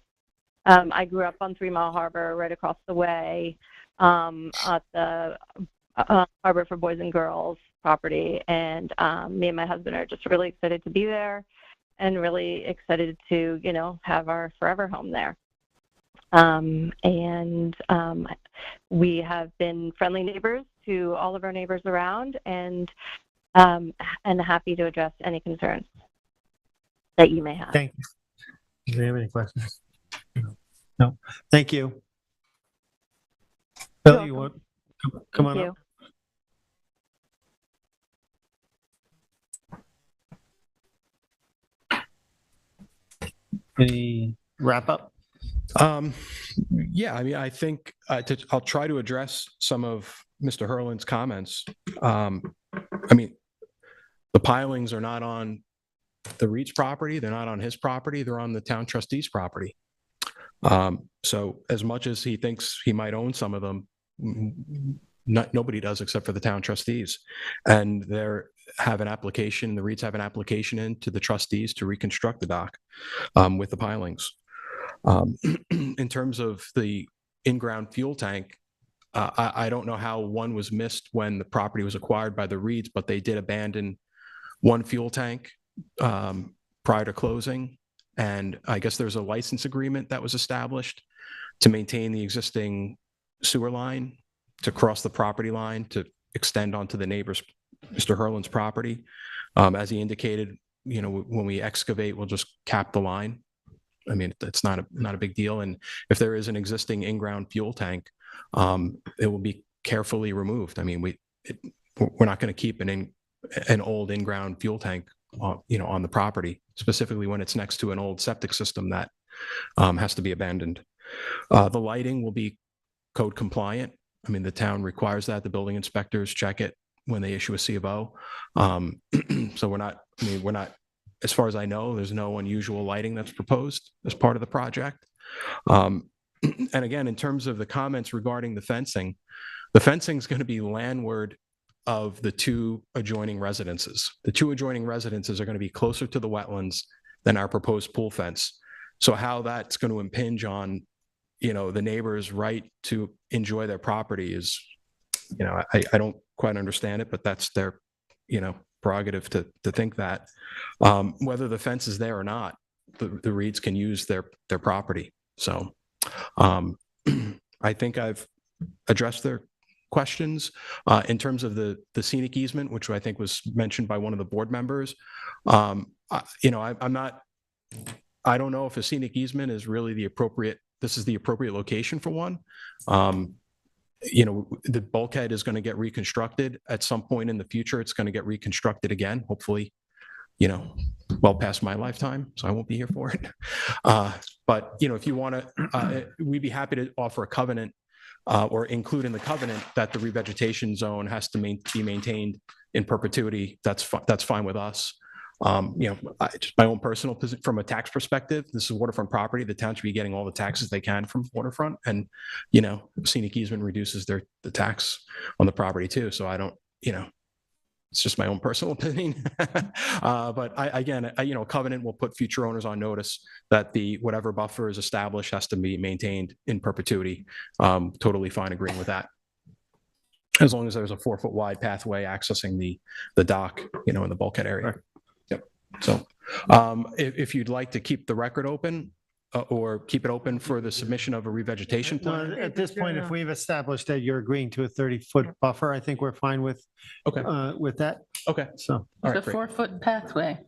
I grew up on 3 Mile Harbor, right across the way at the Harbor for Boys and Girls property, and me and my husband are just really excited to be there and really excited to, you know, have our forever home there. We have been friendly neighbors to all of our neighbors around, and happy to address any concerns that you may have.
Thank you. Do you have any questions? No. Thank you. Bill, you want come on up? Any wrap up?
Yeah, I mean, I think I'll try to address some of Mr. Hurlin's comments. I mean, the pilings are not on the REIT's property. They're not on his property. They're on the town trustee's property. So as much as he thinks he might own some of them, nobody does except for the town trustees. And the REITs have an application in to the trustees to reconstruct the dock with the pilings. In terms of the in-ground fuel tank, I don't know how one was missed when the property was acquired by the REITs, but they did abandon one fuel tank prior to closing. And I guess there's a license agreement that was established to maintain the existing sewer line to cross the property line to extend onto the neighbor's, Mr. Hurlin's property. As he indicated, you know, when we excavate, we'll just cap the line. I mean, it's not a big deal. And if there is an existing in-ground fuel tank, it will be carefully removed. I mean, we're not going to keep an old in-ground fuel tank, you know, on the property, specifically when it's next to an old septic system that has to be abandoned. The lighting will be code compliant. I mean, the town requires that. The building inspectors check it when they issue a C of O. So we're not, as far as I know, there's no unusual lighting that's proposed as part of the project. And again, in terms of the comments regarding the fencing is going to be landward of the two adjoining residences. The two adjoining residences are going to be closer to the wetlands than our proposed pool fence. So how that's going to impinge on, you know, the neighbor's right to enjoy their property is, you know, I don't quite understand it, but that's their, you know, prerogative to think that. Whether the fence is there or not, the REITs can use their property. So I think I've addressed their questions. In terms of the scenic easement, which I think was mentioned by one of the board members, I don't know if a scenic easement is really this is the appropriate location for one. The bulkhead is going to get reconstructed at some point in the future. It's going to get reconstructed again, hopefully, well past my lifetime, so I won't be here for it. But, if you want to, we'd be happy to offer a covenant or include in the covenant that the revegetation zone has to be maintained in perpetuity. That's fine with us. Just my own personal position from a tax perspective, this is waterfront property. The town should be getting all the taxes they can from waterfront, and scenic easement reduces the tax on the property too. So I don't, it's just my own personal opinion. But a covenant will put future owners on notice that whatever buffer is established has to be maintained in perpetuity. Totally fine agreeing with that, as long as there's a 4-foot wide pathway accessing the dock, in the bulkhead area. Right. Yep. So if you'd like to keep the record open or keep it open for the submission of a revegetation plan.
No, at this point, if we've established that you're agreeing to a 30-foot buffer, I think we're fine with that.
Okay.
So
The 4-foot pathway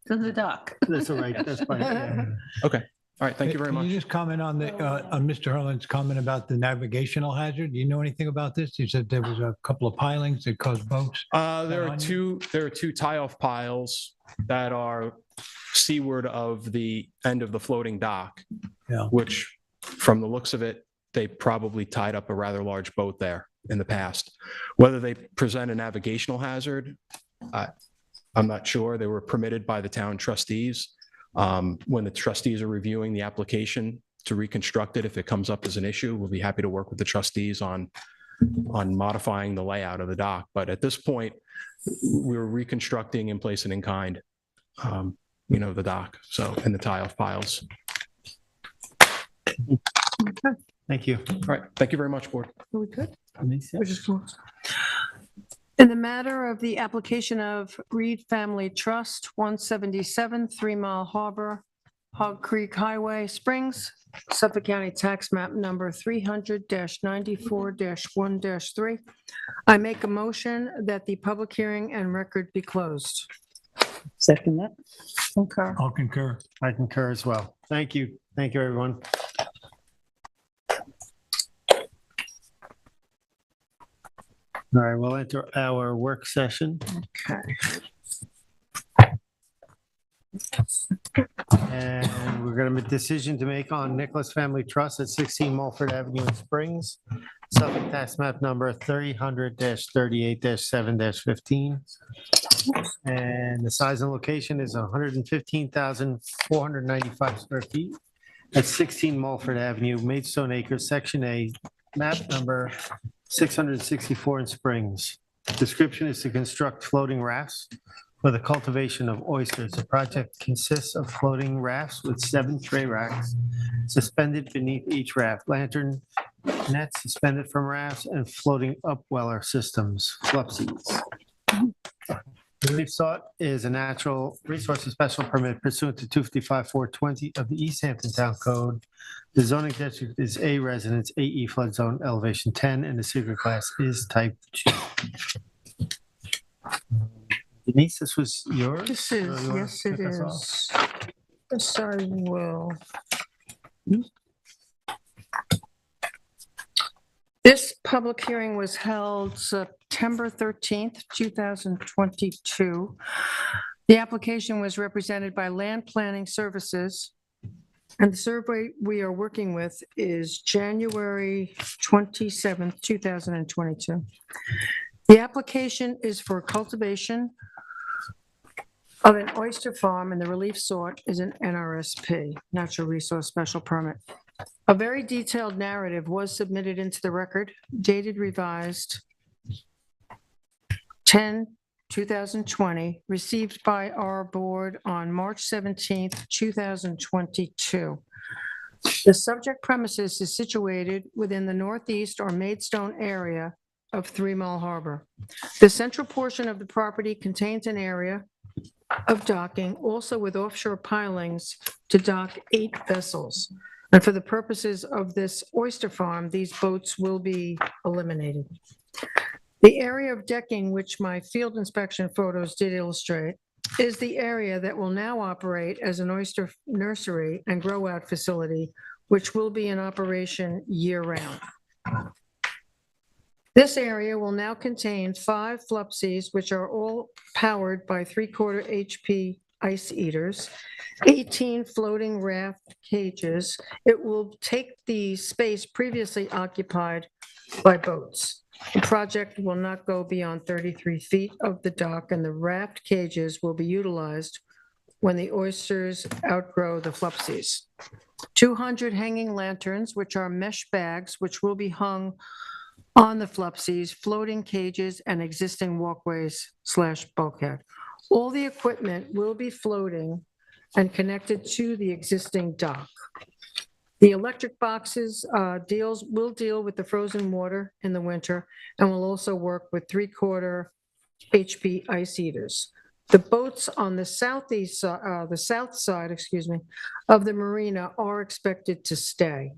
to the dock.
that's all right. That's fine. Yeah.
Okay. All right. Thank you very
Can
much.
you just comment on on Mr. Herland's comment about the navigational hazard? Do you know anything about this? You said there was a couple of pilings that caused boats.
There are two tie-off piles that are seaward of the end of the floating dock, which from the looks of it, they probably tied up a rather large boat there in the past. Whether they present a navigational hazard, I'm not sure. They were permitted by the town trustees. When the trustees are reviewing the application to reconstruct it, if it comes up as an issue, we'll be happy to work with the trustees on modifying the layout of the dock. But at this point, we're reconstructing in place and in kind, the dock, and the tie-off piles.
Okay. Thank you.
All right. Thank you very much, board.
Are we good?
Alicia?
We're just close. In the matter of the application of Reed Family Trust, 177 3 Mile Harbor, Hog Creek Highway, Springs, Suffolk County Tax Map Number 300-94-1-3, I make a motion that the public hearing and record be closed.
Second that.
Okay.
I'll concur.
I concur as well. Thank you. Thank you, everyone. All right, we'll enter our work session.
Okay.
And we're going to have a decision to make on Nicholas Family Trust at 16 Mulford Avenue in Springs, Suffolk Tax Map Number 300-38-7-15. And the size and location is 115,495 square feet at 16 Mulford Avenue, Maidstone Acres, Section A, map number 664 in Springs. Description is to construct floating rafts for the cultivation of oysters. The project consists of floating rafts with 7 tray racks suspended beneath each raft, lantern nets suspended from rafts, and floating upweller systems, flupsies. The relief sought is a natural resources special permit pursuant to 255-420 of the East Hampton Town Code. The zoning district is A residence, AE flood zone, elevation 10, and the secret class is type 2. Denise, this was yours?
This is, yes, it is. Yes, I will. This public hearing was held September 13th, 2022. The application was represented by Land Planning Services, and the survey we are working with is January 27th, 2022. The application is for cultivation of an oyster farm, and the relief sought is an NRSP, Natural Resource Special Permit. A very detailed narrative was submitted into the record, dated revised 10/2020, received by our board on March 17th, 2022. The subject premises is situated within the northeast or Maidstone area of 3 Mile Harbor. The central portion of the property contains an area of docking, also with offshore pilings to dock 8 vessels. And for the purposes of this oyster farm, these boats will be eliminated. The area of decking, which my field inspection photos did illustrate, is the area that will now operate as an oyster nursery and grow out facility, which will be in operation year-round. This area will now contain 5 Flupsies, which are all powered by 3/4 HP ice eaters, 18 floating raft cages. It will take the space previously occupied by boats. The project will not go beyond 33 feet of the dock, and the raft cages will be utilized when the oysters outgrow the Flupsies. 200 hanging lanterns, which are mesh bags, which will be hung on the Flupsies, floating cages, and existing walkways/bulkhead. All the equipment will be floating and connected to the existing dock. The electric boxes will deal with the frozen water in the winter and will also work with 3/4 HP ice heaters. The boats on the south side, of the marina are expected to stay.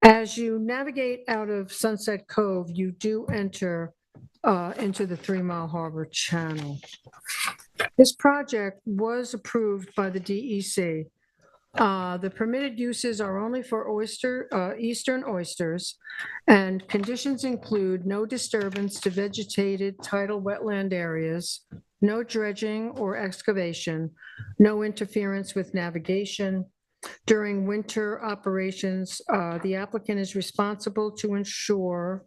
As you navigate out of Sunset Cove, you do enter into the 3 Mile Harbor Channel. This project was approved by the DEC. The permitted uses are only for eastern oysters, and conditions include no disturbance to vegetated tidal wetland areas, no dredging or excavation, no interference with navigation. During winter operations, the applicant is responsible to ensure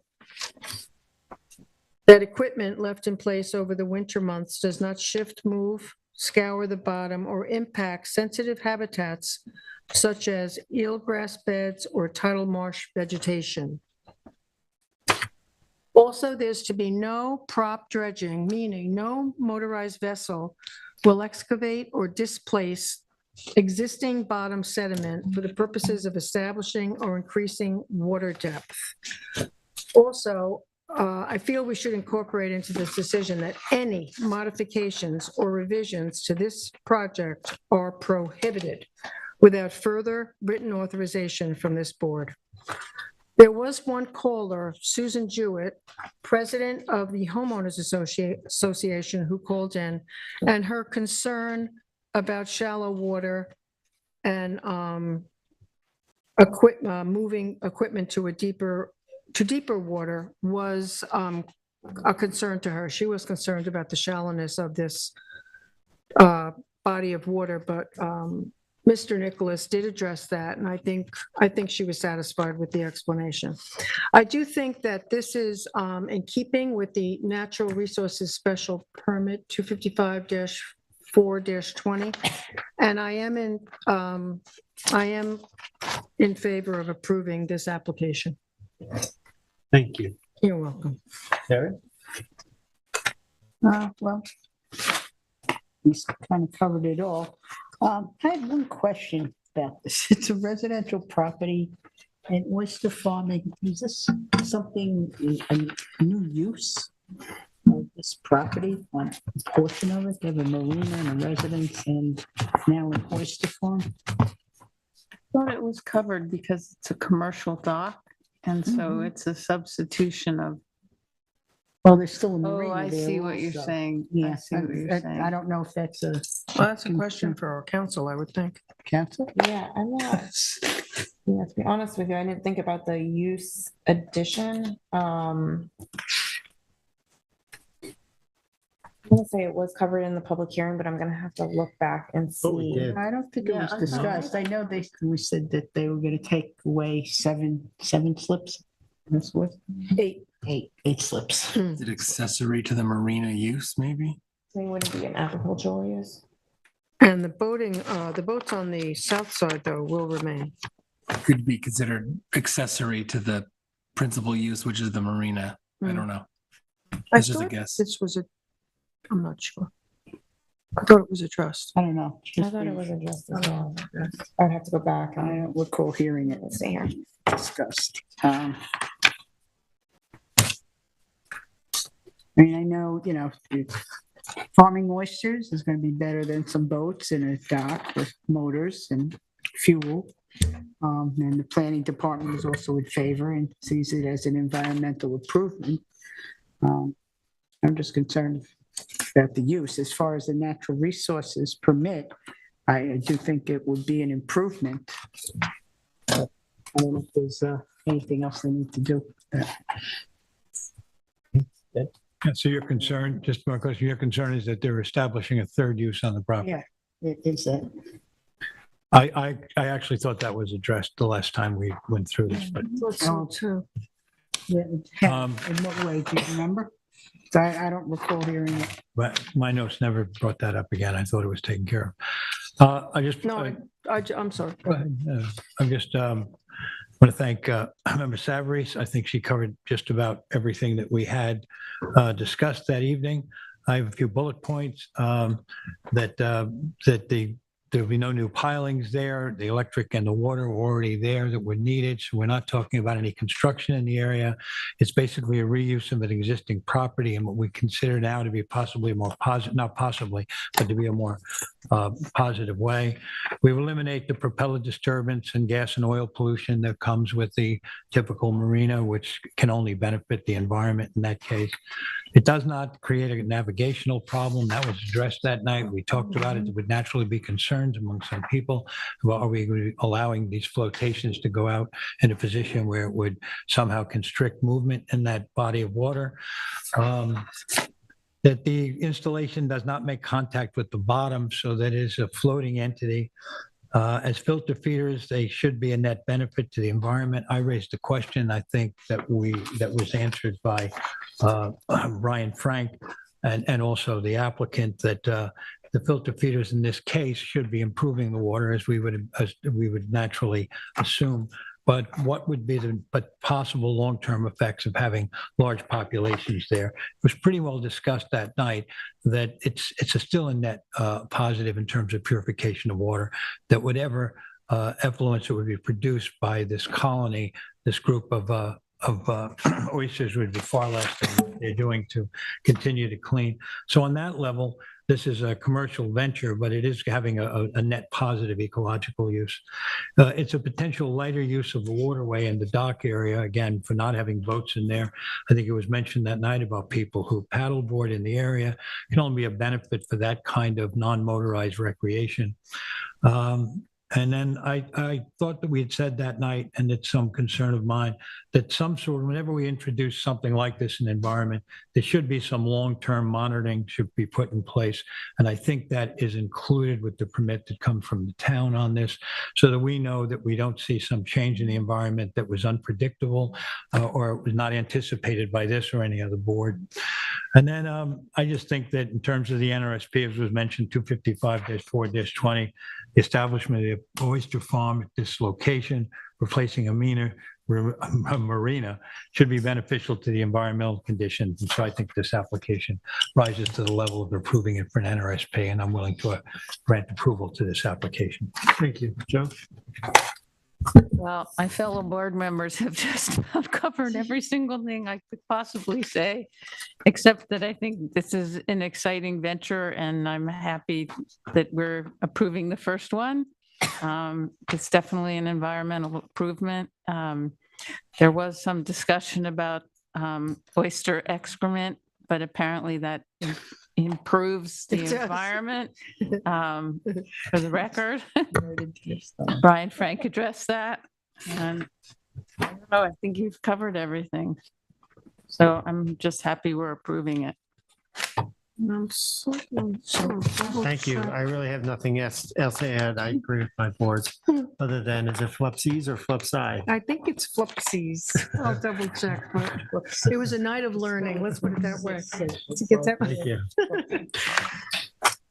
that equipment left in place over the winter months does not shift, move, scour the bottom, or impact sensitive habitats such as eelgrass beds or tidal marsh vegetation. Also, there's to be no prop dredging, meaning no motorized vessel will excavate or displace existing bottom sediment for the purposes of establishing or increasing water depth. Also, I feel we should incorporate into this decision that any modifications or revisions to this project are prohibited without further written authorization from this board. There was one caller, Susan Jewett, president of the Homeowners Association, who called in, and her concern about shallow water and moving equipment to deeper water was a concern to her. She was concerned about the shallowness of this body of water, but Mr. Nicholas did address that, and I think she was satisfied with the explanation. I do think that this is in keeping with the Natural Resources Special Permit 255-4-20, and I am in favor of approving this application.
Thank you.
You're welcome.
Terry?
Well, he's kind of covered it all. I have one question about this. It's a residential property and oyster farming. Is this something, a new use of this property, on a portion of it? They have a marina and a residence and now an oyster farm?
Thought it was covered because it's a commercial dock, and so it's a substitution of.
Well, there's still a marina
Oh, I
there
see what you're
also.
saying.
Yeah,
I see what you're saying.
I don't know if that's a
Well, that's a question for our council, I would think.
council.
Yeah, I'm not, yeah, to be honest with you, I didn't think about the use addition. I'm gonna say it was covered in the public hearing, but I'm gonna have to look back and
we
see.
did.
I don't think it
Yeah,
was
I know.
discussed. I know we said that they were gonna take away seven slips. That's what? Eight slips.
Is it accessory to the marina use, maybe?
They wouldn't be an agricultural use.
And the boats on the south side, though, will remain.
Could be considered accessory to the principal use, which is the marina. I don't know.
I
It's just a
thought
guess.
this was I'm not sure. I thought it was a trust.
I don't know.
I thought it was addressed as well. I'd have to go back
I
and
don't recall hearing it
see here.
discussed. I mean, I know, farming oysters is gonna be better than some boats in a dock with motors and fuel. And the planning department is also in favor and sees it as an environmental improvement. I'm just concerned about the use. As far as the natural resources permit, I do think it would be an improvement. I don't know if there's anything else they need to do.
Yeah, so your concern, just my question, your concern is that they're establishing a third use on the property?
Yeah, it is that.
I actually thought that was addressed the last time we went through this, but
So too.
Yeah, in what way, do you remember? I don't recall hearing it.
but my notes never brought that up again. I thought it was taken care of.
No, I'm sorry.
Go ahead. I'm just want to thank Member Savarese. I think she covered just about everything that we had discussed that evening. I have a few bullet points there'll be no new pilings there. The electric and the water were already there that were needed. So we're not talking about any construction in the area. It's basically a reuse of an existing property and what we consider now to be possibly more positive, not possibly, but to be a more positive way. We will eliminate the propeller disturbance and gas and oil pollution that comes with the typical marina, which can only benefit the environment in that case. It does not create a navigational problem. That was addressed that night. We talked about it. There would naturally be concerns among some people. Well, are we allowing these flotations to go out in a position where it would somehow constrict movement in that body of water? That the installation does not make contact with the bottom, so that it is a floating entity. As filter feeders, they should be a net benefit to the environment. I raised a question, I think, that was answered by Ryan Frank and also the applicant, that the filter feeders in this case should be improving the water as we would naturally assume. But what would be the possible long-term effects of having large populations there? It was pretty well discussed that night that it's still a net positive in terms of purification of water, that whatever effluence that would be produced by this colony, this group of oysters, would be far less than what they're doing to continue to clean. So on that level, this is a commercial venture, but it is having a net positive ecological use. It's a potential lighter use of the waterway in the dock area, again, for not having boats in there. I think it was mentioned that night about people who paddleboard in the area. It can only be a benefit for that kind of non-motorized recreation. And then I thought that we had said that night, and it's some concern of mine, that whenever we introduce something like this in the environment, there should be some long-term monitoring should be put in place. And I think that is included with the permit that comes from the town on this, so that we know that we don't see some change in the environment that was unpredictable or was not anticipated by this or any other board. And then I just think that in terms of the NRSP, as was mentioned, 255-4-20, the establishment of the oyster farm at this location, replacing a marina, should be beneficial to the environmental conditions. And so I think this application rises to the level of approving it for an NRSP, and I'm willing to grant approval to this application.
Thank you. Joe?
Well, my fellow board members have just covered every single thing I could possibly say, except that I think this is an exciting venture and I'm happy that we're approving the first one. It's definitely an environmental improvement. There was some discussion about oyster excrement, but apparently that improves the environment. For the record, Brian Frank addressed that, and I don't know, I think you've covered everything. So I'm just happy we're approving it.
Thank you. I really have nothing else to add. I agree with my boards, other than is it flipsies or flip side?
I think it's flipsies. I'll double check, but it was a night of learning. Let's put it that way. To get that.
Thank you.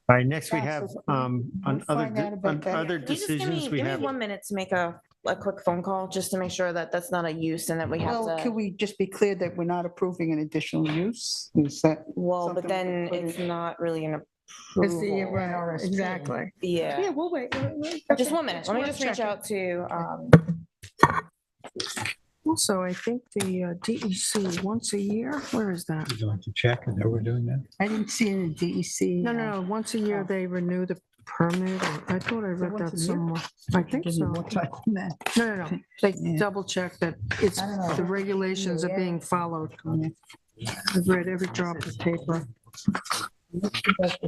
All right, next we have on other
Can you just
decisions, we
give me
have.
1 minute to make a quick phone call, just to make sure that that's not a use and that we have
Well,
to.
can we just be clear that we're not approving an additional use? Is that?
Well, but
something we
then
put
it's
in?
not really an
It's the,
approval.
right, exactly.
Yeah.
Yeah, we'll wait.
Just 1 minute. Let me just reach out to,
Also, I think the DEC once a year, where is that?
Would you like to check? Is that what we're doing that?
I didn't see any DEC.
No, once a year they renew the permit, or I thought I read that somewhere. I think so.
No,
No. They double check that it's, the regulations are being followed. I've read every drop of paper.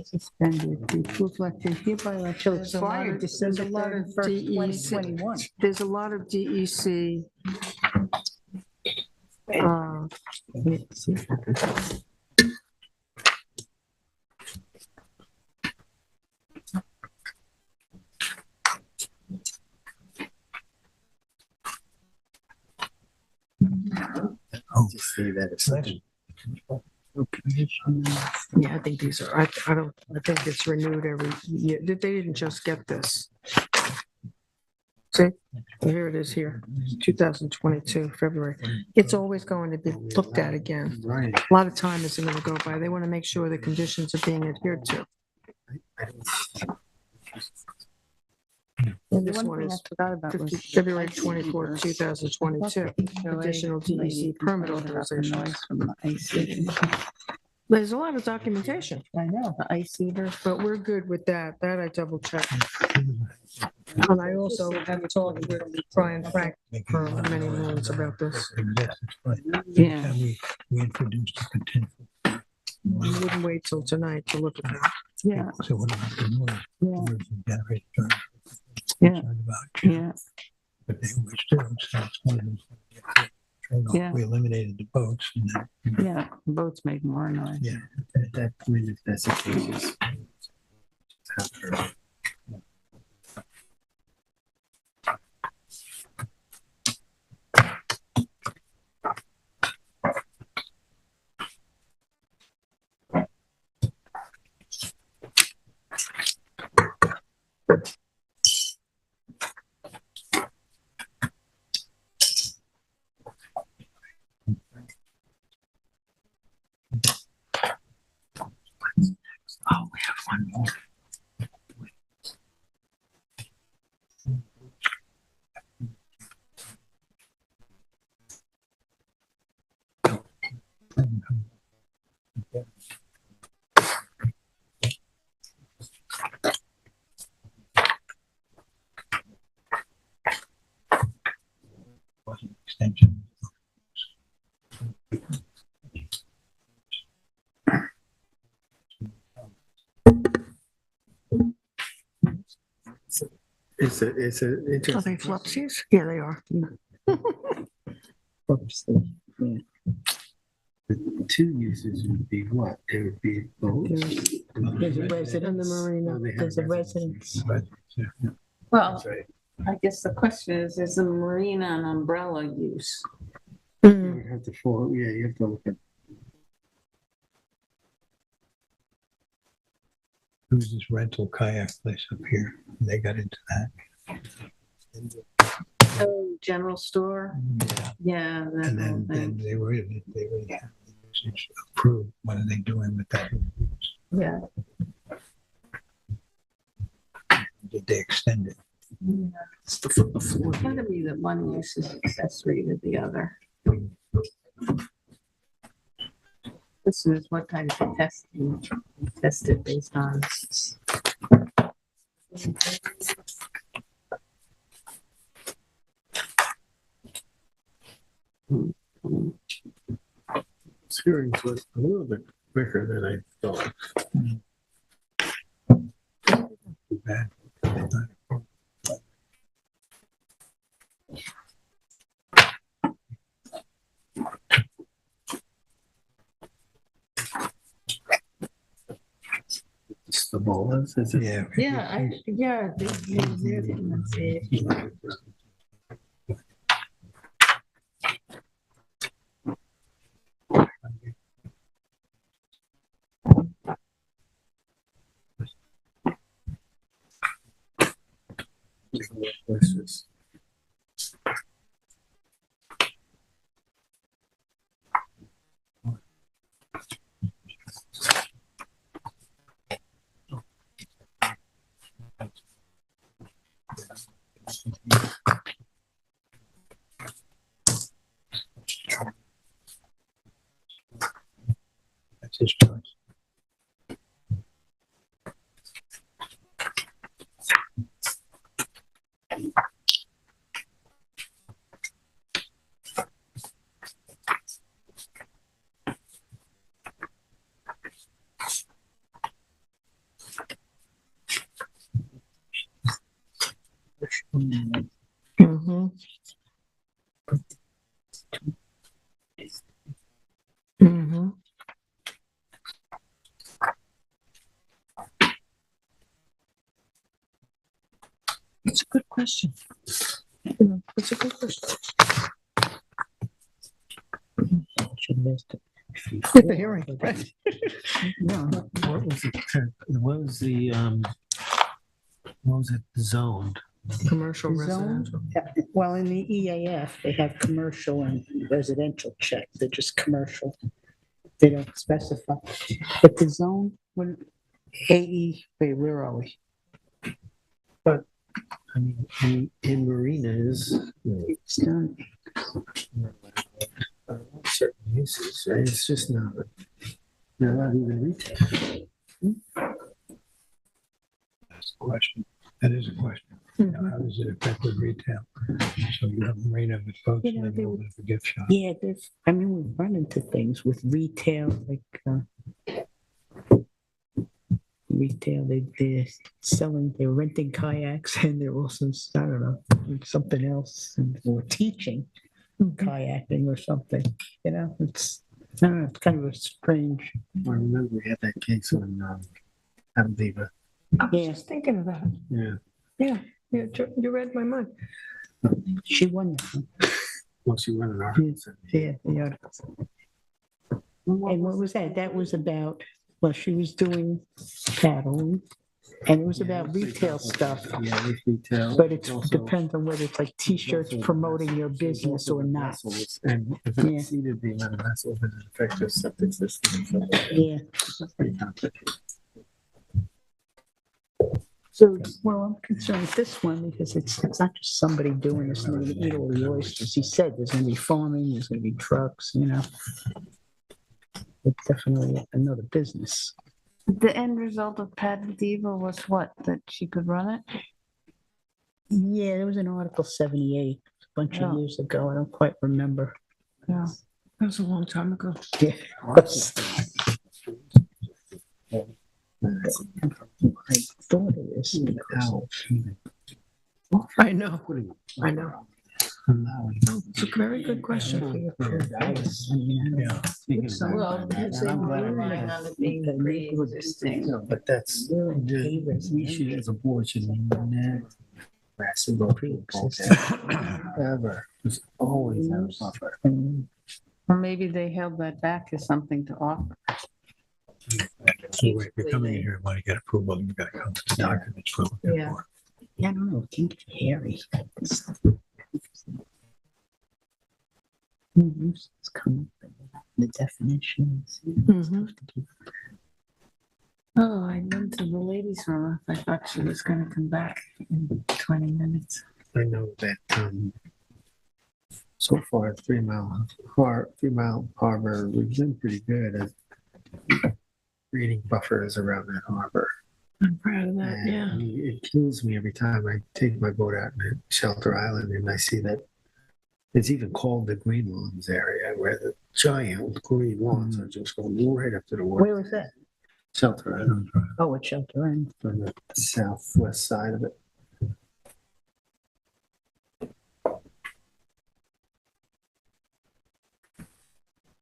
Suspended, the proof lecture hereby lecture
There's a lot
expired
of,
December
there's a lot of
31st,
DEC,
2021.
there's a lot of DEC. Let's see.
Just say that it's such a-
Yeah, I think these are, I think it's renewed every year. They didn't just get this. See, here it is here, 2022, February. It's always going to be looked at again.
Right.
A lot of time isn't going to go by. They want to make sure the conditions are being adhered to. And this one is February 24, 2022, additional DEC permit authorization. There's a lot of documentation.
I know, the ice heater.
But we're good with that. That I double checked. And I also have talked with Brian Frank for many moons about this.
Yeah.
We introduced a potential.
We wouldn't wait till tonight to look at that.
Yeah.
So what about the noise?
Yeah.
Noise and generator charge?
Yeah.
Concerned about,
Yeah.
but they always do, so it's one of those. trade-off.
Yeah.
We eliminated the boats and then.
Yeah, boats make more noise.
Yeah.
At that point, if that's the case,
Oh, we have one more.
Extension.
it's a
Are
interesting.
they flopsies? Yeah, they are.
The two uses would be what? There would be boats.
There's a resident.
And the marina.
Oh, they have
There's a
residence.
residence.
Well,
That's right.
I guess the question is the marina an umbrella use?
Mm.
You have to follow, yeah, you have to look at.
Who's this rental kayak place up here? They got into that.
Oh, general store? Yeah. that
And
whole
then
thing.
they were have the usage approved. What are they doing with that?
Yeah.
Did they extend it?
It's gotta be that one use is accessory to the other. This is what kind of testing tested based on.
This hearings went a little bit quicker than I thought.
Too bad.
It's the bolas, is it?
Yeah.
Yeah, let's see.
This is-
That's his choice.
Mm-hmm. Mm-hmm. It's a good question. It's a good question. At the hearing, right?
No, what was it? What was the, what was it zoned?
Commercial
Zone?
residential.
Well, in the EAF, they have commercial and residential check. They're just commercial. They don't specify. But the zone, when AE, wait, where are we?
I mean, in marinas,
It's done.
certain uses, right? It's just not, they're not even retail.
That's a question. That is a question. How does it affect with retail? So you have marina with folks
You know,
and
they
a
would-
little bit of a gift shop.
Yeah, there's, I mean, we've run into things with retail, like, retail, they're selling, they're renting kayaks and they're also, I don't know, something else, or teaching kayaking or something, you know, it's, I don't know, it's kind of a strange.
I remember we had that case on, Aviva.
I was just thinking of that.
Yeah.
Yeah, you read my mind.
She won that one.
Well, she won an
Yeah, the articles. And what was that? That was about, well, she was doing paddling, and it was about retail stuff.
Yeah, with retail.
But it
Also-
depends on whether it's like T-shirts promoting your business or not.
Vessels, and if it
Yeah.
exceeded the amount of vessels, it affected your septic system.
Yeah.
That's pretty complicated.
So, well, I'm concerned with this one because it's not just somebody doing this and they're gonna eat all the oysters. He said there's gonna be farming, there's gonna be trucks, you know. It's definitely another business.
The end result of Pat Diva was what? That she could run it?
Yeah, there was an Article 78 a bunch of
Yeah.
years ago. I don't quite remember.
Yeah.
That was a long time ago.
Yeah. I thought it was.
I know. I know. It's a very good question.
Yeah.
Well, because they were relying on it being pre-existing.
No, but that's, we should, as a board, should never massive ever. There's always have a buffer.
Or maybe they held that back as something to offer.
So if you're coming in here and want to get approval, you've got to come to the documents. for what they're
Yeah.
for.
Yeah, I don't know. It can get hairy. It's coming. The definitions.
Oh, I went to the ladies' room. I thought she was gonna come back in 20 minutes.
I know that, so far, 3 Mile Harbor, we've been pretty good at creating buffers around that harbor.
I'm proud of that,
And
yeah.
it kills me every time I take my boat out in Shelter Island and I see that it's even called the Green Lawns area where the giant green lawns are just going right up to the water.
Where was that?
Shelter Island,
Oh, at Shelter Island.
on the southwest side of it.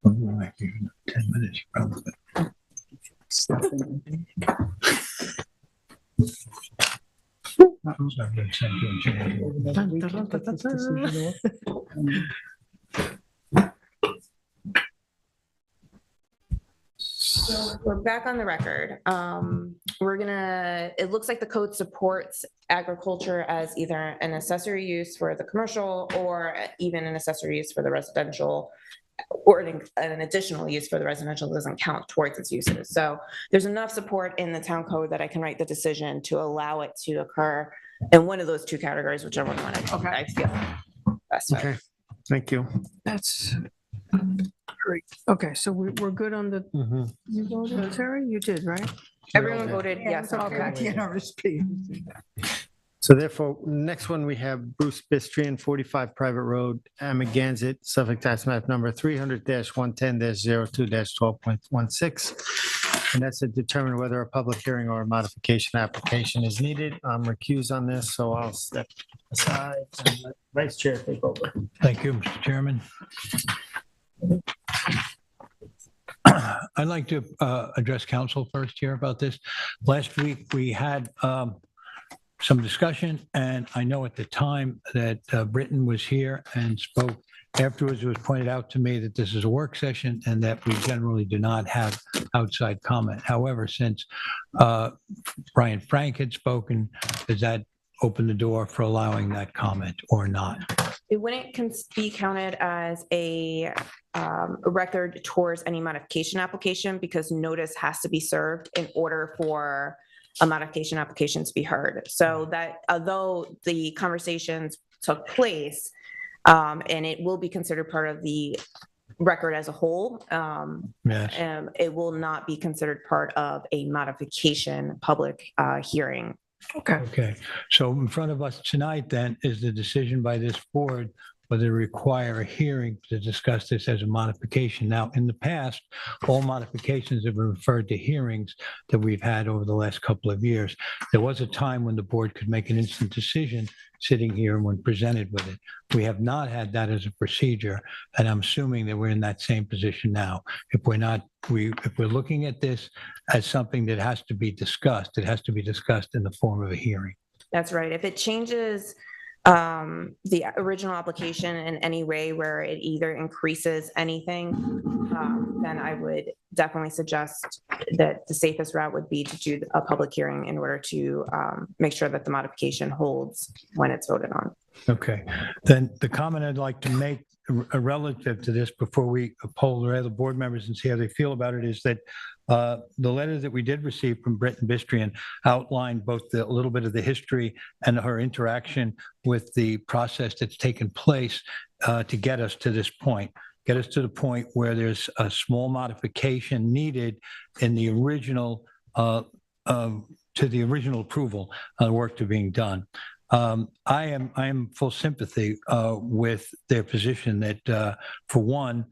Well, we're like even 10 minutes probably. So I'm going to send you a change.
Dun, dun, dun, dun, dun.
So we're back on the record. It looks like the code supports agriculture as either an accessory use for the commercial or even an accessory use for the residential, or an additional use for the residential doesn't count towards its uses. So there's enough support in the town code that I can write the decision to allow it to occur in one of those two categories, whichever one I feel best fit.
Okay, thank you.
That's great. Okay, so we're good on the, you voted, Terry? You did, right?
Everyone voted yes.
Okay.
So therefore, next one, we have Bruce Bistrian, 45 Private Road, Amagansett, Suffolk Tax Map number 300-110-02-12.16. And that's to determine whether a public hearing or a modification application is needed. I'm recused on this, so I'll step aside and let Vice Chair take over.
Thank you, Mr. Chairman. I'd like to address council first here about this. Last week, we had some discussion, and I know at the time that Britton was here and spoke. Afterwards, it was pointed out to me that this is a work session and that we generally do not have outside comment. However, since Brian Frank had spoken, does that open the door for allowing that comment or not?
It wouldn't be counted as a record towards any modification application because notice has to be served in order for a modification application to be heard. So that although the conversations took place, and it will be considered part of the record as a whole, it will not be considered part of a modification public hearing.
Okay. So in front of us tonight then is the decision by this board whether to require a hearing to discuss this as a modification. Now, in the past, all modifications have been referred to hearings that we've had over the last couple of years. There was a time when the board could make an instant decision sitting here when presented with it. We have not had that as a procedure, and I'm assuming that we're in that same position now. If we're not, if we're looking at this as something that has to be discussed, it has to be discussed in the form of a hearing.
That's right. If it changes the original application in any way where it either increases anything, then I would definitely suggest that the safest route would be to do a public hearing in order to make sure that the modification holds when it's voted on.
Okay, then the comment I'd like to make relative to this before we poll the other board members and see how they feel about it is that the letter that we did receive from Britton Bistrian outlined both a little bit of the history and her interaction with the process that's taken place to get us to this point. Get us to the point where there's a small modification needed in the original, to the original approval of the work to being done. I am full sympathy with their position that, for one,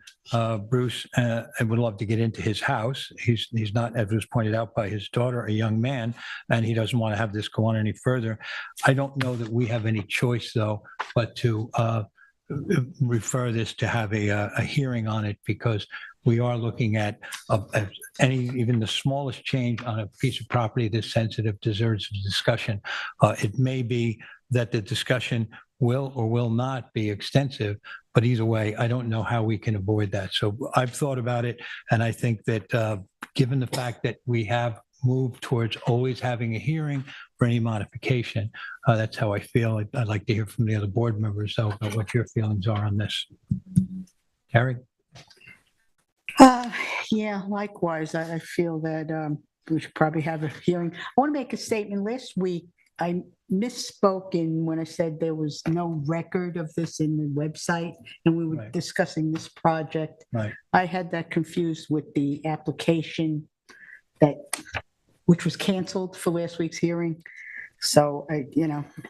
Bruce would love to get into his house. He's not, as was pointed out by his daughter, a young man, and he doesn't want to have this go on any further. I don't know that we have any choice, though, but to refer this to have a hearing on it, because we are looking at even the smallest change on a piece of property this sensitive deserves a discussion. It may be that the discussion will or will not be extensive, but either way, I don't know how we can avoid that. So I've thought about it, and I think that given the fact that we have moved towards always having a hearing for any modification, that's how I feel. I'd like to hear from the other board members, though, about what your feelings are on this. Carrie?
Yeah, likewise. I feel that we should probably have a hearing. I want to make a statement. Last week, I misspoke when I said there was no record of this in the website, and we were discussing this project.
Right.
I had that confused with the application which was canceled for last week's hearing. So,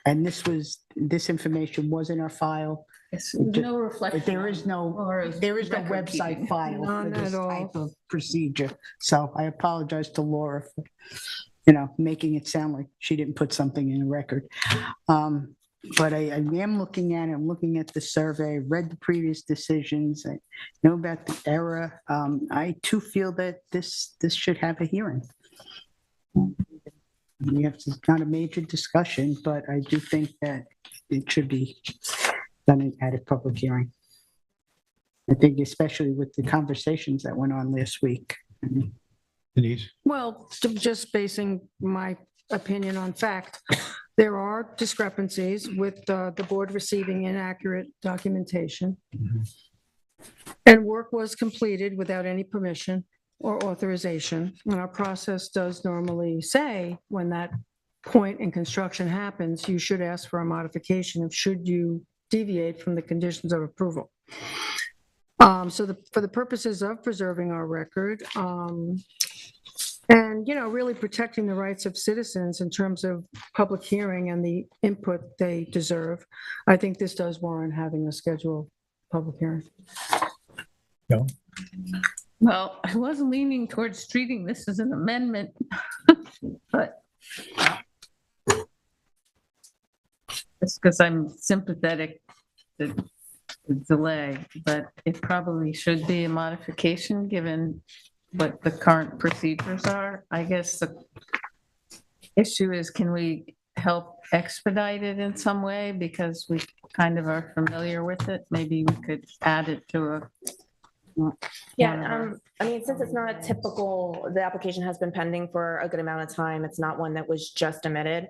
and this information was in our file.
No reflection.
There is no website file for this type of procedure. So I apologize to Laura for, making it sound like she didn't put something in a record. But I am looking at it. I'm looking at the survey, read the previous decisions. I know about the error. I too feel that this should have a hearing. We have not a major discussion, but I do think that it should be done at a public hearing. I think especially with the conversations that went on last week.
Denise?
Well, just basing my opinion on fact, there are discrepancies with the board receiving inaccurate documentation. And work was completed without any permission or authorization. And our process does normally say when that point in construction happens, you should ask for a modification should you deviate from the conditions of approval. So for the purposes of preserving our record, and, really protecting the rights of citizens in terms of public hearing and the input they deserve, I think this does warrant having a scheduled public hearing.
No.
Well, I was leaning towards treating this as an amendment, but it's because I'm sympathetic to the delay, but it probably should be a modification given what the current procedures are. I guess the issue is, can we help expedite it in some way? Because we kind of are familiar with it. Maybe we could add it to a.
Yeah, I mean, since it's not a typical, the application has been pending for a good amount of time. It's not one that was just emitted.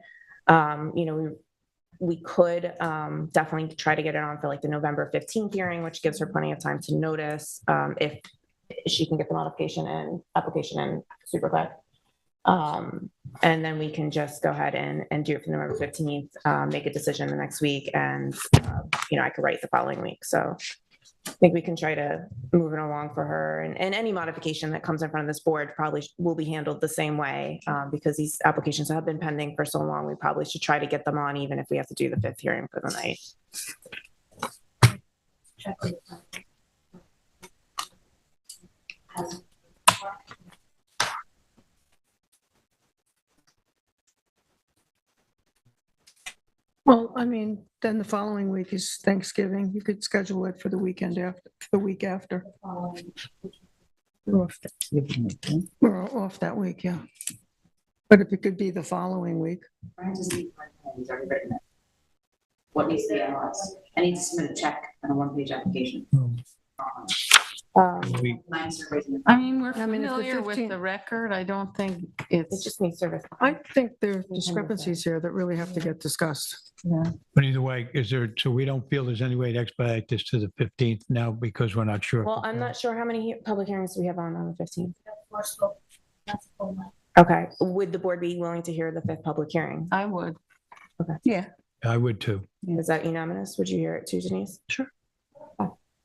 We could definitely try to get it on for like the November 15th hearing, which gives her plenty of time to notice if she can get the modification and application in super quick. And then we can just go ahead and do it for November 15th, make a decision the next week, and I could write the following week. So I think we can try to move it along for her, and any modification that comes in front of this board probably will be handled the same way, because these applications have been pending for so long. We probably should try to get them on, even if we have to do the 5th hearing for the night.
Well, I mean, then the following week is Thanksgiving. You could schedule it for the weekend after, the week after. We're off that week, yeah. But if it could be the following week.
What needs to be analyzed? I need to submit a check on a one-page application.
I mean, we're
I mean, if the
familiar with
15th
the record. I don't think
It just needs service.
I think there are discrepancies here that really have to get discussed.
Yeah.
But either way, so we don't feel there's any way to expedite this to the 15th now because we're not sure.
Well, I'm not sure how many public hearings we have on the 15th. Okay, would the board be willing to hear the 5th public hearing?
I would.
Okay.
Yeah.
I would too.
Is that unanimous? Would you hear it too, Denise?
Sure.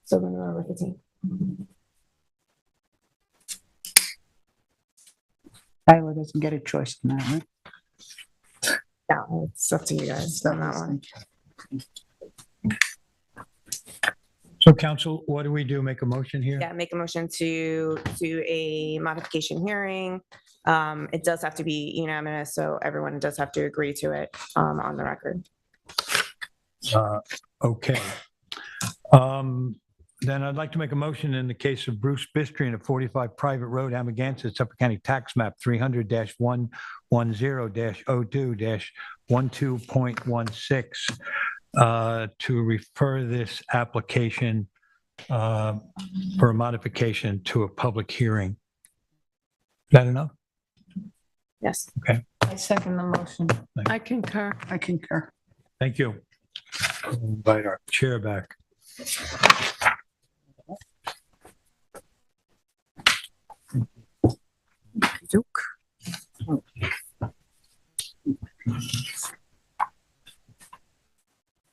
So then November 15th.
Tyler doesn't get a choice in that, right?
Yeah, it's up to you guys on that one.
So council, what do we do? Make a motion here?
Yeah, make a motion to do a modification hearing. It does have to be unanimous, so everyone does have to agree to it on the record.
Okay. Then I'd like to make a motion in the case of Bruce Bistrian at 45 Private Road, Amagansett, Suffolk County Tax Map 300-110-02-12.16, to refer this application for a modification to a public hearing. Is that enough?
Yes.
Okay.
I second the motion.
I concur.
I concur.
Thank you. Invite our chair back.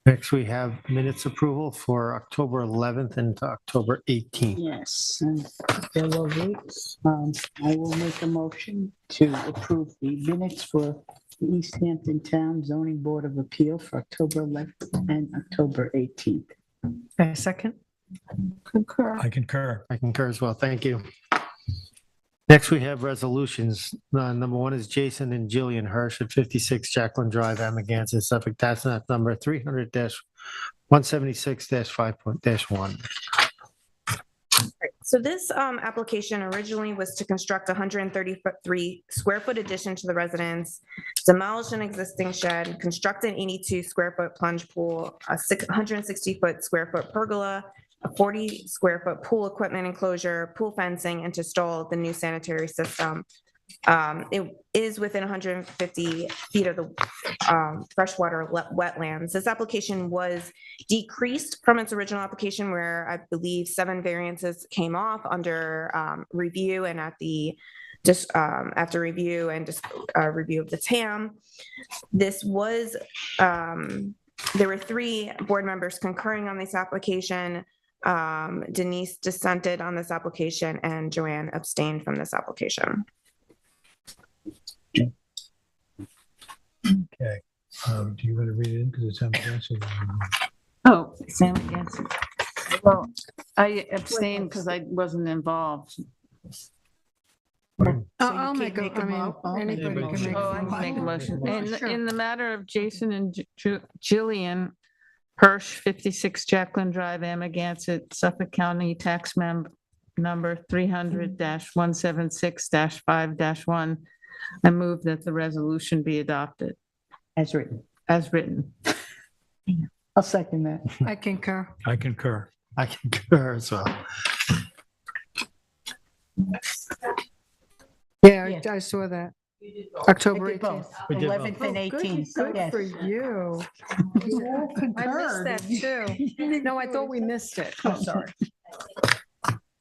Next, we have minutes approval for October 11th and October 18th.
Yes. And there were weeks. I will make a motion to approve the minutes for the East Hampton Town Zoning Board of Appeal for October 11th and October 18th.
Okay, second. Concur.
I concur.
I concur as well. Thank you. Next, we have resolutions. Number one is Jason and Jillian Hirsch at 56 Jacqueline Drive, Amagansett, Suffolk, tax map number 300-176-5.1.
So this application originally was to construct a 133 square foot addition to the residence, demolish an existing shed, construct an 82 square foot plunge pool, a 160 square foot pergola, a 40 square foot pool equipment enclosure, pool fencing, and to install the new sanitary system. It is within 150 feet of the freshwater wetlands. This application was decreased from its original application, where I believe 7 variances came off under review, and at the after review and review of the TAM. This was there were 3 board members concurring on this application. Denise dissented on this application, and Joanne abstained from this application.
Okay. Do you want to read it in because it's Amagansett?
Oh, Sam against. Well, I abstained because I wasn't involved.
I'll make a, I mean, anybody can make.
Oh, I can make a motion.
Sure.
In the matter of Jason and Jillian Hirsch, 56 Jacqueline Drive, Amagansett, Suffolk County, tax number 300-176-5-1, I move that the resolution be adopted
As written.
as written.
I'll second that.
I concur.
I concur.
I concur as well.
Yeah, I saw that. October
I did
18th.
both,
We did
11th and 18th.
Good
Yes.
for you. I missed that too. No, I thought we missed it. I'm sorry.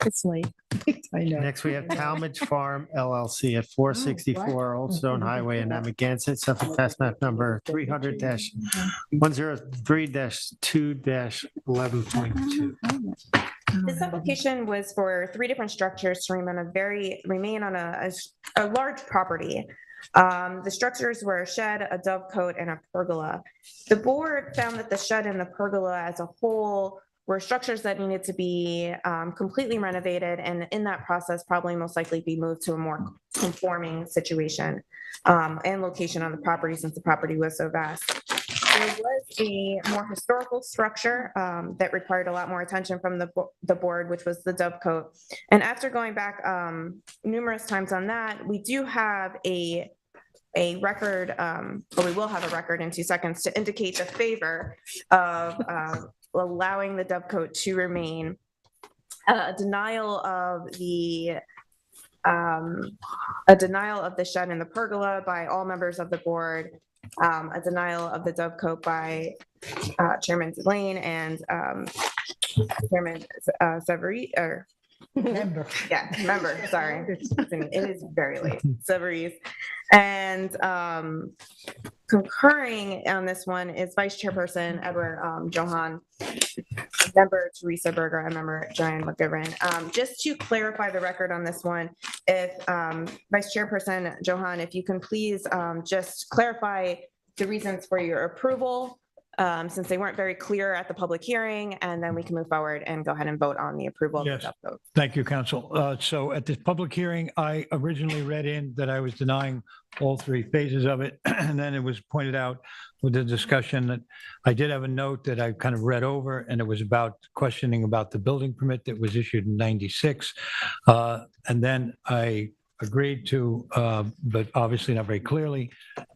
It's late.
I know.
Next, we have Talmadge Farm LLC at 464 Old Stone Highway in Amagansett, Suffolk Tax Map number 300-103-2-11.2.
This application was for 3 different structures to remain on a large property. The structures were a shed, a dovecote, and a pergola. The board found that the shed and the pergola as a whole were structures that needed to be completely renovated, and in that process, probably most likely be moved to a more conforming situation and location on the property, since the property was so vast. There was a more historical structure that required a lot more attention from the board, which was the dovecote. And after going back numerous times on that, we do have a record, or we will have a record in 2 seconds to indicate the favor of allowing the dovecote to remain. A denial of the shed and the pergola by all members of the board. A denial of the dovecote by Chairman Delane and Chairman Severie, or
Member.
yeah, member, sorry. It is very late. Severies. And concurring on this one is Vice Chairperson Edward Johan, member Teresa Berger, and member Joanne McGivern. Just to clarify the record on this one, if Vice Chairperson Johan, if you can please just clarify the reasons for your approval, since they weren't very clear at the public hearing, and then we can move forward and go ahead and vote on the approval of
Yes.
the dovecote.
Thank you, Council. So at this public hearing, I originally read in that I was denying all 3 phases of it. And then it was pointed out with the discussion that I did have a note that I kind of read over, and it was about questioning about the building permit that was issued in 96. And then I agreed to, but obviously not very clearly,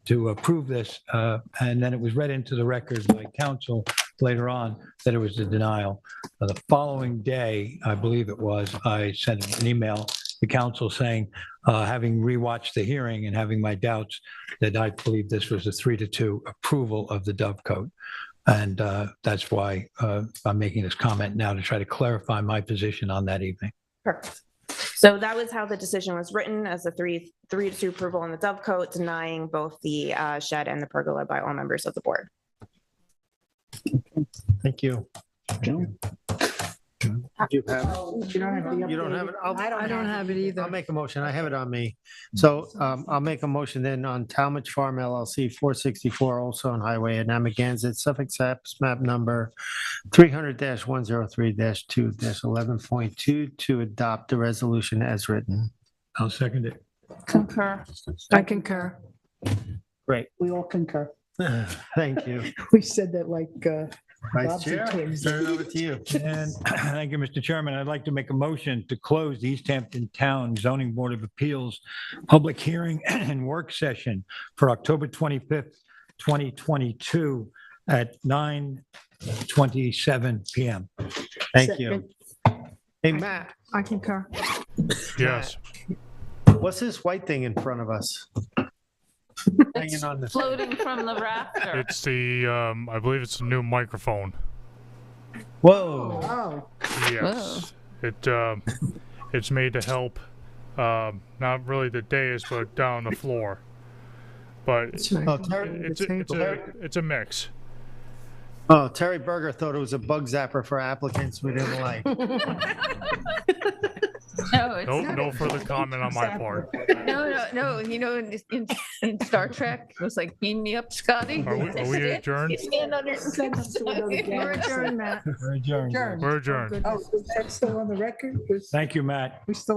to approve this. And then it was read into the record by council later on that it was a denial. The following day, I believe it was, I sent an email to council saying, having rewatched the hearing and having my doubts, that I believe this was a 3-2 approval of the dovecote. And that's why I'm making this comment now, to try to clarify my position on that evening.
Perfect. So that was how the decision was written, as a 3-2 approval on the dovecote, denying both the shed and the pergola by all members of the board.
Thank you.
Joan?
You have
You don't have the
You don't have it?
I don't have it either.
I'll make a motion. I have it on me. So I'll make a motion then on Talmadge Farm LLC, 464 Old Stone Highway in Amagansett, Suffolk Tax Map number 300-103-2-11.2 to adopt the resolution as written.
I'll second it.
Concur.
I concur.
Great.
We all concur.
Thank you.
We said that like
Vice
Bob's and
Chair,
twins.
turn it over to you.
And thank you, Mr. Chairman. I'd like to make a motion to close the East Hampton Town Zoning Board of Appeals public hearing and work session for October 25th, 2022 at 9:27 p.m.
Thank you. Hey, Matt,
I concur.
Yes.
what's this white thing in front of us? Hanging on the
Floating from the rafter.
It's the, I believe it's a new microphone.
Whoa.
Oh,
Yes. It's made to help, not really the dais, but down the floor. But it's a mix.
Oh, Terry Berger thought it was a bug zapper for applicants we didn't like.
No, it's
No,
not.
no further comment on my part.
No. You know, in Star Trek, it was like, beam me up, Scotty.
Are we adjourned?
Stand under.
We're adjourned, Matt.
We're adjourned.
We're adjourned.
oh, is that still on the record?
Thank you, Matt.
We still